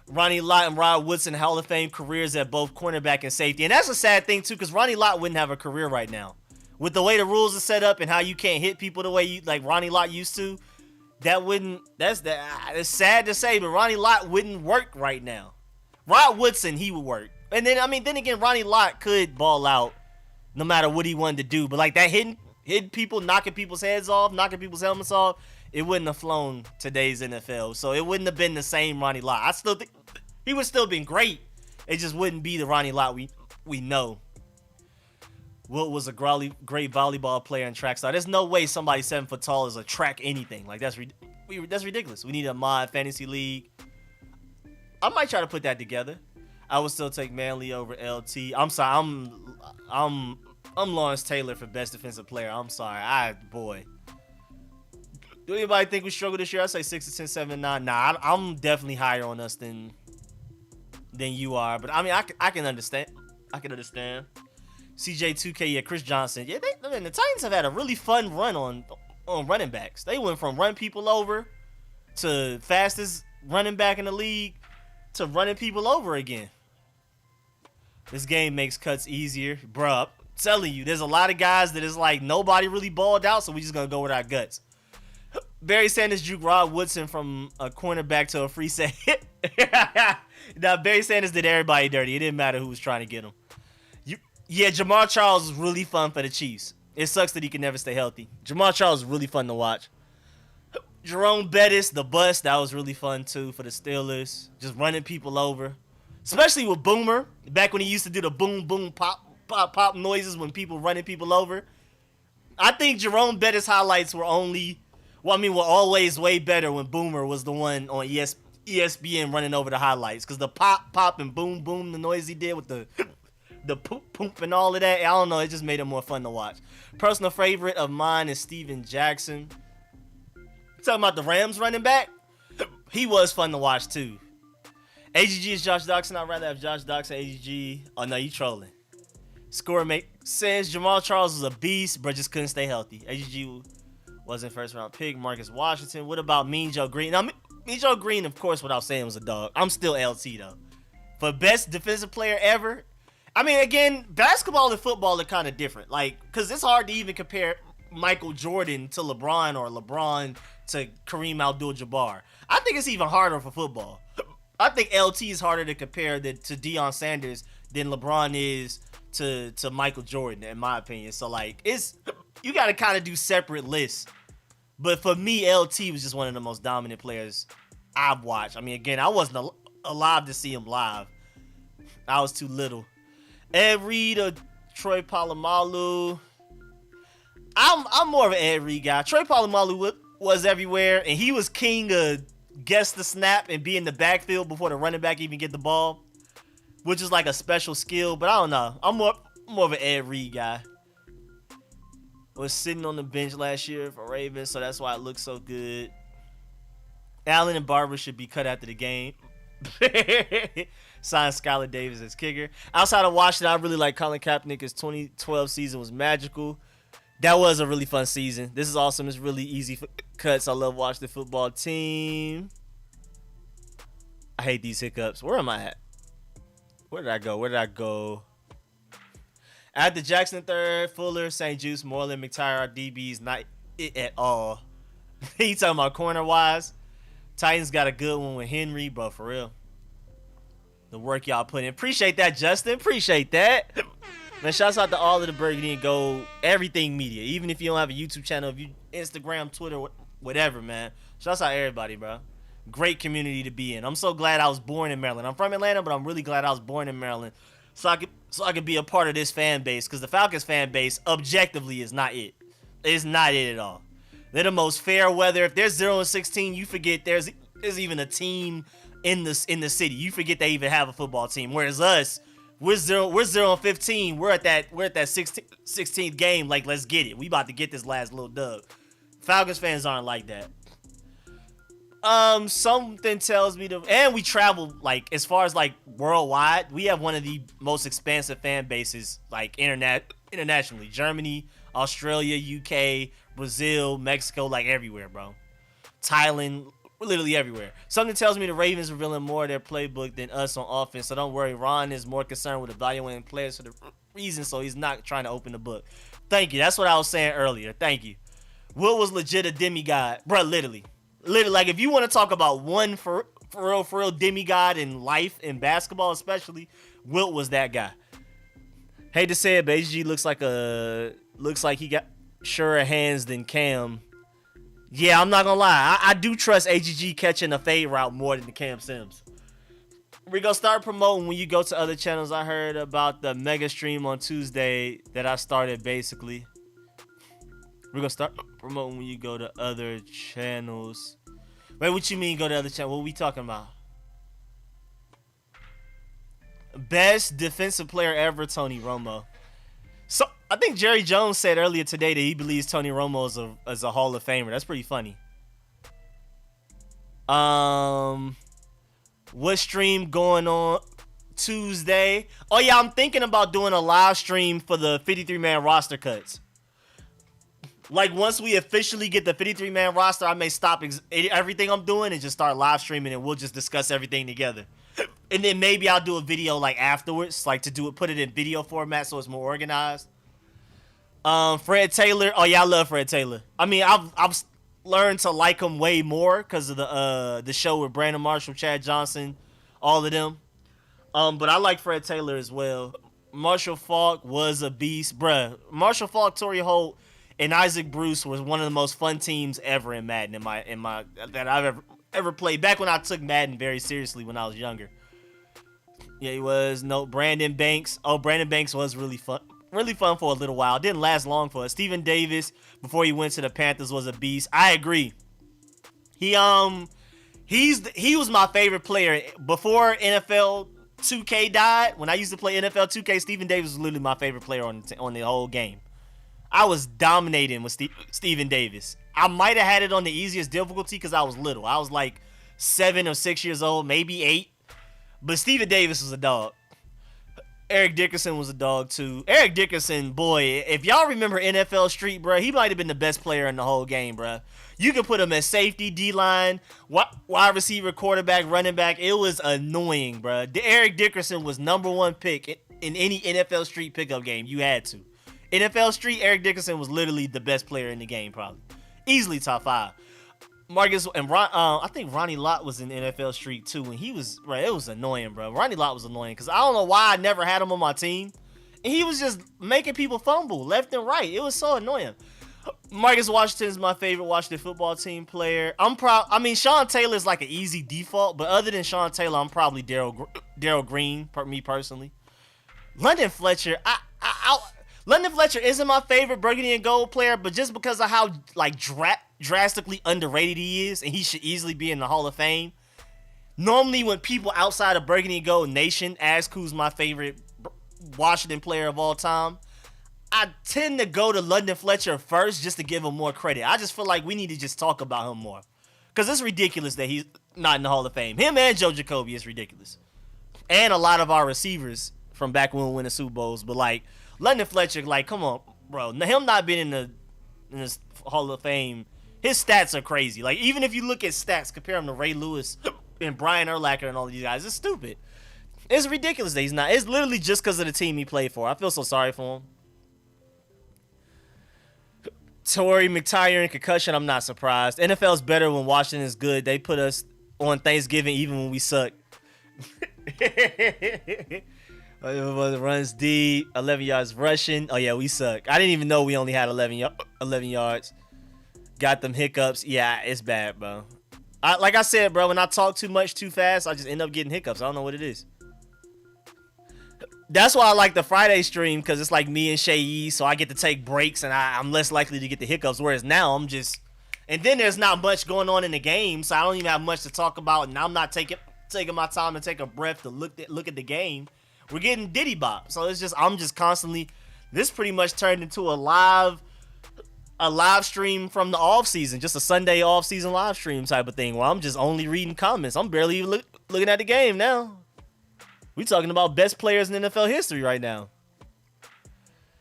Ronnie Lott and Rod Woodson, Hall of Fame careers at both cornerback and safety. And that's a sad thing, too, because Ronnie Lott wouldn't have a career right now. With the way the rules are set up and how you can't hit people the way like Ronnie Lott used to, it's sad to say, but Ronnie Lott wouldn't work right now. Rod Woodson, he would work. And then again, Ronnie Lott could ball out no matter what he wanted to do. But like that hitting people, knocking people's heads off, knocking people's helmets off, it wouldn't have flown today's NFL. So it wouldn't have been the same Ronnie Lott. I still think he would still been great. It just wouldn't be the Ronnie Lott we know. Wilt was a great volleyball player and track star. There's no way somebody 7 foot tall is a track anything. Like that's ridiculous. We need a mod fantasy league. I might try to put that together. I would still take Manley over LT. I'm sorry. I'm Lawrence Taylor for best defensive player. I'm sorry. Boy. Do anybody think we struggle this year? I say 6 to 10, 7 to 9. Nah, I'm definitely higher on us than you are. But I mean, I can understand. CJ2K, yeah, Chris Johnson. Yeah, the Titans have had a really fun run on running backs. They went from run people over to fastest running back in the league to running people over again. This game makes cuts easier. Bruh, I'm telling you, there's a lot of guys that is like nobody really balled out, so we just gonna go with our guts. Barry Sanders juke Rod Woodson from a cornerback to a free safety. Now, Barry Sanders did everybody dirty. It didn't matter who was trying to get him. Yeah, Jamar Charles was really fun for the Chiefs. It sucks that he can never stay healthy. Jamar Charles is really fun to watch. Jerome Bettis, the bust, that was really fun too for the Steelers. Just running people over. Especially with Boomer, back when he used to do the boom, boom, pop, pop, pop noises when people running people over. I think Jerome Bettis highlights were always way better when Boomer was the one on ESPN running over the highlights. Because the pop, pop, and boom, boom, the noise he did with the poop, poop, and all of that, I don't know, it just made it more fun to watch. Personal favorite of mine is Steven Jackson. Talking about the Rams running back, he was fun to watch too. AGG is Josh Doxson. I'd rather have Josh Doxson AGG. Oh no, you trolling. Score make sense. Jamal Charles was a beast, but just couldn't stay healthy. AGG wasn't first round pick. Marcus Washington. What about Mean Joe Green? Now, Mean Joe Green, of course, without saying, was a dog. I'm still LT though. For best defensive player ever. I mean, again, basketball and football are kind of different. Like, because it's hard to even compare Michael Jordan to LeBron or LeBron to Kareem Abdul-Jabbar. I think it's even harder for football. I think LT is harder to compare to Deion Sanders than LeBron is to Michael Jordan, in my opinion. So, like, you got to kind of do separate lists. But for me, LT was just one of the most dominant players I've watched. I mean, again, I wasn't alive to see him live. I was too little. Ed Reed or Troy Polamalu. I'm more of an Ed Reed guy. Troy Polamalu was everywhere, and he was king of guess the snap and be in the backfield before the running back even get the ball, which is like a special skill. But I don't know. I'm more of an Ed Reed guy. Was sitting on the bench last year for Ravens, so that's why it looks so good. Allen and Barber should be cut after the game. Signed Skylar Davis as kicker. Outside of Washington, I really like Colin Kaepernick. His 2012 season was magical. That was a really fun season. This is awesome. It's really easy cuts. I love watching the football team. I hate these hiccups. Where am I at? Where did I go? After Jackson third, Fuller, St. Juice, Moreland, McTire, our DBs, not it at all. He talking about corner-wise. Titans got a good one with Henry, but for real. The work y'all put in. Appreciate that, Justin. Appreciate that. Man, shouts out to all of the Burgundy and Gold, everything media. Even if you don't have a YouTube channel, if you Instagram, Twitter, whatever, man. Shouts out everybody, bro. Great community to be in. I'm so glad I was born in Maryland. I'm from Atlanta, but I'm really glad I was born in Maryland. So I could be a part of this fan base. Because the Falcons fan base, objectively, is not it. It's not it at all. They're the most fair weather. If there's 0-16, you forget there's even a team in the city. You forget they even have a football team. Whereas us, we're 0-15. We're at that 16th game. Like, let's get it. We about to get this last little dub. Falcons fans aren't like that. Something tells me and we travel, like, as far as like worldwide, we have one of the most expansive fan bases, like internationally. Germany, Australia, UK, Brazil, Mexico, like everywhere, bro. Thailand, we're literally everywhere. Something tells me the Ravens are revealing more of their playbook than us on offense, so don't worry. Ron is more concerned with evaluating players for the reason, so he's not trying to open the book. Thank you. That's what I was saying earlier. Thank you. Will was legit a demigod, bro. Literally, like, if you want to talk about one for real demigod in life, in basketball especially, Wilt was that guy. Hate to say it, but HG looks like he got surer hands than Cam. Yeah, I'm not gonna lie. I do trust AGG catching a fade route more than the Cam Sims. Rico, start promoting when you go to other channels. I heard about the mega stream on Tuesday that I started, basically. We're gonna start promoting when you go to other channels. Wait, what you mean go to other channels? What are we talking about? Best defensive player ever, Tony Romo. So I think Jerry Jones said earlier today that he believes Tony Romo is a Hall of Famer. That's pretty funny. What stream going on Tuesday? Oh yeah, I'm thinking about doing a live stream for the 53-man roster cuts. Like, once we officially get the 53-man roster, I may stop everything I'm doing and just start live streaming, and we'll just discuss everything together. And then maybe I'll do a video, like, afterwards, like, put it in video format so it's more organized. Fred Taylor. Oh, yeah, I love Fred Taylor. I mean, I've learned to like him way more because of the show with Brandon Marshall, Chad Johnson, all of them. But I like Fred Taylor as well. Marshall Faulk was a beast. Bruh, Marshall Faulk, Torrey Holt, and Isaac Bruce was one of the most fun teams ever in Madden in my that I've ever played. Back when I took Madden very seriously when I was younger. Yeah, he was. No, Brandon Banks. Oh, Brandon Banks was really fun for a little while. Didn't last long for us. Steven Davis, before he went to the Panthers, was a beast. I agree. He was my favorite player before NFL 2K died. When I used to play NFL 2K, Steven Davis was literally my favorite player on the whole game. I was dominating with Steven Davis. I might have had it on the easiest difficulty because I was little. I was like 7 or 6 years old, maybe 8. But Steven Davis was a dog. Eric Dickerson was a dog too. Eric Dickerson, boy, if y'all remember NFL Street, bro, he might have been the best player in the whole game, bro. You could put him at safety, D-line, wide receiver, quarterback, running back. It was annoying, bro. Eric Dickerson was #1 pick in any NFL Street pickup game. You had to. NFL Street, Eric Dickerson was literally the best player in the game, probably. Easily top 5. Marcus and I think Ronnie Lott was in NFL Street too, and he was right. It was annoying, bro. Ronnie Lott was annoying because I don't know why I never had him on my team, and he was just making people fumble left and right. It was so annoying. Marcus Washington is my favorite Washington football team player. I'm proud. I mean, Sean Taylor is like an easy default, but other than Sean Taylor, I'm probably Darryl Green, me personally. London Fletcher, London Fletcher isn't my favorite burgundy and gold player, but just because of how like drastically underrated he is, and he should easily be in the Hall of Fame. Normally, when people outside of burgundy and gold nation ask who's my favorite Washington player of all time, I tend to go to London Fletcher first just to give him more credit. I just feel like we need to just talk about him more. Because it's ridiculous that he's not in the Hall of Fame. Him and Joe Jacoby is ridiculous. And a lot of our receivers from back when we won the Super Bowls. But, like, London Fletcher, like, come on, bro. Him not being in this Hall of Fame, his stats are crazy. Like, even if you look at stats, compare him to Ray Lewis and Brian Urlacher and all these guys, it's stupid. It's ridiculous that he's not. It's literally just because of the team he played for. I feel so sorry for him. Torrey McTire and concussion, I'm not surprised. NFL's better when Washington is good. They put us on Thanksgiving even when we suck. Runs deep, 11 yards rushing. Oh, yeah, we suck. I didn't even know we only had 11 yards. Got them hiccups. Yeah, it's bad, bro. Like I said, bro, when I talk too much too fast, I just end up getting hiccups. I don't know what it is. That's why I like the Friday stream, because it's like me and Shay E, so I get to take breaks, and I'm less likely to get the hiccups, whereas now I'm just... And then there's not much going on in the game, so I don't even have much to talk about, and I'm not taking my time to take a breath to look at the game. We're getting Diddy Bop, so it's just... I'm just constantly... This pretty much turned into a live stream from the off season, just a Sunday off season live stream type of thing, where I'm just only reading comments. I'm barely even looking at the game now. We talking about best players in NFL history right now.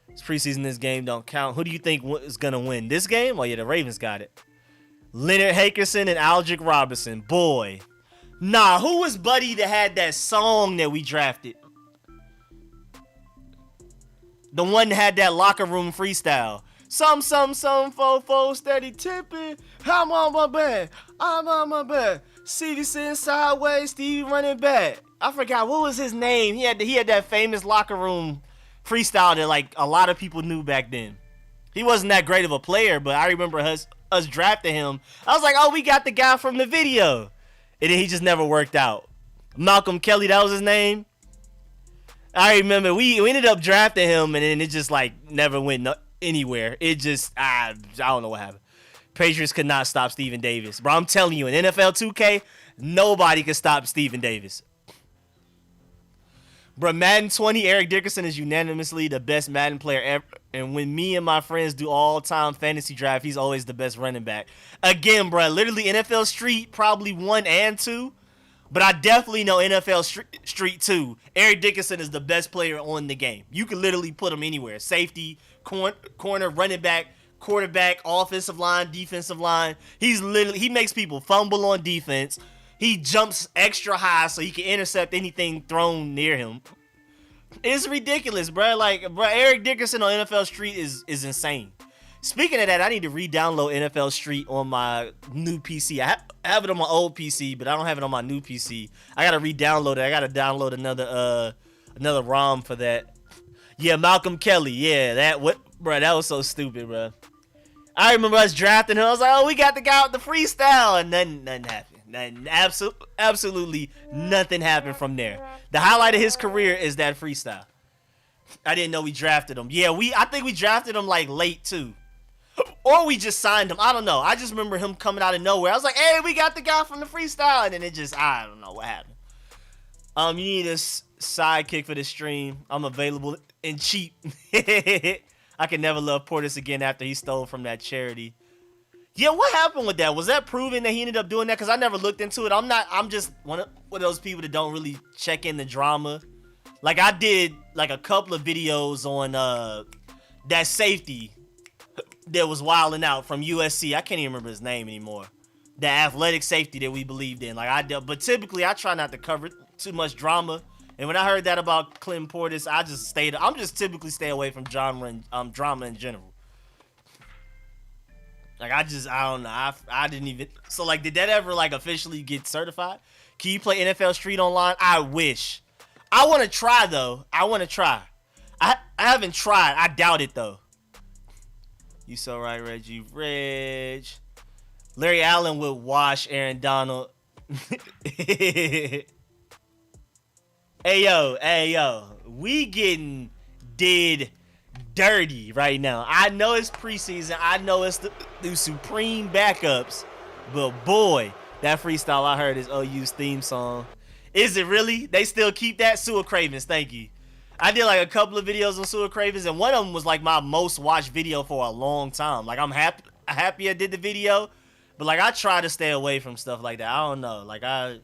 It's preseason. This game don't count. Who do you think is gonna win this game? Oh yeah, the Ravens got it. Leonard Hakerson and Aldrick Robinson. Boy, nah. Who was Buddy that had that song that we drafted? The one that had that locker room freestyle. Some, fo, steady tipping. I'm on my bed. CD sitting sideways, Steve running back. I forgot, what was his name? He had that famous locker room freestyle that like a lot of people knew back then. He wasn't that great of a player, but I remember us drafting him. I was like, oh, we got the guy from the video. And then he just never worked out. Malcolm Kelly, that was his name. I remember we ended up drafting him, and then it just like never went anywhere. It just, I don't know what happened. Patriots could not stop Steven Davis. Bro, I'm telling you, in NFL 2K, nobody can stop Steven Davis. Bro, Madden 20, Eric Dickerson is unanimously the best Madden player ever. And when me and my friends do all-time fantasy draft, he's always the best running back. Again, bro, literally NFL Street, probably 1 and 2. But I definitely know NFL Street 2. Eric Dickerson is the best player on the game. You can literally put him anywhere. Safety, corner, running back, quarterback, offensive line, defensive line. He makes people fumble on defense. He jumps extra high so he can intercept anything thrown near him. It's ridiculous, bro. Like, bro, Eric Dickerson on NFL Street is insane. Speaking of that, I need to re-download NFL Street on my new PC. I have it on my old PC, but I don't have it on my new PC. I gotta re-download it. I gotta download another ROM for that. Yeah, Malcolm Kelly. Yeah, bro, that was so stupid, bro. I remember us drafting him. I was like, oh, we got the guy with the freestyle, and nothing happened. Absolutely nothing happened from there. The highlight of his career is that freestyle. I didn't know we drafted him. Yeah, I think we drafted him like late too. Or we just signed him. I don't know. I just remember him coming out of nowhere. I was like, hey, we got the guy from the freestyle. And then I don't know what happened. You need a sidekick for the stream. I'm available and cheap. I can never love Portis again after he stole from that charity. Yeah, what happened with that? Was that proven that he ended up doing that? Because I never looked into it. I'm just one of those people that don't really check in the drama. Like, I did, like, a couple of videos on that safety that was wilding out from USC. I can't even remember his name anymore. The athletic safety that we believed in. But typically, I try not to cover too much drama. And when I heard that about Clem Portis, I'm just typically stay away from drama in general. Like, I don't know. I didn't even. So, like, did that ever, like, officially get certified? Can you play NFL Street Online? I wish. I want to try, though. I haven't tried. I doubt it, though. You so right, Reggie. Larry Allen would wash Aaron Donald. Hey, yo. We getting did dirty right now. I know it's preseason. I know it's the supreme backups. But, boy, that freestyle I heard is OU's theme song. Is it really? They still keep that? Sewer Cravens, thank you. I did like a couple of videos on Sewer Cravens, and one of them was like my most watched video for a long time. Like, I'm happy I did the video, but like I try to stay away from stuff like that. I don't know. Like, I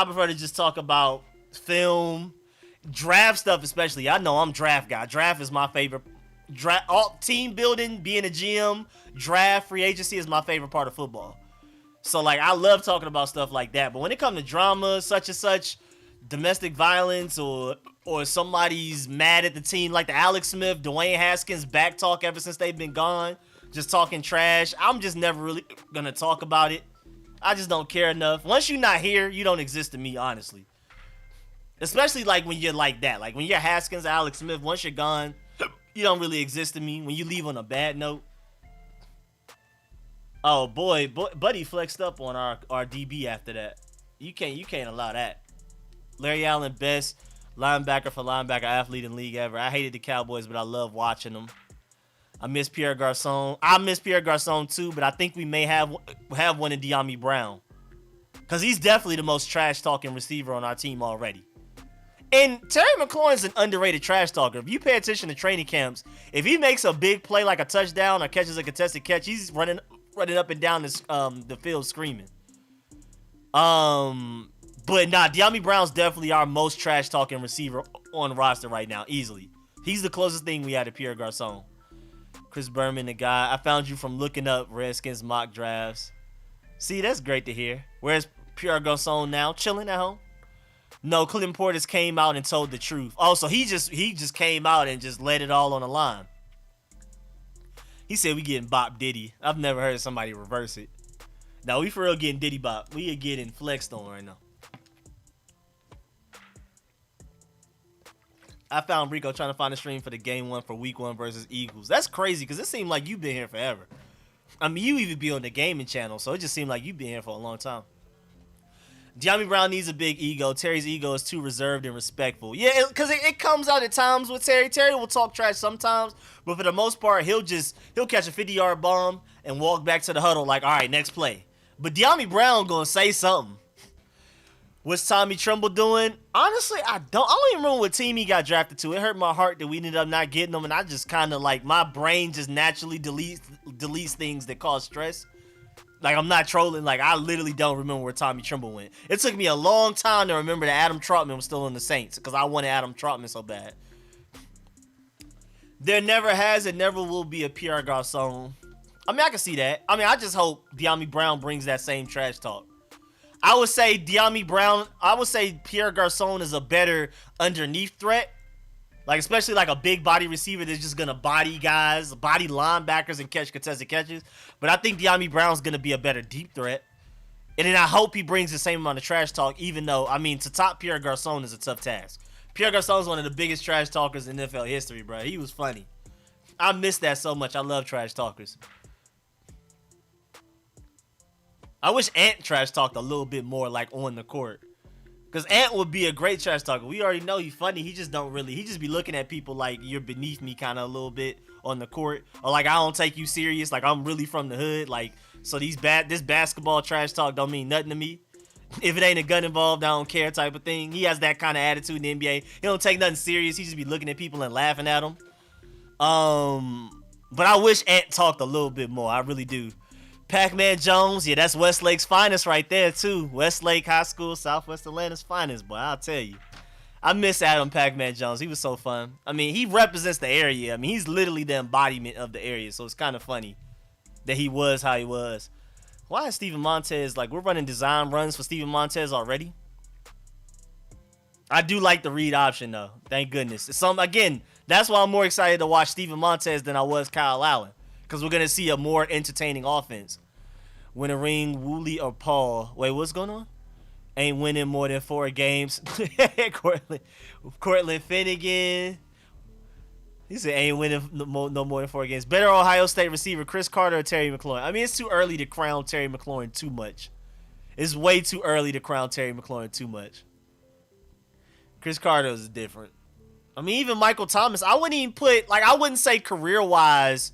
prefer to just talk about film, draft stuff especially. I know I'm draft guy. Draft is my favorite. Team building, being a GM, draft, free agency is my favorite part of football. So, like, I love talking about stuff like that. But when it comes to drama, such and such, domestic violence, or somebody's mad at the team, like the Alex Smith, Dwayne Haskins back talk ever since they've been gone, just talking trash, I'm just never really going to talk about it. I just don't care enough. Once you're not here, you don't exist to me, honestly. Especially, like, when you're like that. Like, when you're Haskins, Alex Smith, once you're gone, you don't really exist to me. When you leave on a bad note. Oh, boy, Buddy flexed up on our DB after that. You can't allow that. Larry Allen, best linebacker for linebacker athlete in league ever. I hated the Cowboys, but I love watching them. I miss Pierre Garçon. I miss Pierre Garçon too, but I think we may have one in Dyami Brown. Because he's definitely the most trash-talking receiver on our team already. And Terry McLaurin's an underrated trash talker. If you pay attention to training camps, if he makes a big play like a touchdown or catches a contested catch, he's running up and down the field screaming. But nah, Dyami Brown's definitely our most trash-talking receiver on the roster right now, easily. He's the closest thing we had to Pierre Garçon. Chris Berman, the guy. I found you from looking up Redskins mock drafts. See, that's great to hear. Where's Pierre Garçon now? Chilling at home? No, Clem Portis came out and told the truth. Also, he just came out and just let it all on the line. He said we getting Bop Diddy. I've never heard somebody reverse it. No, we for real getting Diddy Bop. We are getting flexed on right now. I found Rico trying to find a stream for the game one for week 1 versus Eagles. That's crazy because it seemed like you've been here forever. I mean, you even be on the gaming channel, so it just seemed like you've been here for a long time. Dyami Brown needs a big ego. Terry's ego is too reserved and respectful. Yeah, because it comes out at times with Terry. Terry will talk trash sometimes, but for the most part, he'll catch a 50-yard bomb and walk back to the huddle like, all right, next play. But Dyami Brown gonna say something. What's Tommy Tremble doing? Honestly, I don't even remember what team he got drafted to. It hurt my heart that we ended up not getting him, and I just kind of like, my brain just naturally deletes things that cause stress. Like, I'm not trolling. Like, I literally don't remember where Tommy Tremble went. It took me a long time to remember that Adam Trautman was still in the Saints because I wanted Adam Trautman so bad. There never has and never will be a Pierre Garçon. I mean, I can see that. I mean, I just hope Dyami Brown brings that same trash talk. I would say Pierre Garçon is a better underneath threat. Like, especially like a big body receiver that's just going to body guys, body linebackers, and catch contested catches. But I think Dyami Brown's going to be a better deep threat. And then I hope he brings the same amount of trash talk, even though, I mean, to top Pierre Garçon is a tough task. Pierre Garçon is one of the biggest trash talkers in NFL history, bro. He was funny. I miss that so much. I love trash talkers. I wish Ant trash talked a little bit more, like, on the court. Because Ant would be a great trash talker. We already know he's funny. He just be looking at people like you're beneath me kind of a little bit on the court. Or like, I don't take you serious. Like, I'm really from the hood. Like, so this basketball trash talk don't mean nothing to me. If it ain't a gun involved, I don't care type of thing. He has that kind of attitude in the NBA. He don't take nothing serious. He just be looking at people and laughing at them. But I wish Ant talked a little bit more. I really do. Pac-Man Jones, yeah, that's Westlake's finest right there too. Westlake High School, Southwest Atlanta's finest, boy. I'll tell you. I miss Adam Pac-Man Jones. He was so fun. I mean, he represents the area. I mean, he's literally the embodiment of the area. So it's kind of funny that he was how he was. Why is Steven Montez, like, we're running design runs for Steven Montez already? I do like the read option, though. Thank goodness. Again, that's why I'm more excited to watch Steven Montez than I was Kyle Allen. Because we're going to see a more entertaining offense. Win a ring, Woolley or Paul. Wait, what's going on? Ain't winning more than 4 games. Cortland Finnegan. He said ain't winning no more than 4 games. Better Ohio State receiver, Chris Carter or Terry McLaurin? I mean, it's too early to crown Terry McLaurin too much. It's way too early to crown Terry McLaurin too much. Chris Carter is different. I mean, even Michael Thomas, I wouldn't even put, like, I wouldn't say career-wise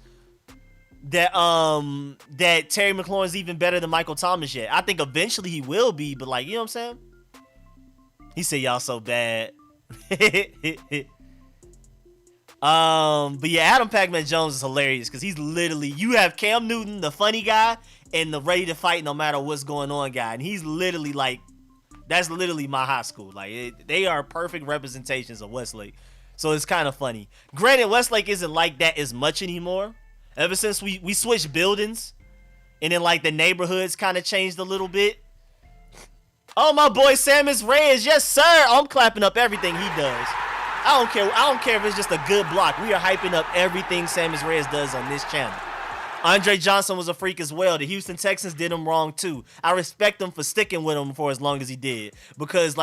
that Terry McLaurin's even better than Michael Thomas yet. I think eventually he will be, but, like, you know what I'm saying? He said y'all so bad. But yeah, Adam Pac-Man Jones is hilarious because he's literally, you have Cam Newton, the funny guy, and the ready to fight no matter what's going on guy, and he's literally like, that's literally my high school. Like, they are perfect representations of Westlake. So it's kind of funny. Granted, Westlake isn't like that as much anymore. Ever since we switched buildings, and then like the neighborhoods kind of changed a little bit. Oh, my boy Samus Reyes, yes sir. I'm clapping up everything he does. I don't care if it's just a good block. We are hyping up everything Samus Reyes does on this channel. Andre Johnson was a freak as well. The Houston Texans did him wrong too. I respect him for sticking with him for as long as he did, because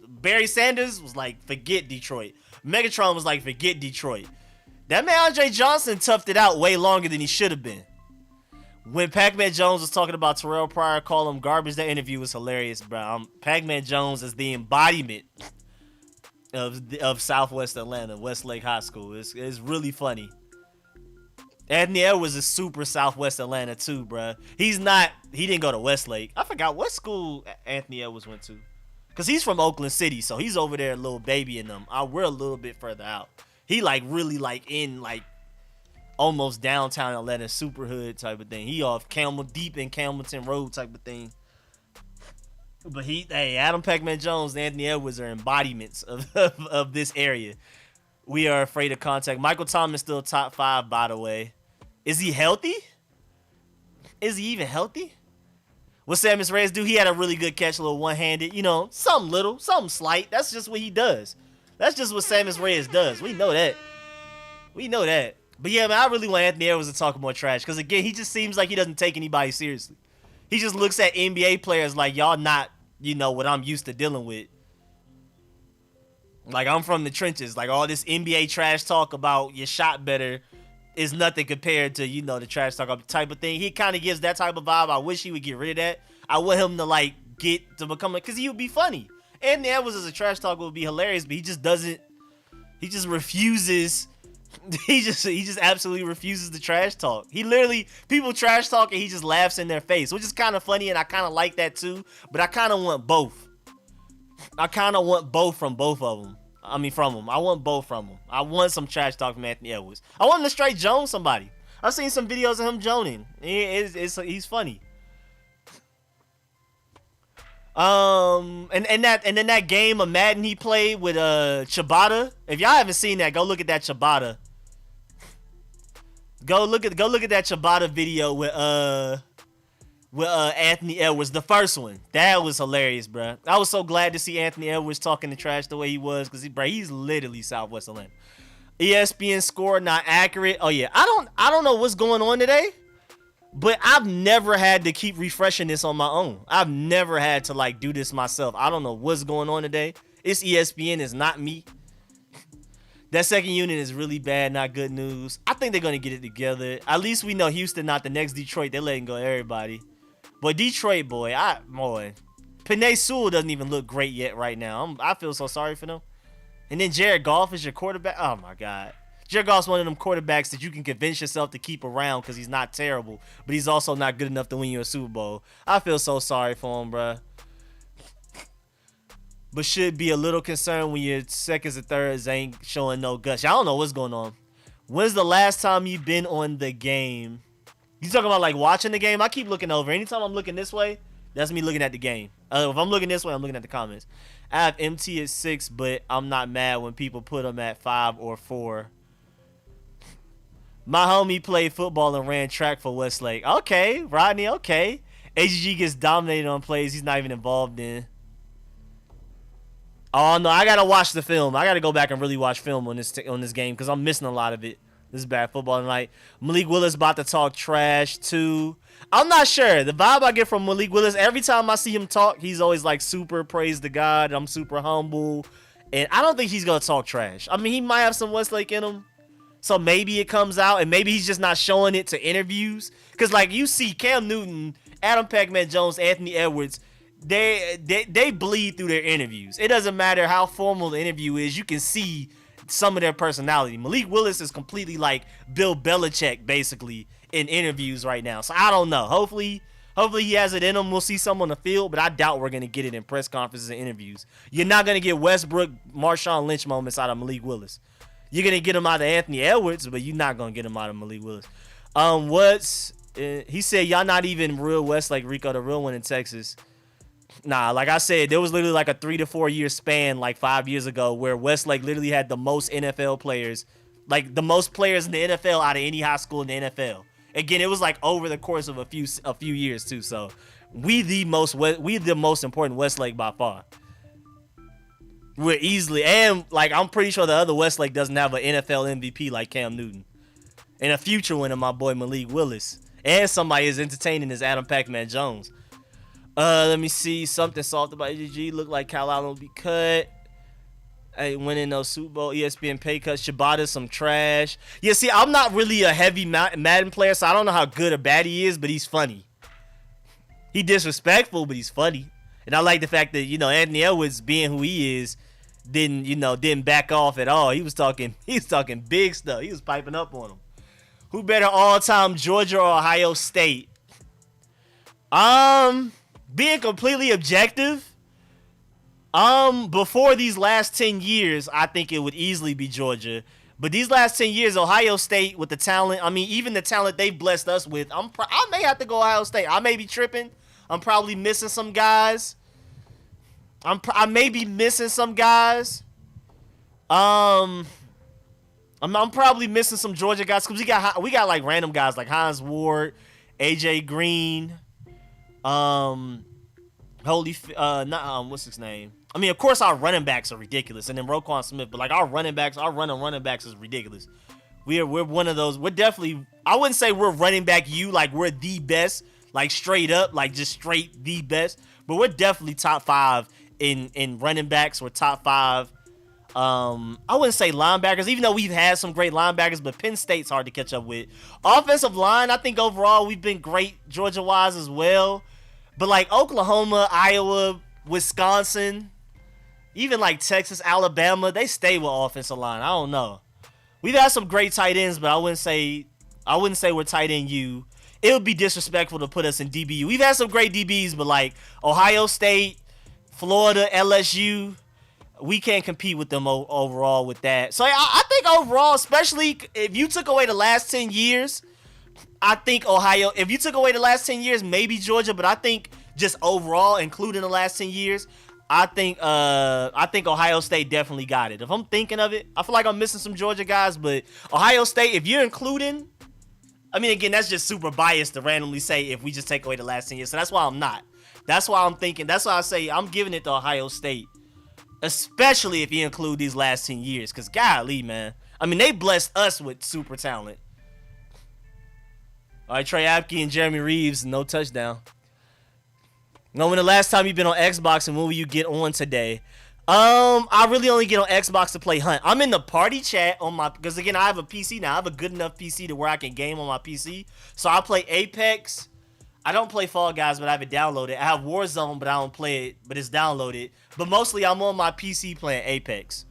Barry Sanders was like, forget Detroit. Megatron was like, forget Detroit. That man Andre Johnson toughed it out way longer than he should have been. When Pac-Man Jones was talking about Terrell Pryor, call him garbage, that interview was hilarious, bro. Pac-Man Jones is the embodiment of Southwest Atlanta, Westlake High School. It's really funny. Anthony Edwards is super Southwest Atlanta too, bro. He didn't go to Westlake. I forgot what school Anthony Edwards went to. Because he's from Oakland City, so he's over there, little baby in them. We're a little bit further out. He like really like in like almost downtown Atlanta, super hood type of thing. He off deep in Campbellton Road type of thing. But Adam Pac-Man Jones and Anthony Edwards are embodiments of this area. We are afraid of contact. Michael Thomas still top 5, by the way. Is he healthy? Is he even healthy? What Samus Reyes do? He had a really good catch, a little one-handed. You know, something little, something slight. That's just what he does. That's just what Samus Reyes does. We know that. We know that. But yeah, man, I really want Anthony Edwards to talk more trash. Because, again, he just seems like he doesn't take anybody seriously. He just looks at NBA players like, y'all not, you know, what I'm used to dealing with. Like, I'm from the trenches. Like, all this NBA trash talk about your shot better is nothing compared to, you know, the trash talk type of thing. He kind of gives that type of vibe. I wish he would get rid of that. I want him to, like, get to become, because he would be funny. Anthony Edwards as a trash talker would be hilarious, but he just doesn't, he just refuses, he just absolutely refuses the trash talk. He literally, people trash talk and he just laughs in their face, which is kind of funny, and I kind of like that too, but I kind of want both. I kind of want both from both of them. I mean, from him. I want both from him. I want some trash talk from Anthony Edwards. I want him to straight Joan somebody. I've seen some videos of him joning. He's funny. And then that game of Madden he played with Ciabatta. If y'all haven't seen that, go look at that Ciabatta. Go look at that Ciabatta video with Anthony Edwards, the first one. That was hilarious, bro. I was so glad to see Anthony Edwards talking the trash the way he was, because he's literally Southwest Atlanta. ESPN score not accurate. Oh yeah, I don't know what's going on today, but I've never had to keep refreshing this on my own. I've never had to like do this myself. I don't know what's going on today. It's ESPN, it's not me. That second unit is really bad, not good news. I think they're gonna get it together. At least we know Houston not the next Detroit. They're letting go everybody. But Detroit, boy, Penei Sewell doesn't even look great yet right now. I feel so sorry for them. And then Jared Goff is your quarterback. Oh, my God. Jared Goff's one of them quarterbacks that you can convince yourself to keep around because he's not terrible, but he's also not good enough to win you a Super Bowl. I feel so sorry for him, bro. but should be a little concerned when your seconds and thirds ain't showing no guts. I don't know what's going on. When's the last time you been on the game? You talking about like watching the game? I keep looking over. Anytime I'm looking this way, that's me looking at the game. If I'm looking this way, I'm looking at the comments. I have MT at 6, but I'm not mad when people put him at 5 or 4. My homie played football and ran track for Westlake. Okay, Rodney, okay. AGG gets dominated on plays he's not even involved in. Oh, no, I got to watch the film. I got to go back and really watch film on this game because I'm missing a lot of it. This is bad football tonight. Malik Willis about to talk trash, too. I'm not sure. The vibe I get from Malik Willis, every time I see him talk, he's always like super praise to God. I'm super humble. And I don't think he's going to talk trash. I mean, he might have some Westlake in him. So maybe it comes out, and maybe he's just not showing it to interviews. Because, like, you see Cam Newton, Adam Pac-Man Jones, Anthony Edwards, they bleed through their interviews. It doesn't matter how formal the interview is. You can see some of their personality. Malik Willis is completely like Bill Belichick, basically, in interviews right now. So I don't know. Hopefully he has it in him. We'll see some on the field, but I doubt we're going to get it in press conferences and interviews. You're not going to get Westbrook, Marshawn Lynch moments out of Malik Willis. You're going to get him out of Anthony Edwards, but you're not going to get him out of Malik Willis. He said, y'all not even real Westlake, Rico, the real one in Texas. Nah, like I said, there was literally like a 3 to 4 year span like 5 years ago where Westlake literally had the most NFL players, like the most players in the NFL out of any high school in the NFL. Again, it was like over the course of a few years too. So we the most important Westlake by far. We're easily, and like I'm pretty sure the other Westlake doesn't have an NFL MVP like Cam Newton, and a future winner, my boy Malik Willis, and somebody as entertaining as Adam Pac-Man Jones. Let me see. Something soft about AGG. Look like Kyle Allen will be cut. Hey, winning no Super Bowl. ESPN pay cut. Shabata's some trash. Yeah, see, I'm not really a heavy Madden player, so I don't know how good or bad he is, but he's funny. He disrespectful, but he's funny. And I like the fact that, Anthony Edwards, being who he is, didn't back off at all. He was talking big stuff. He was piping up on him. Who better all-time, Georgia or Ohio State? Being completely objective, before these last 10 years, I think it would easily be Georgia. But these last 10 years, Ohio State with the talent, I mean, even the talent they blessed us with, I may have to go Ohio State. I may be tripping. I'm probably missing some guys. I may be missing some guys. I'm probably missing some Georgia guys because we got like random guys like Hines Ward, AJ Green, what's his name? I mean, of course, our running backs are ridiculous, and then Roquan Smith. But like our running backs is ridiculous. We're one of those. We're definitely. I wouldn't say we're running back like we're the best, like straight up, like just straight the best. But we're definitely top 5 in running backs. We're top 5. I wouldn't say linebackers, even though we've had some great linebackers, but Penn State's hard to catch up with. Offensive line, I think overall we've been great Georgia-wise as well. But like Oklahoma, Iowa, Wisconsin, even like Texas, Alabama, they stay with offensive line. I don't know. We've had some great tight ends, but I wouldn't say we're tight end U. It would be disrespectful to put us in DBU. We've had some great DBs, but like Ohio State, Florida, LSU, we can't compete with them overall with that. So I think overall, especially if you took away the last 10 years, I think if you took away the last 10 years, maybe Georgia, but I think just overall, including the last 10 years, I think Ohio State definitely got it. If I'm thinking of it, I feel like I'm missing some Georgia guys, but Ohio State, if you're including, I mean, again, that's just super biased to randomly say if we just take away the last 10 years. So that's why I'm not. That's why I'm thinking. That's why I say I'm giving it to Ohio State, especially if you include these last 10 years. Because, golly, man. I mean, they blessed us with super talent. All right, Trey Apke and Jeremy Reeves, no touchdown. Now, when the last time you've been on Xbox and when will you get on today? I really only get on Xbox to play Hunt. I'm in the party chat because again, I have a PC now. I have a good enough PC to where I can game on my PC. So I play Apex. I don't play Fall Guys, but I have it downloaded. I have Warzone, but I don't play it, but it's downloaded. But mostly I'm on my PC playing Apex.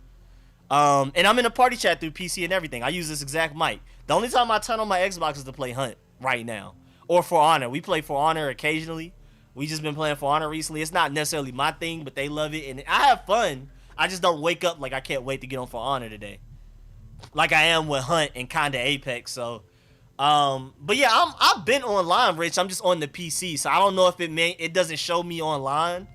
And I'm in a party chat through PC and everything. I use this exact mic. The only time I turn on my Xbox is to play Hunt right now. Or For Honor. We play For Honor occasionally. We just been playing For Honor recently. It's not necessarily my thing, but they love it, and I have fun. I just don't wake up like I can't wait to get on For Honor today, like I am with Hunt and kinda Apex. So, but yeah, I've been online, Rich. I'm just on the PC, so I don't know if it doesn't show me online.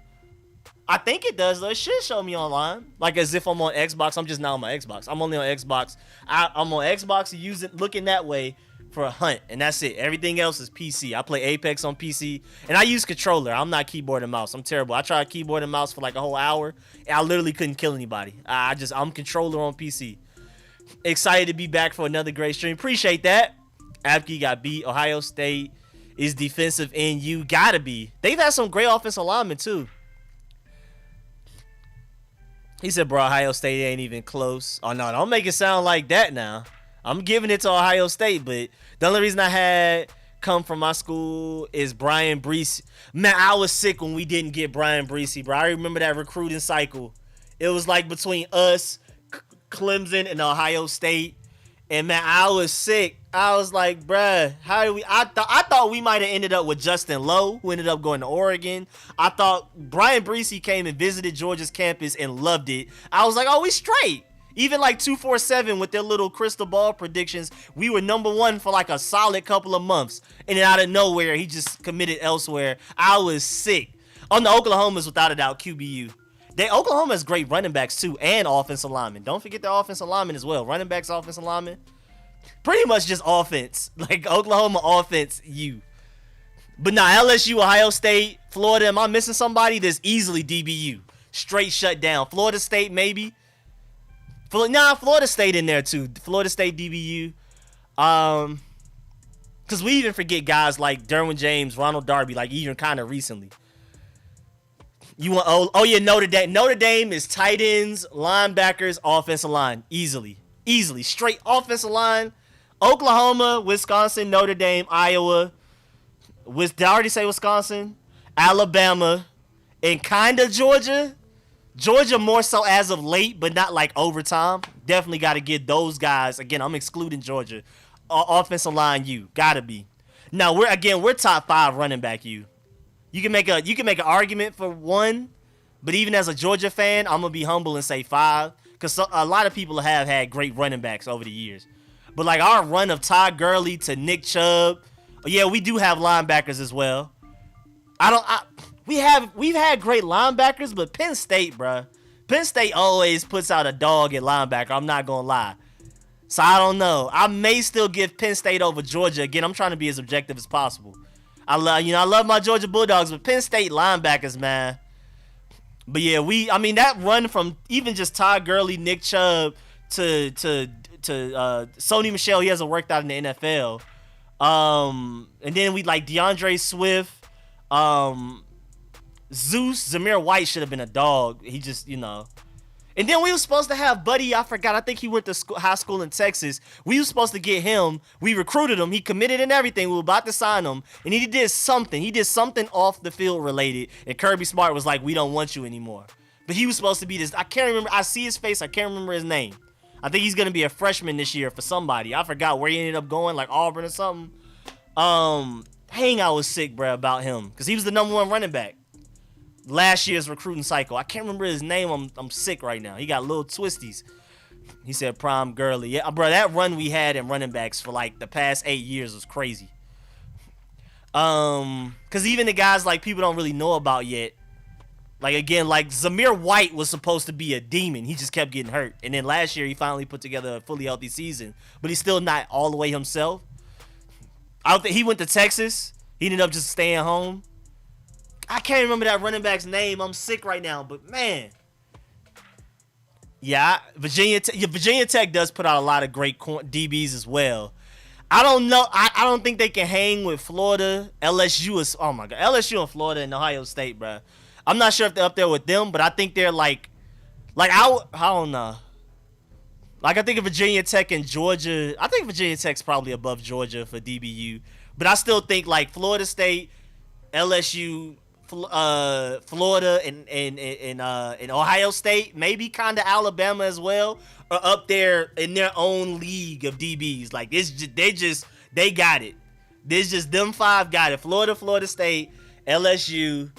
I think it does though. It should show me online, like as if I'm on Xbox. I'm just not on my Xbox. I'm only on Xbox. I'm on Xbox looking that way for a Hunt, and that's it. Everything else is PC. I play Apex on PC, and I use controller. I'm not keyboard and mouse. I'm terrible. I tried keyboard and mouse for like a whole hour, and I literally couldn't kill anybody. I'm controller on PC. Excited to be back for another great stream. Appreciate that. Apke got beat. Ohio State is defensive end. You gotta be. They've had some great offensive linemen too. He said, bro, Ohio State ain't even close. Oh, no, don't make it sound like that now. I'm giving it to Ohio State, but the only reason I had come from my school is Brian Brees. Man, I was sick when we didn't get Brian Breesy, bro. I remember that recruiting cycle. It was like between us, Clemson, and Ohio State. And, man, I was sick. I was like, bruh, how do we... I thought we might have ended up with Justin Lowe, who ended up going to Oregon. I thought Brian Breesy came and visited Georgia's campus and loved it. I was like, oh, we straight. Even like 247 with their little crystal ball predictions, we were #1 for like a solid couple of months. And then out of nowhere, he just committed elsewhere. I was sick. On the Oklahoma's, without a doubt, QBU. Oklahoma has great running backs too, and offensive linemen. Don't forget the offensive linemen as well. Running backs, offensive linemen. Pretty much just offense. Like Oklahoma offense, you. But nah, LSU, Ohio State, Florida. Am I missing somebody? There's easily DBU. Straight shut down. Florida State, maybe. Florida State in there too. Florida State, DBU. Because we even forget guys like Derwin James, Ronald Darby, like even kind of recently. You want yeah, Notre Dame. Notre Dame is tight ends, linebackers, offensive line. Easily. Straight offensive line. Oklahoma, Wisconsin, Notre Dame, Iowa. Did I already say Wisconsin? Alabama. And kind of Georgia. Georgia more so as of late, but not like overtime. Definitely got to get those guys. Again, I'm excluding Georgia. Offensive line, you. Got to be. Now, we're top 5 running back, you. You can make an argument for 1, but even as a Georgia fan, I'm gonna be humble and say 5, because a lot of people have had great running backs over the years. But like our run of Todd Gurley to Nick Chubb, yeah, we do have linebackers as well. We've had great linebackers, but Penn State, bruh. Penn State always puts out a dog at linebacker. I'm not gonna lie. So I don't know. I may still give Penn State over Georgia. Again, I'm trying to be as objective as possible. I love my Georgia Bulldogs, but Penn State linebackers, man. But yeah, that run from even just Todd Gurley, Nick Chubb to Sony Michel, he hasn't worked out in the NFL. And then we like DeAndre Swift, Zeus, Zamir White should have been a dog. He just, And then we were supposed to have Buddy, I forgot, I think he went to high school in Texas. We were supposed to get him. We recruited him. He committed and everything. We were about to sign him. And he did something. He did something off the field related. And Kirby Smart was like, we don't want you anymore. But he was supposed to be this. I can't remember. I see his face. I can't remember his name. I think he's going to be a freshman this year for somebody. I forgot where he ended up going, like Auburn or something. I was sick, bro, about him. Because he was the #1 running back. Last year's recruiting cycle. I can't remember his name. I'm sick right now. He got little twisties. He said Prime Gurley. Yeah, bro, that run we had in running backs for like the past 8 years was crazy. Because even the guys like people don't really know about yet. Like again, like Zamir White was supposed to be a demon. He just kept getting hurt. And then last year he finally put together a fully healthy season. But he's still not all the way himself. I don't think he went to Texas. He ended up just staying home. I can't remember that running back's name. I'm sick right now, but man. Yeah, Virginia Tech does put out a lot of great DBs as well. I don't know. I don't think they can hang with Florida. LSU is, oh my God. LSU and Florida and Ohio State, bro. I'm not sure if they're up there with them, but I think they're I don't know. Like, I think of Virginia Tech and Georgia. I think Virginia Tech's probably above Georgia for DBU. But I still think, like, Florida State, LSU, Florida, and Ohio State, maybe kind of Alabama as well, are up there in their own league of DBs. Like, they got it. There's just them 5 got it. Florida State, LSU.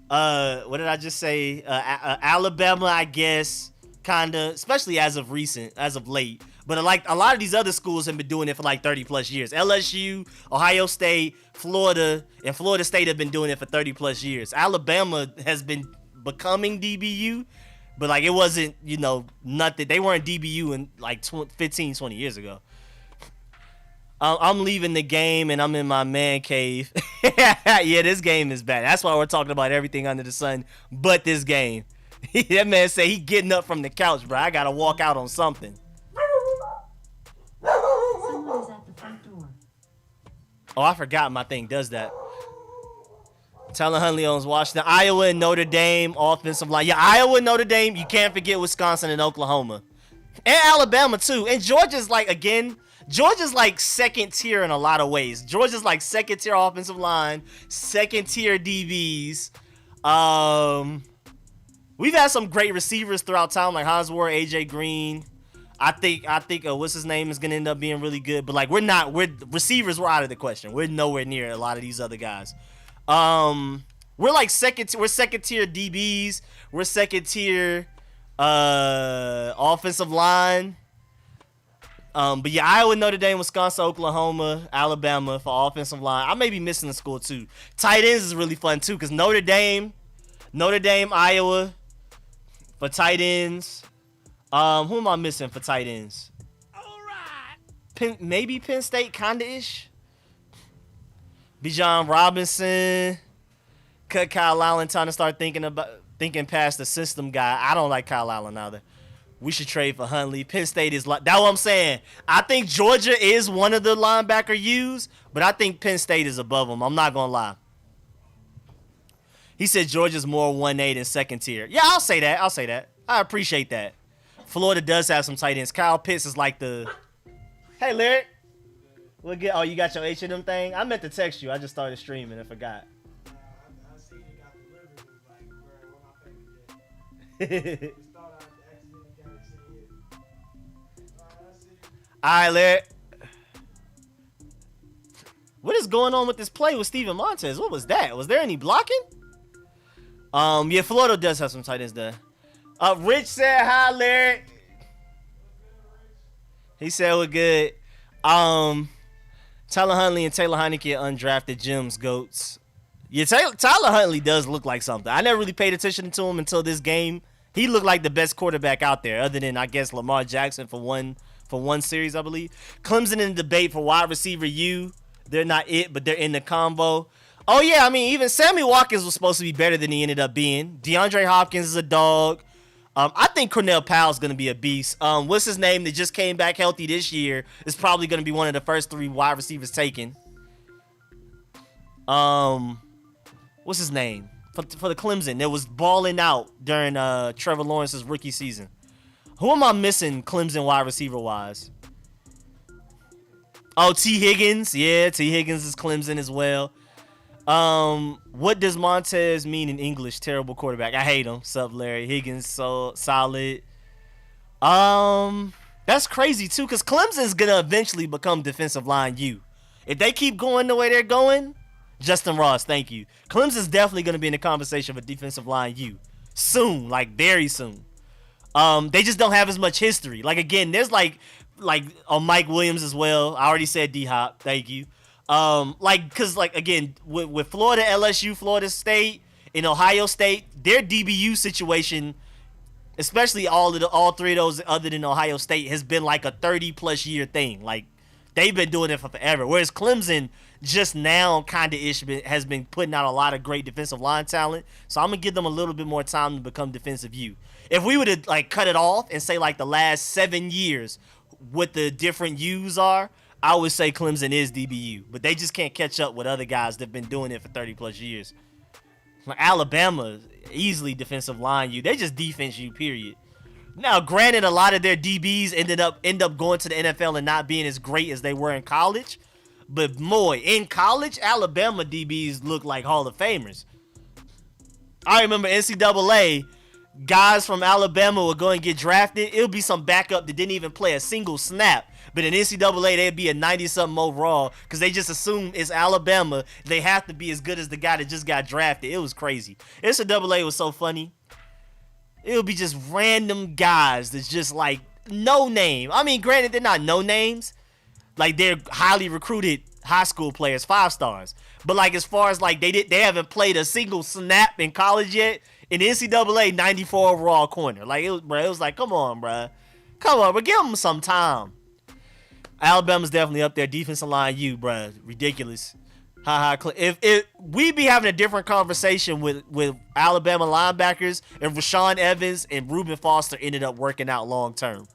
What did I just say? Alabama, I guess, kinda, especially as of late. But like a lot of these other schools have been doing it for like 30 plus years. LSU, Ohio State, Florida, and Florida State have been doing it for 30 plus years. Alabama has been becoming DBU, but like it wasn't, nothing. They weren't DBU in like 15, 20 years ago. I'm leaving the game and I'm in my man cave. Yeah, this game is bad. That's why we're talking about everything under the sun but this game. That man said he getting up from the couch, bro. I gotta walk out on something. Someone's at the front door. Oh, I forgot my thing does that. Tyler Huntley owns Washington. Iowa and Notre Dame offensive line. Yeah, Iowa and Notre Dame. You can't forget Wisconsin and Oklahoma. And Alabama, too. And Georgia's like, again, Georgia's like second tier in a lot of ways. Georgia's like second tier offensive line, second tier DBs. We've had some great receivers throughout time, like Hans Ward, AJ Green. I think what's his name is gonna end up being really good. But like receivers, we're out of the question. We're nowhere near a lot of these other guys. We're like second tier DBs. We're second tier offensive line. But yeah, Iowa, Notre Dame, Wisconsin, Oklahoma, Alabama for offensive line. I may be missing a school too. Tight ends is really fun too, because Notre Dame, Iowa for tight ends. Who am I missing for tight ends? All right. Maybe Penn State, kinda-ish. Bijan Robinson. Cut Kyle Allen, time to start thinking past the system guy. I don't like Kyle Allen either. We should trade for Huntley. Penn State is like, that's what I'm saying. I think Georgia is one of the linebacker U's, but I think Penn State is above them. I'm not gonna lie. He said Georgia's more 1A than second tier. Yeah, I'll say that. I appreciate that. Florida does have some tight ends. Kyle Pitts is like the. Hey, Lyriq. We'll get. Oh, you got your H&M thing? I meant to text you. I just started streaming and forgot. I see you got delivered. Like, where my package at? All right, Lyriq. What is going on with this play with Steven Montez? What was that? Was there any blocking? Yeah, Florida does have some tight ends there. Rich said hi, Lyriq. He said we're good. Tyler Huntley and Taylor Heineke undrafted gems, goats. Yeah, Tyler Huntley does look like something. I never really paid attention to him until this game. He looked like the best quarterback out there, other than, I guess, Lamar Jackson for one series, I believe. Clemson in the debate for wide receiver U. They're not it, but they're in the combo. Oh, yeah, I mean, even Sammy Watkins was supposed to be better than he ended up being. DeAndre Hopkins is a dog. I think Cornell Powell's going to be a beast. What's his name that just came back healthy this year is probably going to be one of the first 3 wide receivers taken. What's his name? For the Clemson that was balling out during Trevor Lawrence's rookie season. Who am I missing Clemson wide receiver-wise? Oh, T. Higgins. Yeah, T. Higgins is Clemson as well. What does Montez mean in English? Terrible quarterback. I hate him. Sup, Larry? Higgins, so solid. That's crazy, too, because Clemson's going to eventually become defensive line U. If they keep going the way they're going, Justin Ross, thank you. Clemson's definitely going to be in the conversation for defensive line U. Soon, like very soon. They just don't have as much history. Like, again, there's like Mike Williams as well. I already said D-Hop. Thank you. Because again, with Florida, LSU, Florida State, and Ohio State, their DBU situation, especially all 3 of those other than Ohio State, has been like a 30-plus year thing. Like, they've been doing it for forever. Whereas Clemson just now kind of has been putting out a lot of great defensive line talent. So I'm going to give them a little bit more time to become defensive U. If we would have like cut it off and say like the last 7 years what the different U's are, I would say Clemson is DBU. But they just can't catch up with other guys that have been doing it for 30-plus years. Like Alabama, easily defensive line U. They just defense U, period. Now, granted, a lot of their DBs end up going to the NFL and not being as great as they were in college. But boy, in college, Alabama DBs look like Hall of Famers. I remember NCAA, guys from Alabama would go and get drafted. It'll be some backup that didn't even play a single snap. But in NCAA, they'd be a 90-something overall because they just assume it's Alabama. They have to be as good as the guy that just got drafted. It was crazy. NCAA was so funny. It would be just random guys that's just like no name. I mean, granted, they're not no names. Like, they're highly recruited high school players, 5 stars. But like, as far as like they haven't played a single snap in college yet. In NCAA, 94 overall corner. Like, it was like, come on, bro. Come on, but give them some time. Alabama's definitely up there. Defensive line, bro. Ridiculous. If we be having a different conversation with Alabama linebackers if Rashawn Evans and Reuben Foster ended up working out long term.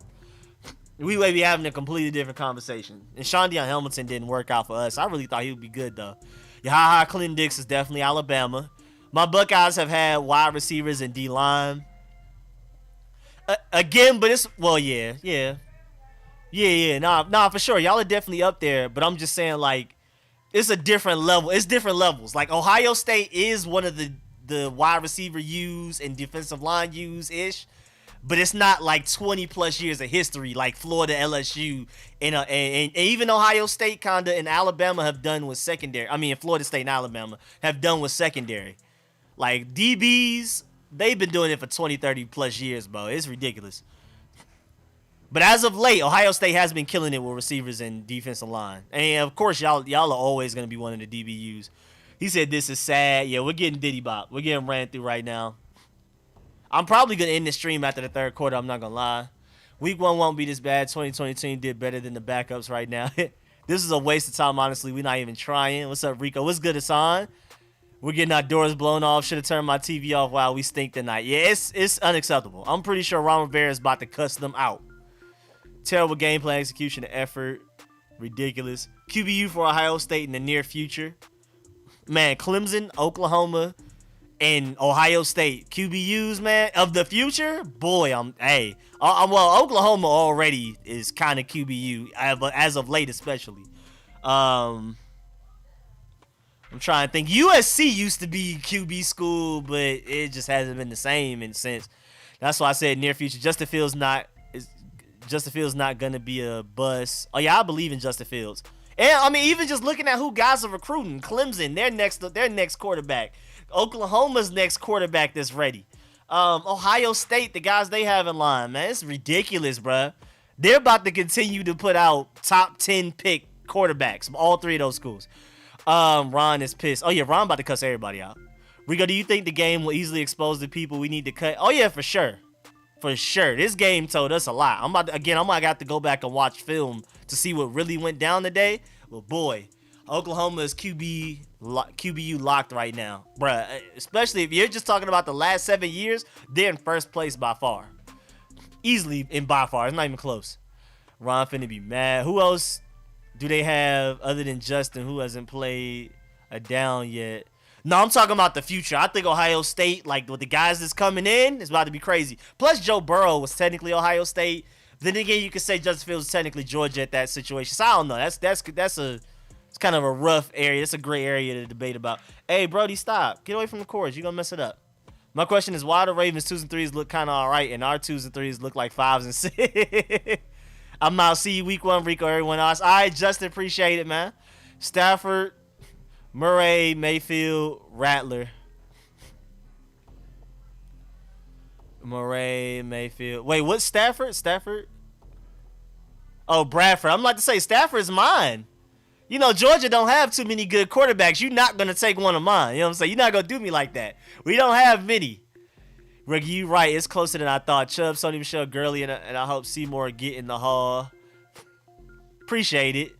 We may be having a completely different conversation. And Sean Deion Hamilton didn't work out for us. I really thought he would be good, though. Clinton Dix is definitely Alabama. My Buckeyes have had wide receivers and D-line. Again, but it's, well, yeah. Nah, for sure. Y'all are definitely up there, but I'm just saying, like, it's a different level. It's different levels. Like, Ohio State is one of the wide receiver use and defensive line use-ish, but it's not like 20-plus years of history like Florida, LSU, and even Ohio State kind of and Alabama have done with secondary. I mean, Florida State and Alabama have done with secondary. Like, DBs, they've been doing it for 20, 30-plus years, bro. It's ridiculous. But as of late, Ohio State has been killing it with receivers and defensive line. And, of course, y'all are always going to be one of the DBUs. He said this is sad. Yeah, we're getting Diddy Bop. We're getting ran through right now. I'm probably going to end the stream after the third quarter. I'm not going to lie. Week 1 won't be this bad. 2020 team did better than the backups right now. This is a waste of time, honestly. We're not even trying. What's up, Rico? What's good, Hassan? We're getting our doors blown off. Should have turned my TV off while we stink tonight. Yeah, it's unacceptable. I'm pretty sure Ron Rivera is about to cuss them out. Terrible game plan, execution, and effort. Ridiculous. QBU for Ohio State in the near future. Man, Clemson, Oklahoma, and Ohio State. QBUs, man, of the future? Boy, well, Oklahoma already is kind of QBU, as of late especially. I'm trying to think. USC used to be QB school, but it just hasn't been the same in since. That's why I said near future. Justin Fields not gonna be a bust. Oh yeah, I believe in Justin Fields. And I mean, even just looking at who guys are recruiting, Clemson, their next quarterback, Oklahoma's next quarterback that's ready. Ohio State, the guys they have in line, man, it's ridiculous, bruh. They're about to continue to put out top 10 pick quarterbacks from all 3 of those schools. Ron is pissed. Oh yeah, Ron about to cuss everybody out. Rico, do you think the game will easily expose the people we need to cut? Oh yeah, for sure. For sure. This game told us a lot. I'm gonna have to go back and watch film to see what really went down today. Well, boy, Oklahoma is QBU locked right now. Bruh, especially if you're just talking about the last 7 years, they're in first place by far. Easily in by far. It's not even close. Ron finna be mad. Who else do they have other than Justin who hasn't played a down yet? No, I'm talking about the future. I think Ohio State, like with the guys that's coming in, is about to be crazy. Plus, Joe Burrow was technically Ohio State. Then again, you could say Justin Fields was technically Georgia at that situation. So I don't know. It's kind of a rough area. It's a gray area to debate about. Hey, Brody, stop. Get away from the course. You're gonna mess it up. My question is, why do Ravens 2s and 3s look kind of all right, and our 2s and 3s look like 5s and 6? I'm out. See you week 1, Rico. Everyone else. All right, Justin, appreciate it, man. Stafford, Murray, Mayfield, Rattler. Murray, Mayfield. Wait, what's Stafford? Stafford? Oh, Bradford. I'm about to say Stafford's mine. You know, Georgia don't have too many good quarterbacks. You're not going to take one of mine. You know what I'm saying? You're not going to do me like that. We don't have many. Rick, you right. It's closer than I thought. Chubb, Sony Michelle, Gurley, and I hope Seymour get in the hall. Appreciate it.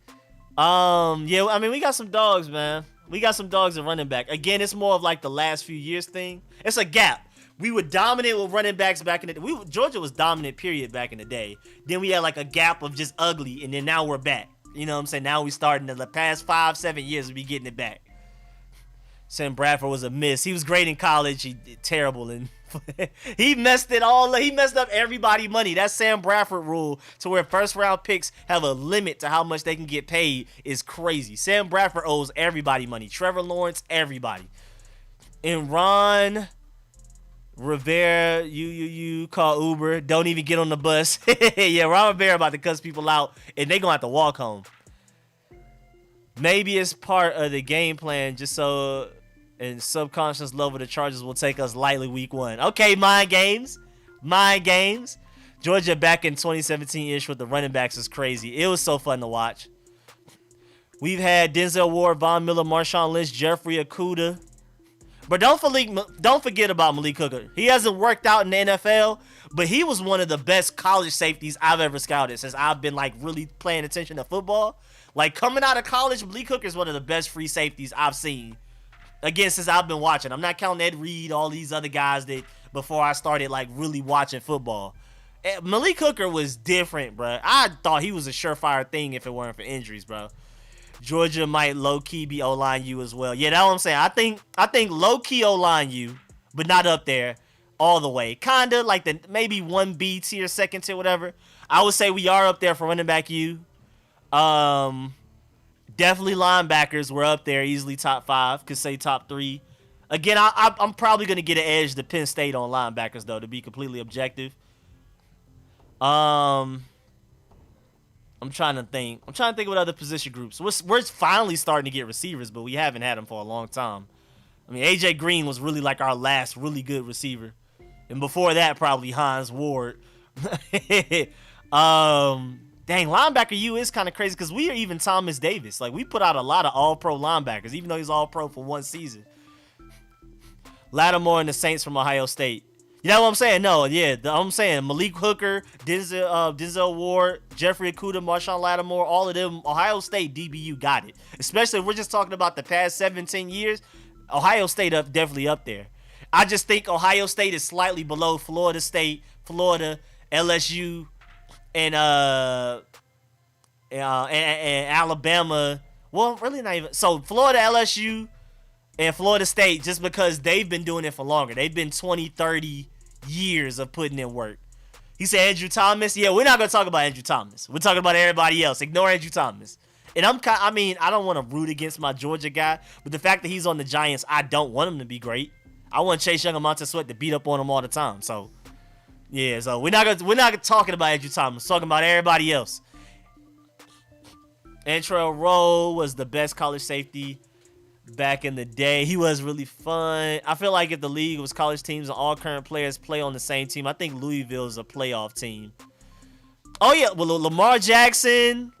Yeah, I mean, we got some dogs, man. We got some dogs at running back. Again, it's more of like the last few years thing. It's a gap. We were dominant with running backs back in the day. Georgia was dominant, period, back in the day. Then we had like a gap of just ugly, and then now we're back. You know what I'm saying? Now we starting the past 5-7 years, we be getting it back. Sam Bradford was a miss. He was great in college. He did terrible and he messed it all up. He messed up everybody's money. That Sam Bradford rule to where first round picks have a limit to how much they can get paid is crazy. Sam Bradford owes everybody money. Trevor Lawrence, everybody. And Ron Rivera, you call Uber. Don't even get on the bus. Yeah, Ron Rivera about to cuss people out, and they gonna have to walk home. Maybe it's part of the game plan, just so in subconscious level the Chargers will take us lightly week 1. Okay, mind games. Georgia back in 2017-ish with the running backs is crazy. It was so fun to watch. We've had Denzel Ward, Von Miller, Marshawn Lynch, Jeffrey Okudah. But don't forget about Malik Hooker. He hasn't worked out in the NFL, but he was one of the best college safeties I've ever scouted since I've been like really paying attention to football. Like coming out of college, Malik Hooker is one of the best free safeties I've seen. Again, since I've been watching. I'm not counting Ed Reed, all these other guys that before I started like really watching football. Malik Hooker was different, bro. I thought he was a surefire thing if it weren't for injuries, bro. Georgia might low-key be O-line U as well. Yeah, that's what I'm saying. I think low-key O-line U, but not up there all the way. Kinda like the maybe 1B tier, second tier, whatever. I would say we are up there for running back U. Definitely linebackers. We're up there easily top 5. Could say top 3. Again, I'm probably going to get an edge to Penn State on linebackers, though, to be completely objective. I'm trying to think what other position groups. We're finally starting to get receivers, but we haven't had them for a long time. I mean, AJ Green was really like our last really good receiver. And before that, probably Hines Ward. Dang, linebacker U is kind of crazy because we are even Thomas Davis. Like, we put out a lot of all-pro linebackers, even though he's all-pro for one season. Lattimore and the Saints from Ohio State. You know what I'm saying? No, yeah. I'm saying Malik Hooker, Denzel Ward, Jeffrey Okudah, Marshawn Lattimore, all of them, Ohio State DBU got it. Especially if we're just talking about the past 17 years, Ohio State definitely up there. I just think Ohio State is slightly below Florida State, Florida, LSU, and Alabama. Well, really not even. So Florida, LSU, and Florida State, just because they've been doing it for longer. They've been 20, 30 years of putting in work. He said Andrew Thomas. Yeah, we're not going to talk about Andrew Thomas. We're talking about everybody else. Ignore Andrew Thomas. And I don't want to root against my Georgia guy, but the fact that he's on the Giants, I don't want him to be great. I want Chase Young and Montez Sweat to beat up on him all the time. So, yeah, so we're not talking about Andrew Thomas. We're talking about everybody else. Antrell Rowe was the best college safety back in the day. He was really fun. I feel like if the league was college teams and all current players play on the same team, I think Louisville is a playoff team. Oh yeah, well Lamar Jackson,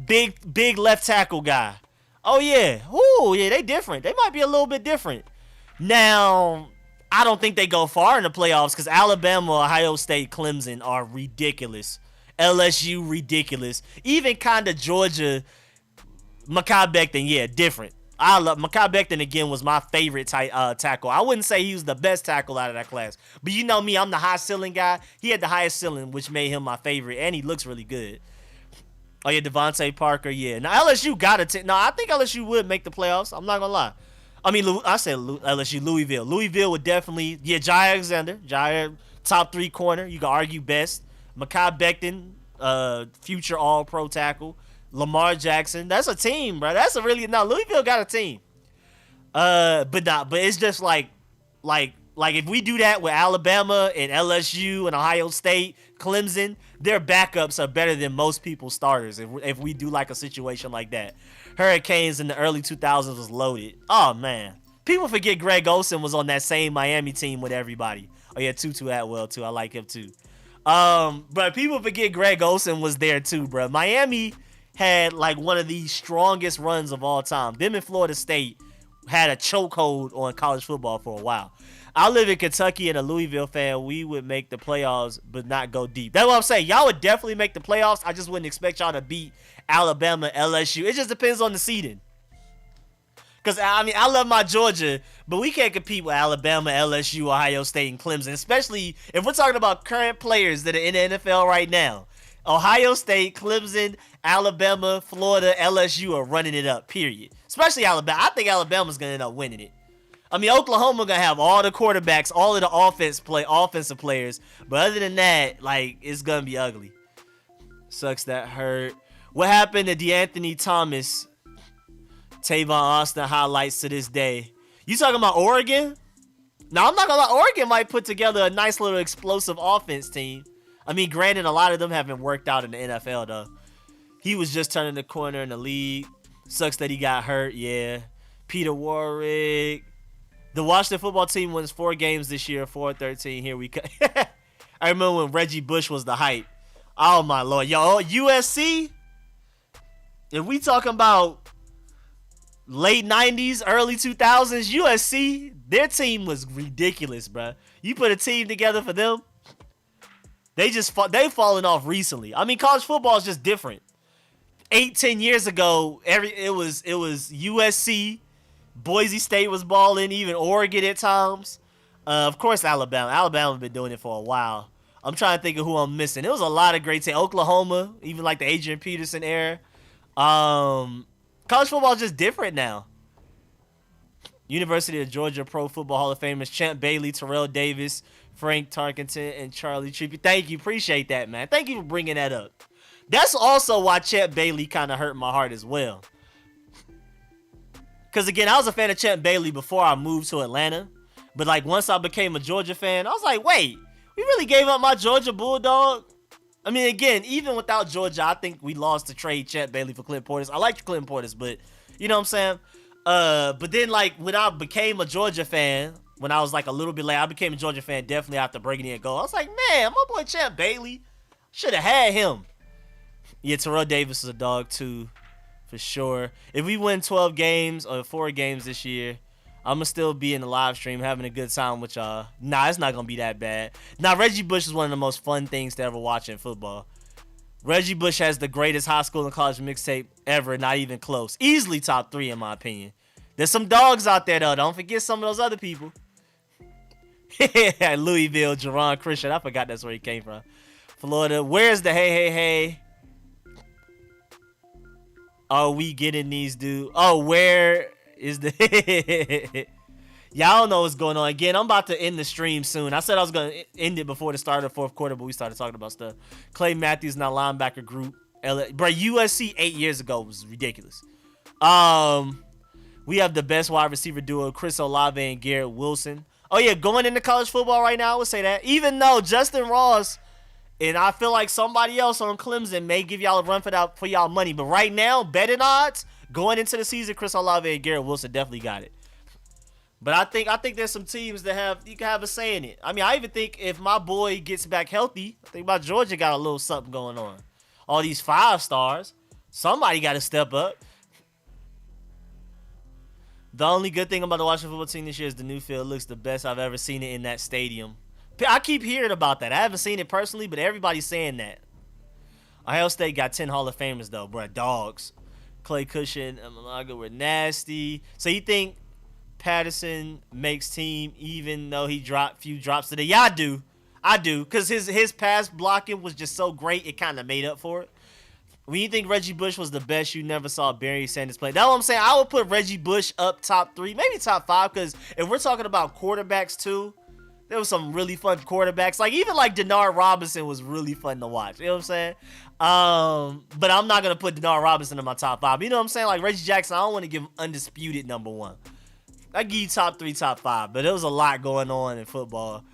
big left tackle guy. Oh yeah, yeah, they different. They might be a little bit different. Now, I don't think they go far in the playoffs because Alabama, Ohio State, Clemson are ridiculous. LSU ridiculous. Even kind of Georgia. Mekhi Becton, yeah, different. I love Mekhi Becton again was my favorite tackle. I wouldn't say he was the best tackle out of that class, but you know me, I'm the high ceiling guy. He had the highest ceiling, which made him my favorite, and he looks really good. Oh yeah, Devontae Parker, yeah. Now LSU got no, I think LSU would make the playoffs. I'm not gonna lie. I mean, I said LSU, Louisville. Louisville would definitely, yeah. Jai Alexander, top 3 corner. You can argue best. Mekhi Becton, future All-Pro tackle. Lamar Jackson, that's a team, bro. Louisville got a team. But it's just like if we do that with Alabama and LSU and Ohio State, Clemson, their backups are better than most people's starters. If we do like a situation like that, Hurricanes in the early 2000s was loaded. Oh man, people forget Greg Olsen was on that same Miami team with everybody. Oh yeah, Tutu Atwell too. I like him too. But people forget Greg Olsen was there too, bro. Miami had like one of the strongest runs of all time. Them in Florida State had a chokehold on college football for a while. I live in Kentucky and a Louisville fan. We would make the playoffs, but not go deep. That's what I'm saying. Y'all would definitely make the playoffs. I just wouldn't expect y'all to beat Alabama, LSU. It just depends on the seeding. Because, I mean, I love my Georgia, but we can't compete with Alabama, LSU, Ohio State, and Clemson, especially if we're talking about current players that are in the NFL right now. Ohio State, Clemson, Alabama, Florida, LSU are running it up, period. Especially Alabama. I think Alabama's going to end up winning it. I mean, Oklahoma going to have all the quarterbacks, all of the offensive players. But other than that, like, it's going to be ugly. Sucks that hurt. What happened to DeAnthony Thomas? Tavon Austin highlights to this day. You talking about Oregon? Now, I'm not gonna lie, Oregon might put together a nice little explosive offense team. I mean, granted, a lot of them haven't worked out in the NFL, though. He was just turning the corner in the league. Sucks that he got hurt, yeah. Peter Warrick. The Washington football team wins 4 games this year, 4-13. Here we go. I remember when Reggie Bush was the hype. Oh, my Lord. Yo, USC? If we talking about late 90s, early 2000s, USC, their team was ridiculous, bro. You put a team together for them, they've fallen off recently. I mean, college football is just different. 8-10 years ago, it was USC, Boise State was balling, even Oregon at times. Of course, Alabama. Alabama's been doing it for a while. I'm trying to think of who I'm missing. There was a lot of great teams. Oklahoma, even like the Adrian Peterson era. College football is just different now. University of Georgia Pro Football Hall of Famers Champ Bailey, Terrell Davis, Frank Tarkenton, and Charlie Trippi. Thank you. Appreciate that, man. Thank you for bringing that up. That's also why Champ Bailey kind of hurt my heart as well. Because, again, I was a fan of Champ Bailey before I moved to Atlanta. But, like, once I became a Georgia fan, I was like, wait, we really gave up my Georgia Bulldog? I mean, again, even without Georgia, I think we lost to trade Champ Bailey for Clint Portis. I like Clint Portis, but you know what I'm saying? But then, like, when I became a Georgia fan, when I was, like, a little bit late, I became a Georgia fan definitely after Burgundy and Gold. I was like, man, my boy Champ Bailey, should have had him. Yeah, Terrell Davis is a dog, too, for sure. If we win 12 games or 4 games this year, I'm going to still be in the live stream having a good time with y'all. Nah, it's not going to be that bad. Now, Reggie Bush is one of the most fun things to ever watch in football. Reggie Bush has the greatest high school and college mixtape ever, not even close. Easily top 3, in my opinion. There's some dogs out there, though. Don't forget some of those other people. Louisville, Jerron Christian. I forgot that's where he came from. Florida. Where's the hey? Are we getting these dudes? Oh, where is the... Y'all don't know what's going on. Again, I'm about to end the stream soon. I said I was going to end it before the start of the fourth quarter, but we started talking about stuff. Clay Matthews in our linebacker group. Bro, USC 8 years ago was ridiculous. We have the best wide receiver duo, Chris Olave and Garrett Wilson. Oh, yeah, going into college football right now, I would say that. Even though Justin Ross... And I feel like somebody else on Clemson may give y'all a run for y'all money. But right now, betting odds, going into the season, Chris Olave and Garrett Wilson definitely got it. But I think there's some teams that you can have a say in it. I mean, I even think if my boy gets back healthy, I think about Georgia got a little something going on. All these 5 stars, somebody got to step up. The only good thing about the Washington football team this year is the new field looks the best I've ever seen it in that stadium. I keep hearing about that. I haven't seen it personally, but everybody's saying that. Ohio State got 10 Hall of Famers, though, bro. Dogs. Clay Cushion and Malaga were nasty. So you think Patterson makes team even though he dropped few drops today? Yeah, I do. Because his pass blocking was just so great, it kind of made up for it. When you think Reggie Bush was the best, you never saw Barry Sanders play. That's what I'm saying. I would put Reggie Bush up top 3, maybe top 5, because if we're talking about quarterbacks, too, there was some really fun quarterbacks. Like, even like Denard Robinson was really fun to watch. You know what I'm saying? But I'm not going to put Denard Robinson in my top 5. You know what I'm saying? Like, Reggie Jackson, I don't want to give him undisputed number 1. I give you top 3, top 5. But there was a lot going on in football.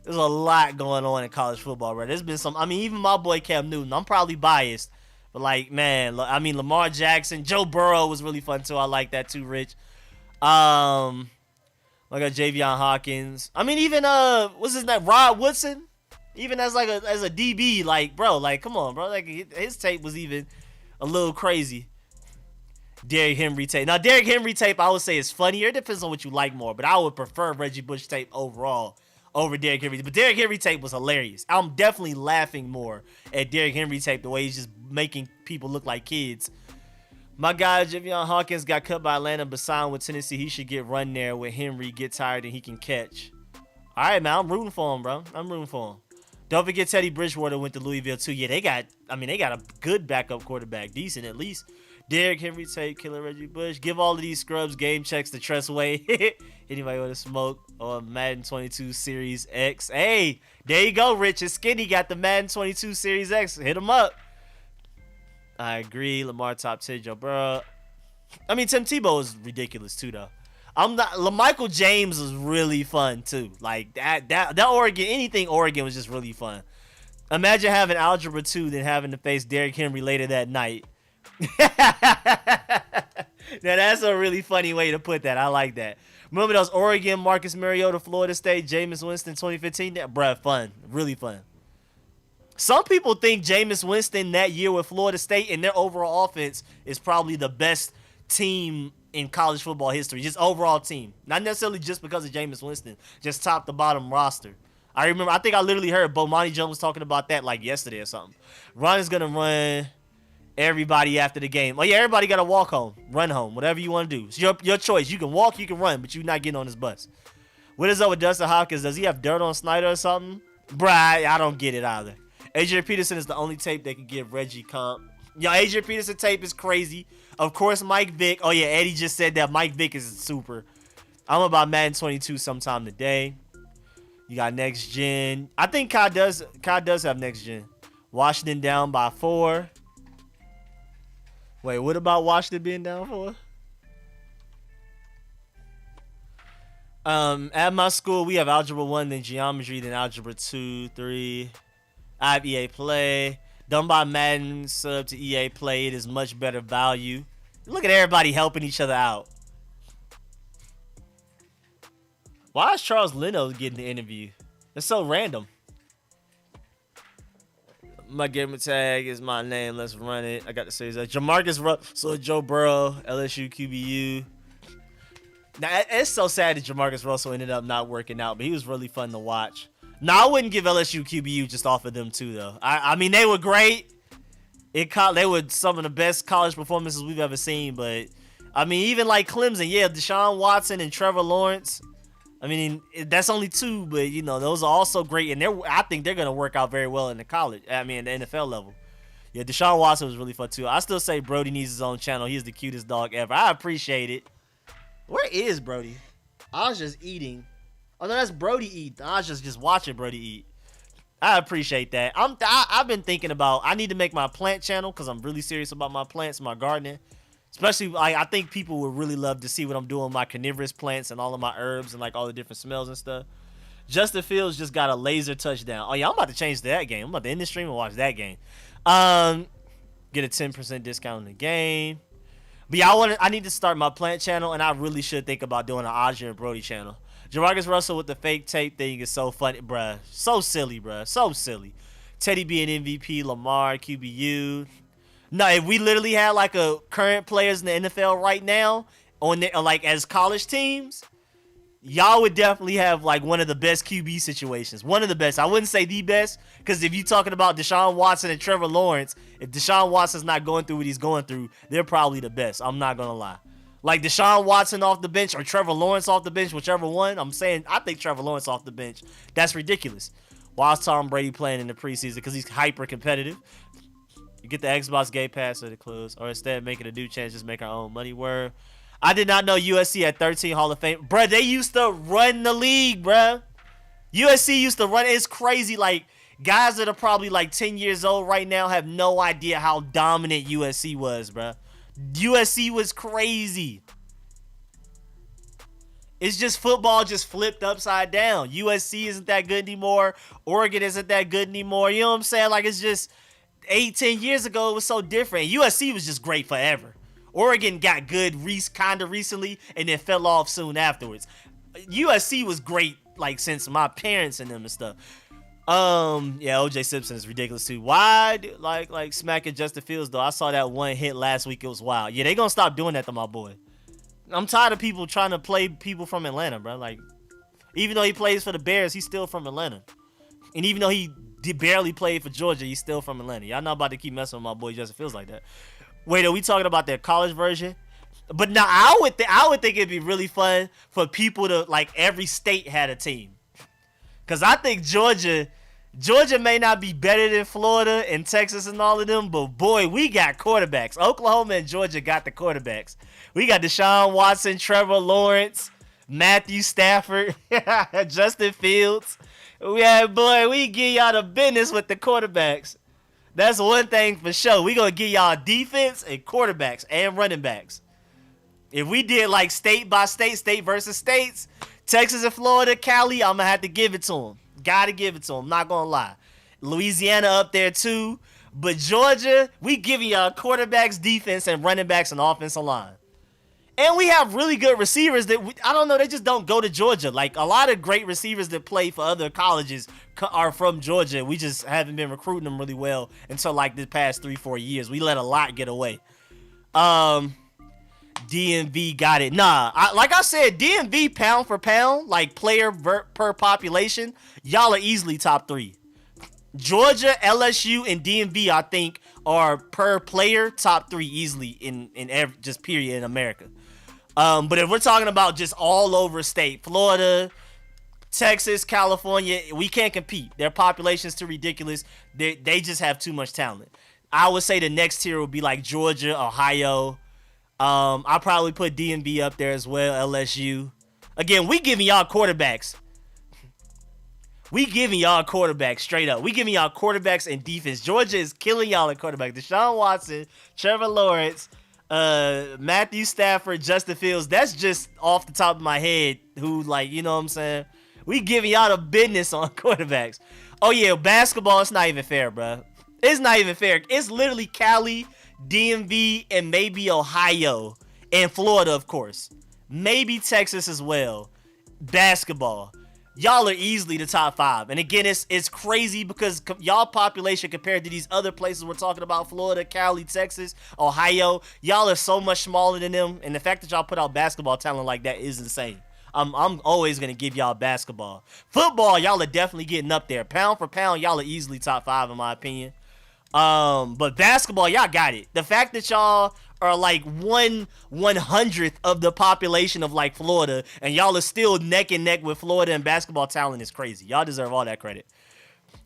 There's a lot going on in college football, bro. There's been some... I mean, even my boy Cam Newton, I'm probably biased. But, like, man, I mean, Lamar Jackson, Joe Burrow was really fun, too. I like that, too, Rich. Like a Javion Hawkins. I mean, even what's his name? Rod Woodson. Even as a DB, like, bro, like, come on, bro. Like, his tape was even a little crazy. Derrick Henry tape. Now, Derrick Henry tape, I would say is funnier. It depends on what you like more, but I would prefer Reggie Bush tape overall over Derrick Henry. But Derrick Henry tape was hilarious. I'm definitely laughing more at Derrick Henry tape, the way he's just making people look like kids. My guy, Javion Hawkins, got cut by Atlanta but signed with Tennessee. He should get run there with Henry, get tired, and he can catch. All right, man. I'm rooting for him, bro. I'm rooting for him. Don't forget Teddy Bridgewater went to Louisville, too. Yeah, they got a good backup quarterback. Decent, at least. Derrick Henry, take Killer Reggie Bush. Give all of these scrubs game checks to Tressway. Anybody want to smoke on Madden 22 Series X? Hey, there you go, Rich. And Skinny got the Madden 22 Series X. Hit him up. I agree. Lamar top 10, Joe Burrow. I mean, Tim Tebow is ridiculous, too, though. I'm not. LaMichael James was really fun too. Like that Oregon, anything Oregon was just really fun. Imagine having Algebra 2 then having to face Derrick Henry later that night. Now that's a really funny way to put that. I like that. Remember those Oregon, Marcus Mariota, Florida State, Jameis Winston 2015? Bruh, fun. Really fun. Some people think Jameis Winston that year with Florida State and their overall offense is probably the best team in college football history. Just overall team. Not necessarily just because of Jameis Winston. Just top to bottom roster. I think I literally heard Bomani Jones was talking about that like yesterday or something. Ron is going to run everybody after the game. Oh, yeah, everybody got to walk home. Run home. Whatever you want to do. It's your choice. You can walk, you can run, but you're not getting on this bus. What is up with Dustin Hopkins? Does he have dirt on Snyder or something? Bruh, I don't get it either. Adrian Peterson is the only tape they can give Reggie comp. Yo, Adrian Peterson tape is crazy. Of course, Mike Vick. Oh, yeah, Eddie just said that Mike Vick is super. I'm about Madden 22 sometime today. You got next gen. I think Kai does have next gen. Washington down by 4. Wait, what about Washington being down 4? At my school, we have Algebra 1, then Geometry, then Algebra 2, 3. I have EA Play. Done by Madden, sub to EA Play. It is much better value. Look at everybody helping each other out. Why is Charles Leno getting the interview? It's so random. My gamer tag is my name. Let's run it. I got to say that. Jamarcus Russell, Joe Burrow, LSU QBU. Now, it's so sad that Jamarcus Russell ended up not working out, but he was really fun to watch. Now, I wouldn't give LSU QBU just off of them, too, though. I mean, they were great. They were some of the best college performances we've ever seen, but, I mean, even like Clemson, yeah, Deshaun Watson and Trevor Lawrence. I mean, that's only 2, but, you know, those are also great, and I think they're going to work out very well in the college, the NFL level. Yeah, Deshaun Watson was really fun, too. I still say Brody needs his own channel. He's the cutest dog ever. I appreciate it. Where is Brody? I was just eating. Oh, no, that's Brody eat. I was just watching Brody eat. I appreciate that. I've been thinking about, I need to make my plant channel because I'm really serious about my plants, my gardening. Especially, like, I think people would really love to see what I'm doing with my carnivorous plants and all of my herbs and, like, all the different smells and stuff. Justin Fields just got a laser touchdown. Oh, yeah, I'm about to change that game. I'm about to end the stream and watch that game. Get a 10% discount in the game. But, yeah, I need to start my plant channel, and I really should think about doing an Aja and Brody channel. Jamarcus Russell with the fake tape thing is so funny, bruh. So silly, bruh. So silly. Teddy being MVP, Lamar, QBU. No, if we literally had like a current players in the NFL right now on like as college teams, y'all would definitely have like one of the best QB situations. One of the best. I wouldn't say the best, because if you're talking about Deshaun Watson and Trevor Lawrence, if Deshaun Watson's not going through what he's going through, they're probably the best. I'm not gonna lie. Like Deshaun Watson off the bench or Trevor Lawrence off the bench, whichever one. I'm saying I think Trevor Lawrence off the bench. That's ridiculous. Why is Tom Brady playing in the preseason? Because he's hyper competitive. You get the Xbox Game Pass at the close, or instead of making a new chance, just make our own money. Word. I did not know USC had 13 Hall of Fame. Bruh, they used to run the league, bruh. USC used to run. It's crazy. Like, guys that are probably like 10 years old right now have no idea how dominant USC was, bruh. USC was crazy. It's just football just flipped upside down. USC isn't that good anymore. Oregon isn't that good anymore. You know what I'm saying? Like, it's just 8-10 years ago, it was so different. USC was just great forever. Oregon got good kind of recently and then fell off soon afterwards. USC was great, like, since my parents and them and stuff. Yeah, OJ Simpson is ridiculous too. Why, like smacking Justin Fields though? I saw that one hit last week. It was wild. Yeah, they gonna stop doing that to my boy. I'm tired of people trying to play people from Atlanta, bro. Like, even though he plays for the Bears, he's still from Atlanta. And even though he barely played for Georgia, he's still from Atlanta. Y'all not about to keep messing with my boy Justin Fields like that. Wait, are we talking about their college version? But now I would think it'd be really fun for people to, like, every state had a team. Because I think Georgia may not be better than Florida and Texas and all of them, but boy, we got quarterbacks. Oklahoma and Georgia got the quarterbacks. We got Deshaun Watson, Trevor Lawrence, Matthew Stafford, Justin Fields. We give y'all the business with the quarterbacks. That's one thing for sure. We gonna give y'all defense and quarterbacks and running backs. If we did like state by state, state versus states, Texas and Florida, Cali, I'm gonna have to give it to them. Gotta give it to them. Not gonna lie. Louisiana up there too, but Georgia, we giving y'all quarterbacks, defense, and running backs and offensive line. And we have really good receivers that I don't know, they just don't go to Georgia. Like a lot of great receivers that play for other colleges are from Georgia. We just haven't been recruiting them really well until like the past 3-4 years. We let a lot get away. DMV got it. Like I said, DMV pound for pound, like player per population, y'all are easily top 3. Georgia, LSU, and DMV, I think, are per player top 3 easily in every just period in America. But if we're talking about just all over state, Florida, Texas, California, we can't compete. Their population's too ridiculous. They just have too much talent. I would say the next tier would be like Georgia, Ohio. I'll probably put DMV up there as well, LSU. Again, we giving y'all quarterbacks. We giving y'all quarterbacks straight up. We giving y'all quarterbacks and defense. Georgia is killing y'all at quarterback. Deshaun Watson, Trevor Lawrence, Matthew Stafford, Justin Fields. That's just off the top of my head. Who, like, you know what I'm saying? We giving y'all the business on quarterbacks. Oh yeah, basketball. It's not even fair, bro. It's not even fair. It's literally Cali, DMV, and maybe Ohio and Florida, of course. Maybe Texas as well. Basketball. Y'all are easily the top 5. And again, it's crazy because y'all population compared to these other places we're talking about, Florida, Cali, Texas, Ohio, y'all are so much smaller than them. And the fact that y'all put out basketball talent like that is insane. I'm always going to give y'all basketball. Football, y'all are definitely getting up there. Pound for pound, y'all are easily top 5 in my opinion. But basketball, y'all got it. The fact that y'all are like 1/100th of the population of like Florida, and y'all are still neck and neck with Florida in basketball talent is crazy. Y'all deserve all that credit.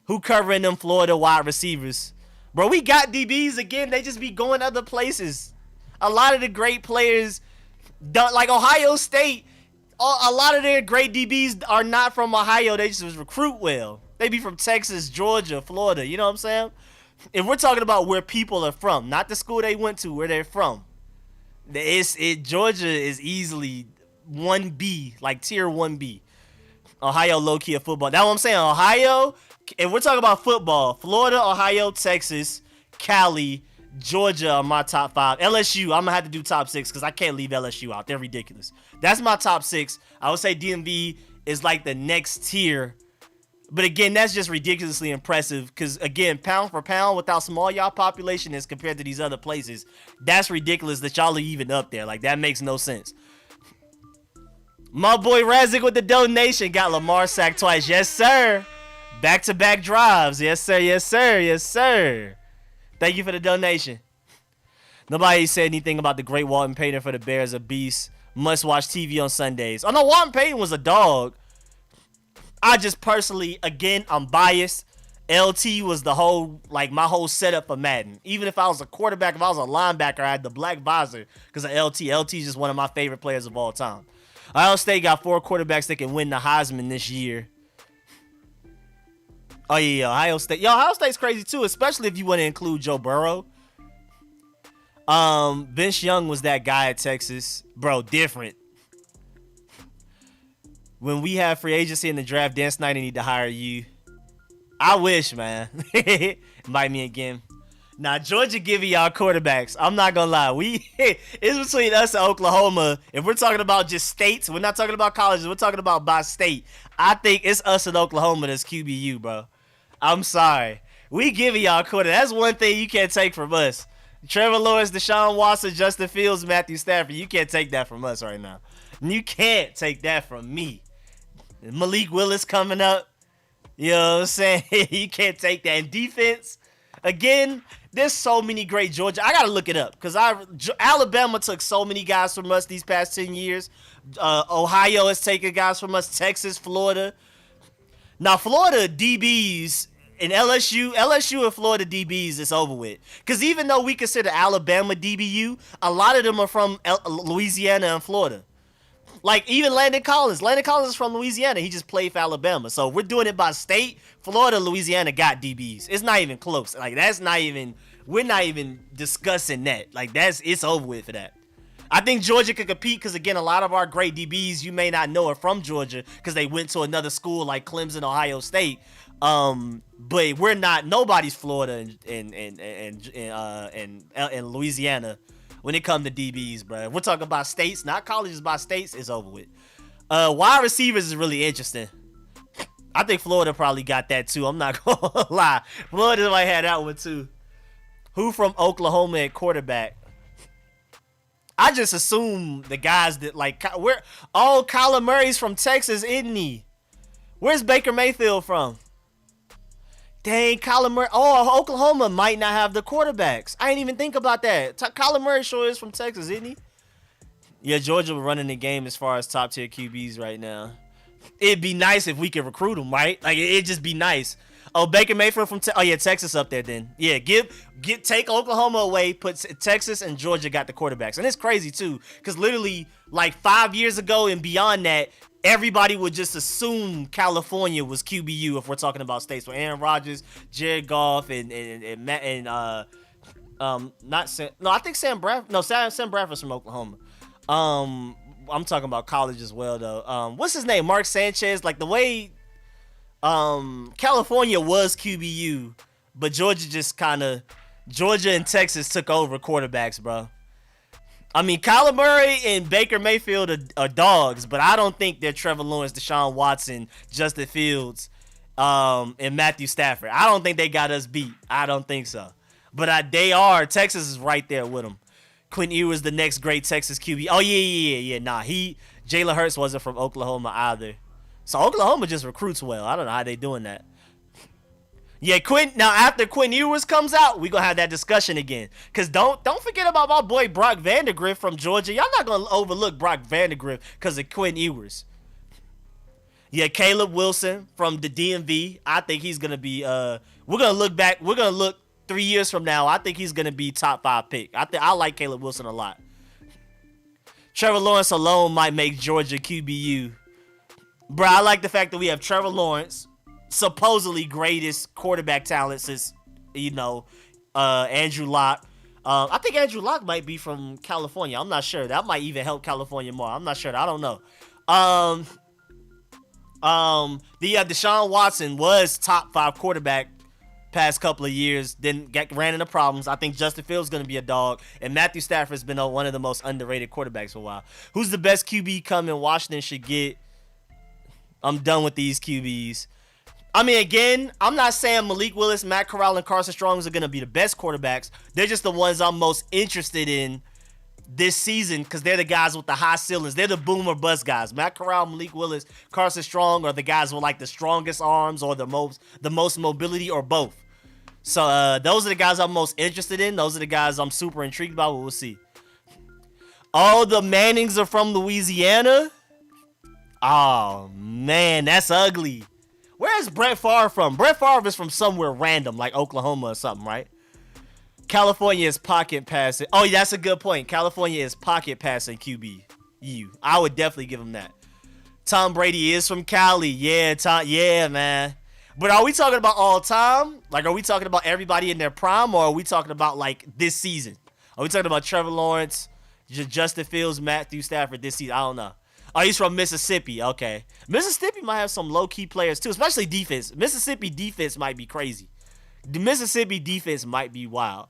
Who covering them Florida wide receivers? Bro, we got DBs again. They just be going other places. A lot of the great players, like Ohio State, a lot of their great DBs are not from Ohio. They just recruit well. They be from Texas, Georgia, Florida. You know what I'm saying? If we're talking about where people are from, not the school they went to, where they're from, Georgia is easily 1B, like tier 1B. Ohio low-key of football. That's what I'm saying. Ohio, if we're talking about football, Florida, Ohio, Texas, Cali, Georgia are my top 5. LSU, I'm going to have to do top 6 because I can't leave LSU out. They're ridiculous. That's my top 6. I would say DMV is like the next tier. But again, that's just ridiculously impressive because, again, pound for pound, with how small y'all population is compared to these other places, that's ridiculous that y'all are even up there. Like, that makes no sense. My boy Razik with the donation got Lamar sacked twice. Yes, sir. Back-to-back drives. Yes, sir. Yes, sir. Yes, sir. Thank you for the donation. Nobody said anything about the great Walton Payton for the Bears, a beast. Must-watch TV on Sundays. Oh, no, Walton Payton was a dog. I just personally, again, I'm biased. LT was the whole, like, my whole setup for Madden. Even if I was a quarterback, if I was a linebacker, I had the black visor because of LT. LT is just one of my favorite players of all time. Ohio State got 4 quarterbacks that can win the Heisman this year. Oh, yeah, Ohio State. Yo, Ohio State's crazy, too, especially if you want to include Joe Burrow. Vince Young was that guy at Texas. Bro, different. When we have free agency in the draft, Dan Snyder need to hire you. I wish, man. Invite me again. Now, Georgia giving y'all quarterbacks. I'm not going to lie. It's between us and Oklahoma. If we're talking about just states, we're not talking about colleges. We're talking about by state. I think it's us and Oklahoma that's QBU, bro. I'm sorry. We giving y'all quarterbacks. That's one thing you can't take from us. Trevor Lawrence, Deshaun Watson, Justin Fields, Matthew Stafford. You can't take that from us right now. You can't take that from me. Malik Willis coming up. You know what I'm saying? You can't take that. And defense, again, there's so many great Georgia. I got to look it up because Alabama took so many guys from us these past 10 years. Ohio has taken guys from us. Texas, Florida. Now, Florida DBs and LSU and Florida DBs is over with. Because even though we consider Alabama DBU, a lot of them are from Louisiana and Florida. Like, even Landon Collins. Landon Collins is from Louisiana. He just played for Alabama. So, we're doing it by state. Florida, Louisiana got DBs. It's not even close. Like, that's not even... We're not even discussing that. Like, it's over with for that. I think Georgia could compete because, again, a lot of our great DBs you may not know are from Georgia because they went to another school like Clemson, Ohio State. But we're not. Nobody's Florida and Louisiana when it comes to DBs, bro. We're talking about states, not colleges, by states. It's over with. Wide receivers is really interesting. I think Florida probably got that too. I'm not gonna lie. Florida might have that one too. Who from Oklahoma at quarterback? I just assume the guys that like where Kyler Murray's from Texas, isn't he? Where's Baker Mayfield from? Dang, Kyler Murray. Oh, Oklahoma might not have the quarterbacks. I didn't even think about that. Kyler Murray sure is from Texas, isn't he? Yeah, Georgia running the game as far as top tier QBs right now. It'd be nice if we could recruit them, right? Like it'd just be nice. Oh, Baker Mayfield from Texas up there then. Yeah, take Oklahoma away, put Texas and Georgia got the quarterbacks. And it's crazy too, because literally like 5 years ago and beyond that, everybody would just assume California was QBU if we're talking about states. So Aaron Rodgers, Jared Goff, and Sam Bradford's from Oklahoma. I'm talking about college as well though. What's his name? Mark Sanchez. Like the way California was QBU, but Georgia and Texas took over quarterbacks, bro. I mean, Kyler Murray and Baker Mayfield are dogs, but I don't think they're Trevor Lawrence, Deshaun Watson, Justin Fields, and Matthew Stafford. I don't think they got us beat. I don't think so. But they are. Texas is right there with them. Quinn Ewers, the next great Texas QB. Oh, yeah. Nah, Jalen Hurts wasn't from Oklahoma either. So Oklahoma just recruits well. I don't know how they doing that. Yeah, now after Quinn Ewers comes out, we gonna have that discussion again. Cause don't forget about my boy Brock Vandagriff from Georgia. Y'all not gonna overlook Brock Vandagriff because of Quinn Ewers. Yeah, Caleb Wilson from the DMV. I think he's gonna be. We're gonna look 3 years from now. I think he's gonna be top 5 pick. I like Caleb Wilson a lot. Trevor Lawrence alone might make Georgia QBU. Bro, I like the fact that we have Trevor Lawrence, supposedly greatest quarterback talent since, Andrew Luck. I think Andrew Luck might be from California. I'm not sure. That might even help California more. I'm not sure. I don't know. Deshaun Watson was top 5 quarterback past couple of years, then ran into problems. I think Justin Fields is going to be a dog, and Matthew Stafford's been one of the most underrated quarterbacks for a while. Who's the best QB coming Washington should get? I'm done with these QBs. I mean, again, I'm not saying Malik Willis, Matt Corral, and Carson Strong are going to be the best quarterbacks. They're just the ones I'm most interested in this season because they're the guys with the high ceilings. They're the boom or bust guys. Matt Corral, Malik Willis, Carson Strong are the guys with like the strongest arms or the most mobility or both. So those are the guys I'm most interested in. Those are the guys I'm super intrigued by. But we'll see. Oh, the Mannings are from Louisiana? Oh, man, that's ugly. Where's Brett Favre from? Brett Favre is from somewhere random, like Oklahoma or something, right? California is pocket passing. Oh, yeah, that's a good point. California is pocket passing QB. I would definitely give him that. Tom Brady is from Cali. Yeah, man. But are we talking about all time? Like, are we talking about everybody in their prime, or are we talking about, like, this season? Are we talking about Trevor Lawrence, Justin Fields, Matthew Stafford this season? I don't know. Oh, he's from Mississippi. Okay. Mississippi might have some low-key players, too, especially defense. Mississippi defense might be crazy. The Mississippi defense might be wild.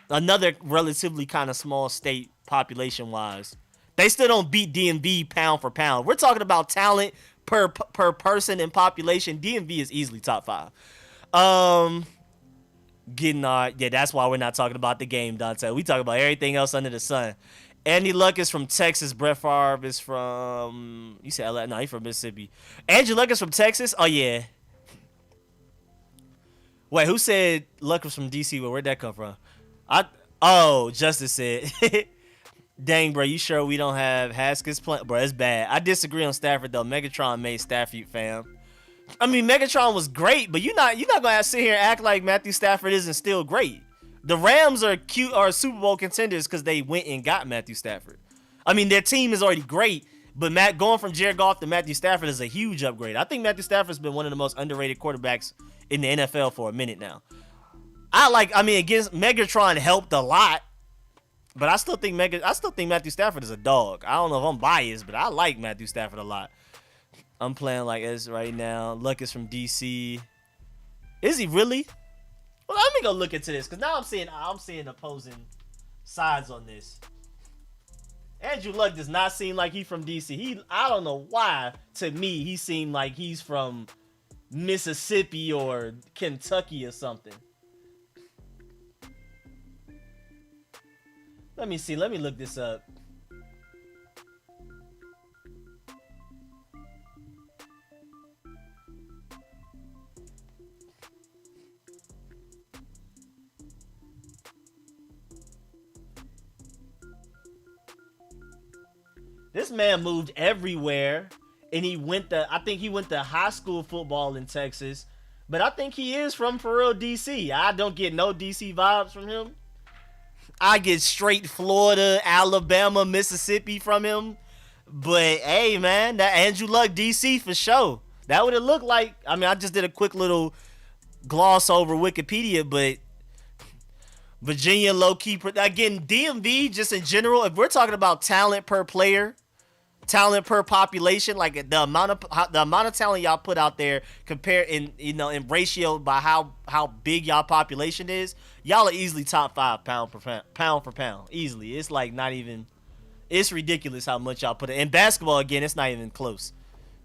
Another relatively kind of small state population-wise. They still don't beat DMV pound for pound. We're talking about talent per person and population. DMV is easily top 5. That's why we're not talking about the game, Dante. We talk about everything else under the sun. Andy Luck is from Texas. Brett Favre is from... You said LA? No, he's from Mississippi. Andrew Luck is from Texas? Oh, yeah. Wait, who said Luck was from D.C.? Where'd that come from? Justice said. Dang, bro, you sure we don't have Haskins playing? Bro, it's bad. I disagree on Stafford, though. Megatron made Stafford, fam. I mean, Megatron was great, but you're not going to sit here and act like Matthew Stafford isn't still great. The Rams are Super Bowl contenders because they went and got Matthew Stafford. I mean, their team is already great, but going from Jared Goff to Matthew Stafford is a huge upgrade. I think Matthew Stafford's been one of the most underrated quarterbacks in the NFL for a minute now. Against Megatron helped a lot. But I still think Matthew Stafford is a dog. I don't know if I'm biased, but I like Matthew Stafford a lot. I'm playing like this right now. Luck is from DC. Is he really? Well, let me go look into this because now I'm seeing opposing sides on this. Andrew Luck does not seem like he's from DC. I don't know why. To me, he seemed like he's from Mississippi or Kentucky or something. Let me see. Let me look this up. This man moved everywhere, and I think he went to high school football in Texas, but I think he is from for real DC. I don't get no DC vibes from him. I get straight Florida, Alabama, Mississippi from him. But hey, man, that Andrew Luck DC for sure. That would it look like. I mean, I just did a quick little gloss over Wikipedia, but Virginia low key. Again, DMV just in general. If we're talking about talent per player, talent per population, like the amount of talent y'all put out there compared in ratio by how big y'all population is, y'all are easily top 5 pound for pound. Easily. It's like not even, it's ridiculous how much y'all put it. In basketball, again, it's not even close.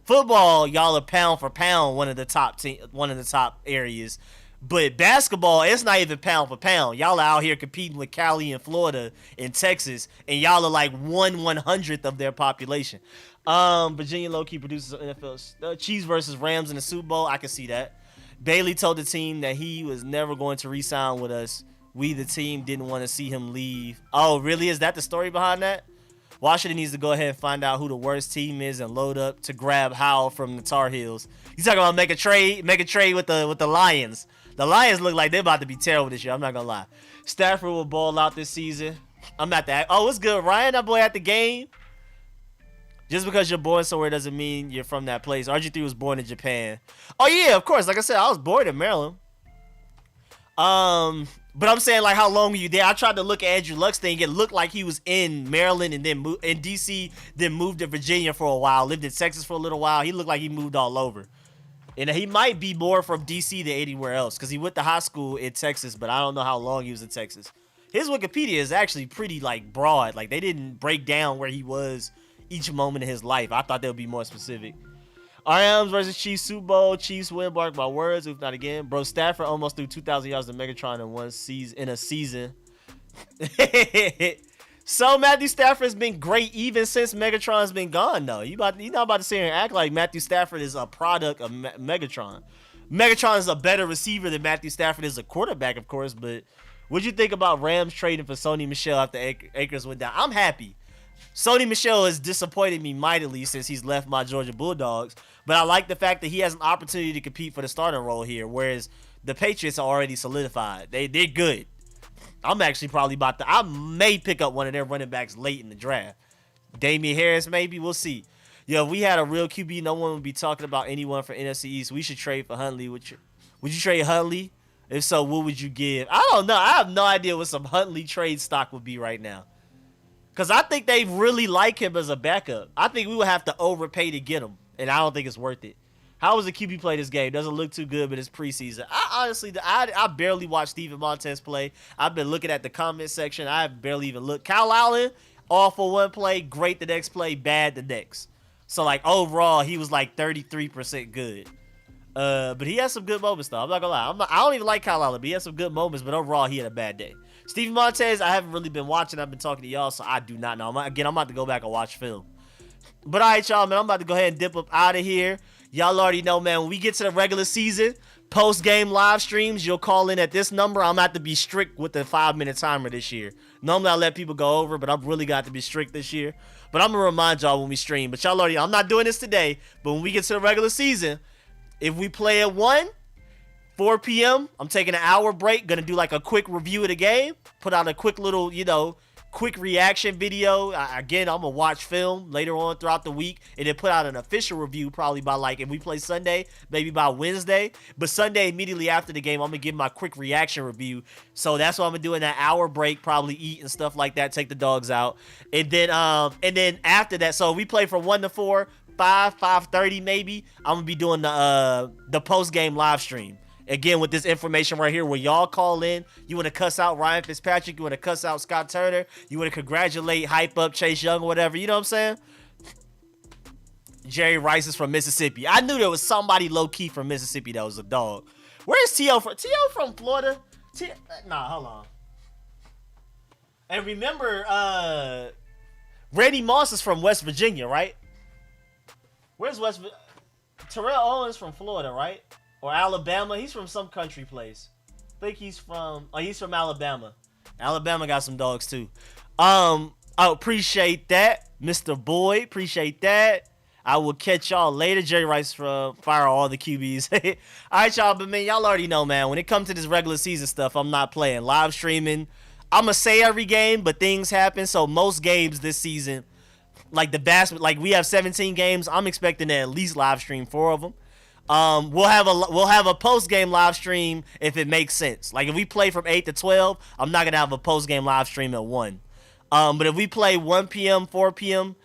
Football, y'all are pound for pound one of the top areas. But basketball, it's not even pound for pound. Y'all are out here competing with Cali and Florida and Texas, and y'all are like 1/100th of their population. Virginia low-key produces NFL Chiefs versus Rams in the Super Bowl. I can see that. Bailey told the team that he was never going to re-sign with us. We, the team, didn't want to see him leave. Oh, really? Is that the story behind that? Washington needs to go ahead and find out who the worst team is and load up to grab Howell from the Tar Heels. You talking about make a trade with the Lions. The Lions look like they're about to be terrible this year. I'm not going to lie. Stafford will ball out this season. I'm at the... Oh, it's good. Ryan, that boy at the game. Just because you're born somewhere doesn't mean you're from that place. RG3 was born in Japan. Oh, yeah, of course. Like I said, I was born in Maryland. But I'm saying, like, how long were you there? I tried to look at Andrew Luck's thing. It looked like he was in Maryland and then moved in D.C., then moved to Virginia for a while, lived in Texas for a little while. He looked like he moved all over. And he might be more from D.C. than anywhere else because he went to high school in Texas, but I don't know how long he was in Texas. His Wikipedia is actually pretty, like, broad. Like, they didn't break down where he was each moment of his life. I thought they would be more specific. Rams versus Chiefs Super Bowl. Chiefs win, bark by words, if not again. Bro, Stafford almost threw 2,000 yards to Megatron in a season. So Matthew Stafford has been great even since Megatron's been gone, though. You're not about to sit here and act like Matthew Stafford is a product of Megatron. Megatron is a better receiver than Matthew Stafford is a quarterback, of course, but what'd you think about Rams trading for Sony Michel after Akers went down? I'm happy. Sony Michel has disappointed me mightily since he's left my Georgia Bulldogs, but I like the fact that he has an opportunity to compete for the starting role here, whereas the Patriots are already solidified. They're good. I'm actually probably I may pick up one of their running backs late in the draft. Damian Harris, maybe. We'll see. Yo, if we had a real QB, no one would be talking about anyone for NFC East. We should trade for Huntley. Would you trade Huntley? If so, what would you give? I don't know. I have no idea what some Huntley trade stock would be right now. Because I think they really like him as a backup. I think we would have to overpay to get him, and I don't think it's worth it. How was the QB play this game? Doesn't look too good, but it's preseason. I barely watched Steven Montez play. I've been looking at the comment section. I barely even looked. Kyle Allen, all for one play, great the next play, bad the next. So, like, overall, he was like 33% good. But he has some good moments, though. I'm not going to lie. I don't even like Kyle Allen, but he has some good moments. But overall, he had a bad day. Steven Montez, I haven't really been watching. I've been talking to y'all, so I do not know. I'm about to go back and watch film. But all right, y'all, man, I'm about to go ahead and dip up out of here. Y'all already know, man, when we get to the regular season, post-game live streams, you'll call in at this number. I'm going to have to be strict with the 5-minute timer this year. Normally, I let people go over, but I've really got to be strict this year. But I'm going to remind y'all when we stream. But y'all already, I'm not doing this today, but when we get to the regular season, if we play at 4 p.m., I'm taking an hour break, going to do like a quick review of the game, put out a quick little, quick reaction video. Again, I'm going to watch film later on throughout the week and then put out an official review probably by like, if we play Sunday, maybe by Wednesday. But Sunday, immediately after the game, I'm going to give my quick reaction review. So that's what I'm going to do in that hour break, probably eat and stuff like that, take the dogs out. And then after that, so we play from 1 to 4, 5:30 maybe. I'm going to be doing the post-game live stream. Again, with this information right here, where y'all call in, you want to cuss out Ryan Fitzpatrick, you want to cuss out Scott Turner, you want to congratulate, hype up Chase Young or whatever, you know what I'm saying? Jerry Rice is from Mississippi. I knew there was somebody low-key from Mississippi that was a dog. Where's T.O. from? T.O. from Florida? Nah, hold on. And remember, Randy Moss is from West Virginia, right? Where's West Virginia? Terrell Owens from Florida, right? Or Alabama. He's from some country place. I think he's from Alabama. Alabama got some dogs too. I appreciate that, Mr. Boyd. Appreciate that. I will catch y'all later. Jerry Rice from fire all the QBs. All right, y'all. But man, y'all already know, man. When it comes to this regular season stuff, I'm not playing live streaming. I'm gonna say every game, but things happen. So most games this season, like we have 17 games. I'm expecting to at least live stream 4 of them. We'll have a post game live stream if it makes sense. Like if we play from 8 to 12, I'm not gonna have a post game live stream at 1. But if we play 1 p.m., 4 p.m.,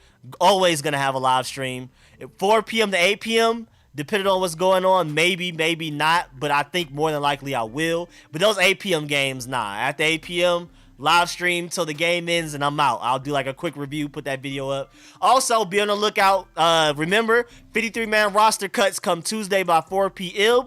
always gonna have a live stream. At 4 p.m. to 8 p.m., depending on what's going on, maybe not. But I think more than likely I will. But those 8 p.m. games, nah. After 8 p.m., live stream till the game ends and I'm out. I'll do like a quick review, put that video up. Also, be on the lookout. Remember, 53-man roster cuts come Tuesday by 4 p.m.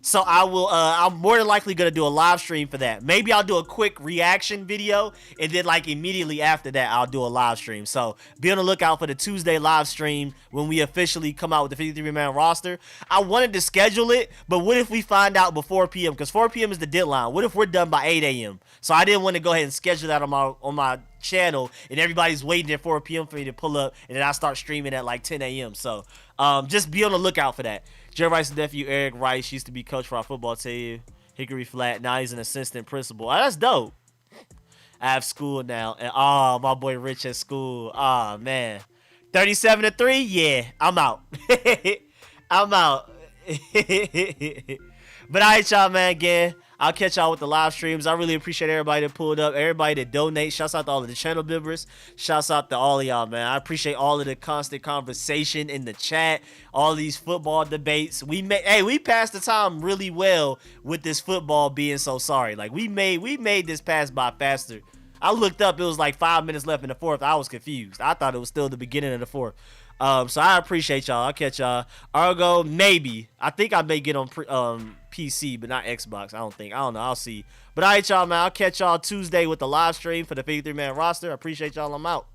So I'm more than likely going to do a live stream for that. Maybe I'll do a quick reaction video, and then like immediately after that, I'll do a live stream. So be on the lookout for the Tuesday live stream when we officially come out with the 53-man roster. I wanted to schedule it, but what if we find out before 4 p.m.? Because 4 p.m. is the deadline. What if we're done by 8 a.m.? So I didn't want to go ahead and schedule that on my channel, and everybody's waiting at 4 p.m. for me to pull up, and then I start streaming at like 10 a.m. So just be on the lookout for that. Jerry Rice's nephew, Eric Rice, used to be coach for our football team, Hickory Flat. Now he's an assistant principal. Oh, that's dope. I have school now. And my boy Rich at school. Oh, man. 37-3? Yeah, I'm out. I'm out. But all right, y'all, man, again. I'll catch y'all with the live streams. I really appreciate everybody that pulled up, everybody that donates. Shouts out to all of the channel members. Shouts out to all of y'all, man. I appreciate all of the constant conversation in the chat, all these football debates. We passed the time really well with this football being so sorry. Like we made this pass by faster. I looked up, it was like 5 minutes left in the fourth. I was confused. I thought it was still the beginning of the fourth. So I appreciate y'all. I'll catch y'all. Argo, maybe. I think I may get on PC, but not Xbox. I don't know. I'll see. But all right, y'all, man. I'll catch y'all Tuesday with the live stream for the 53-man roster. I appreciate y'all. I'm out.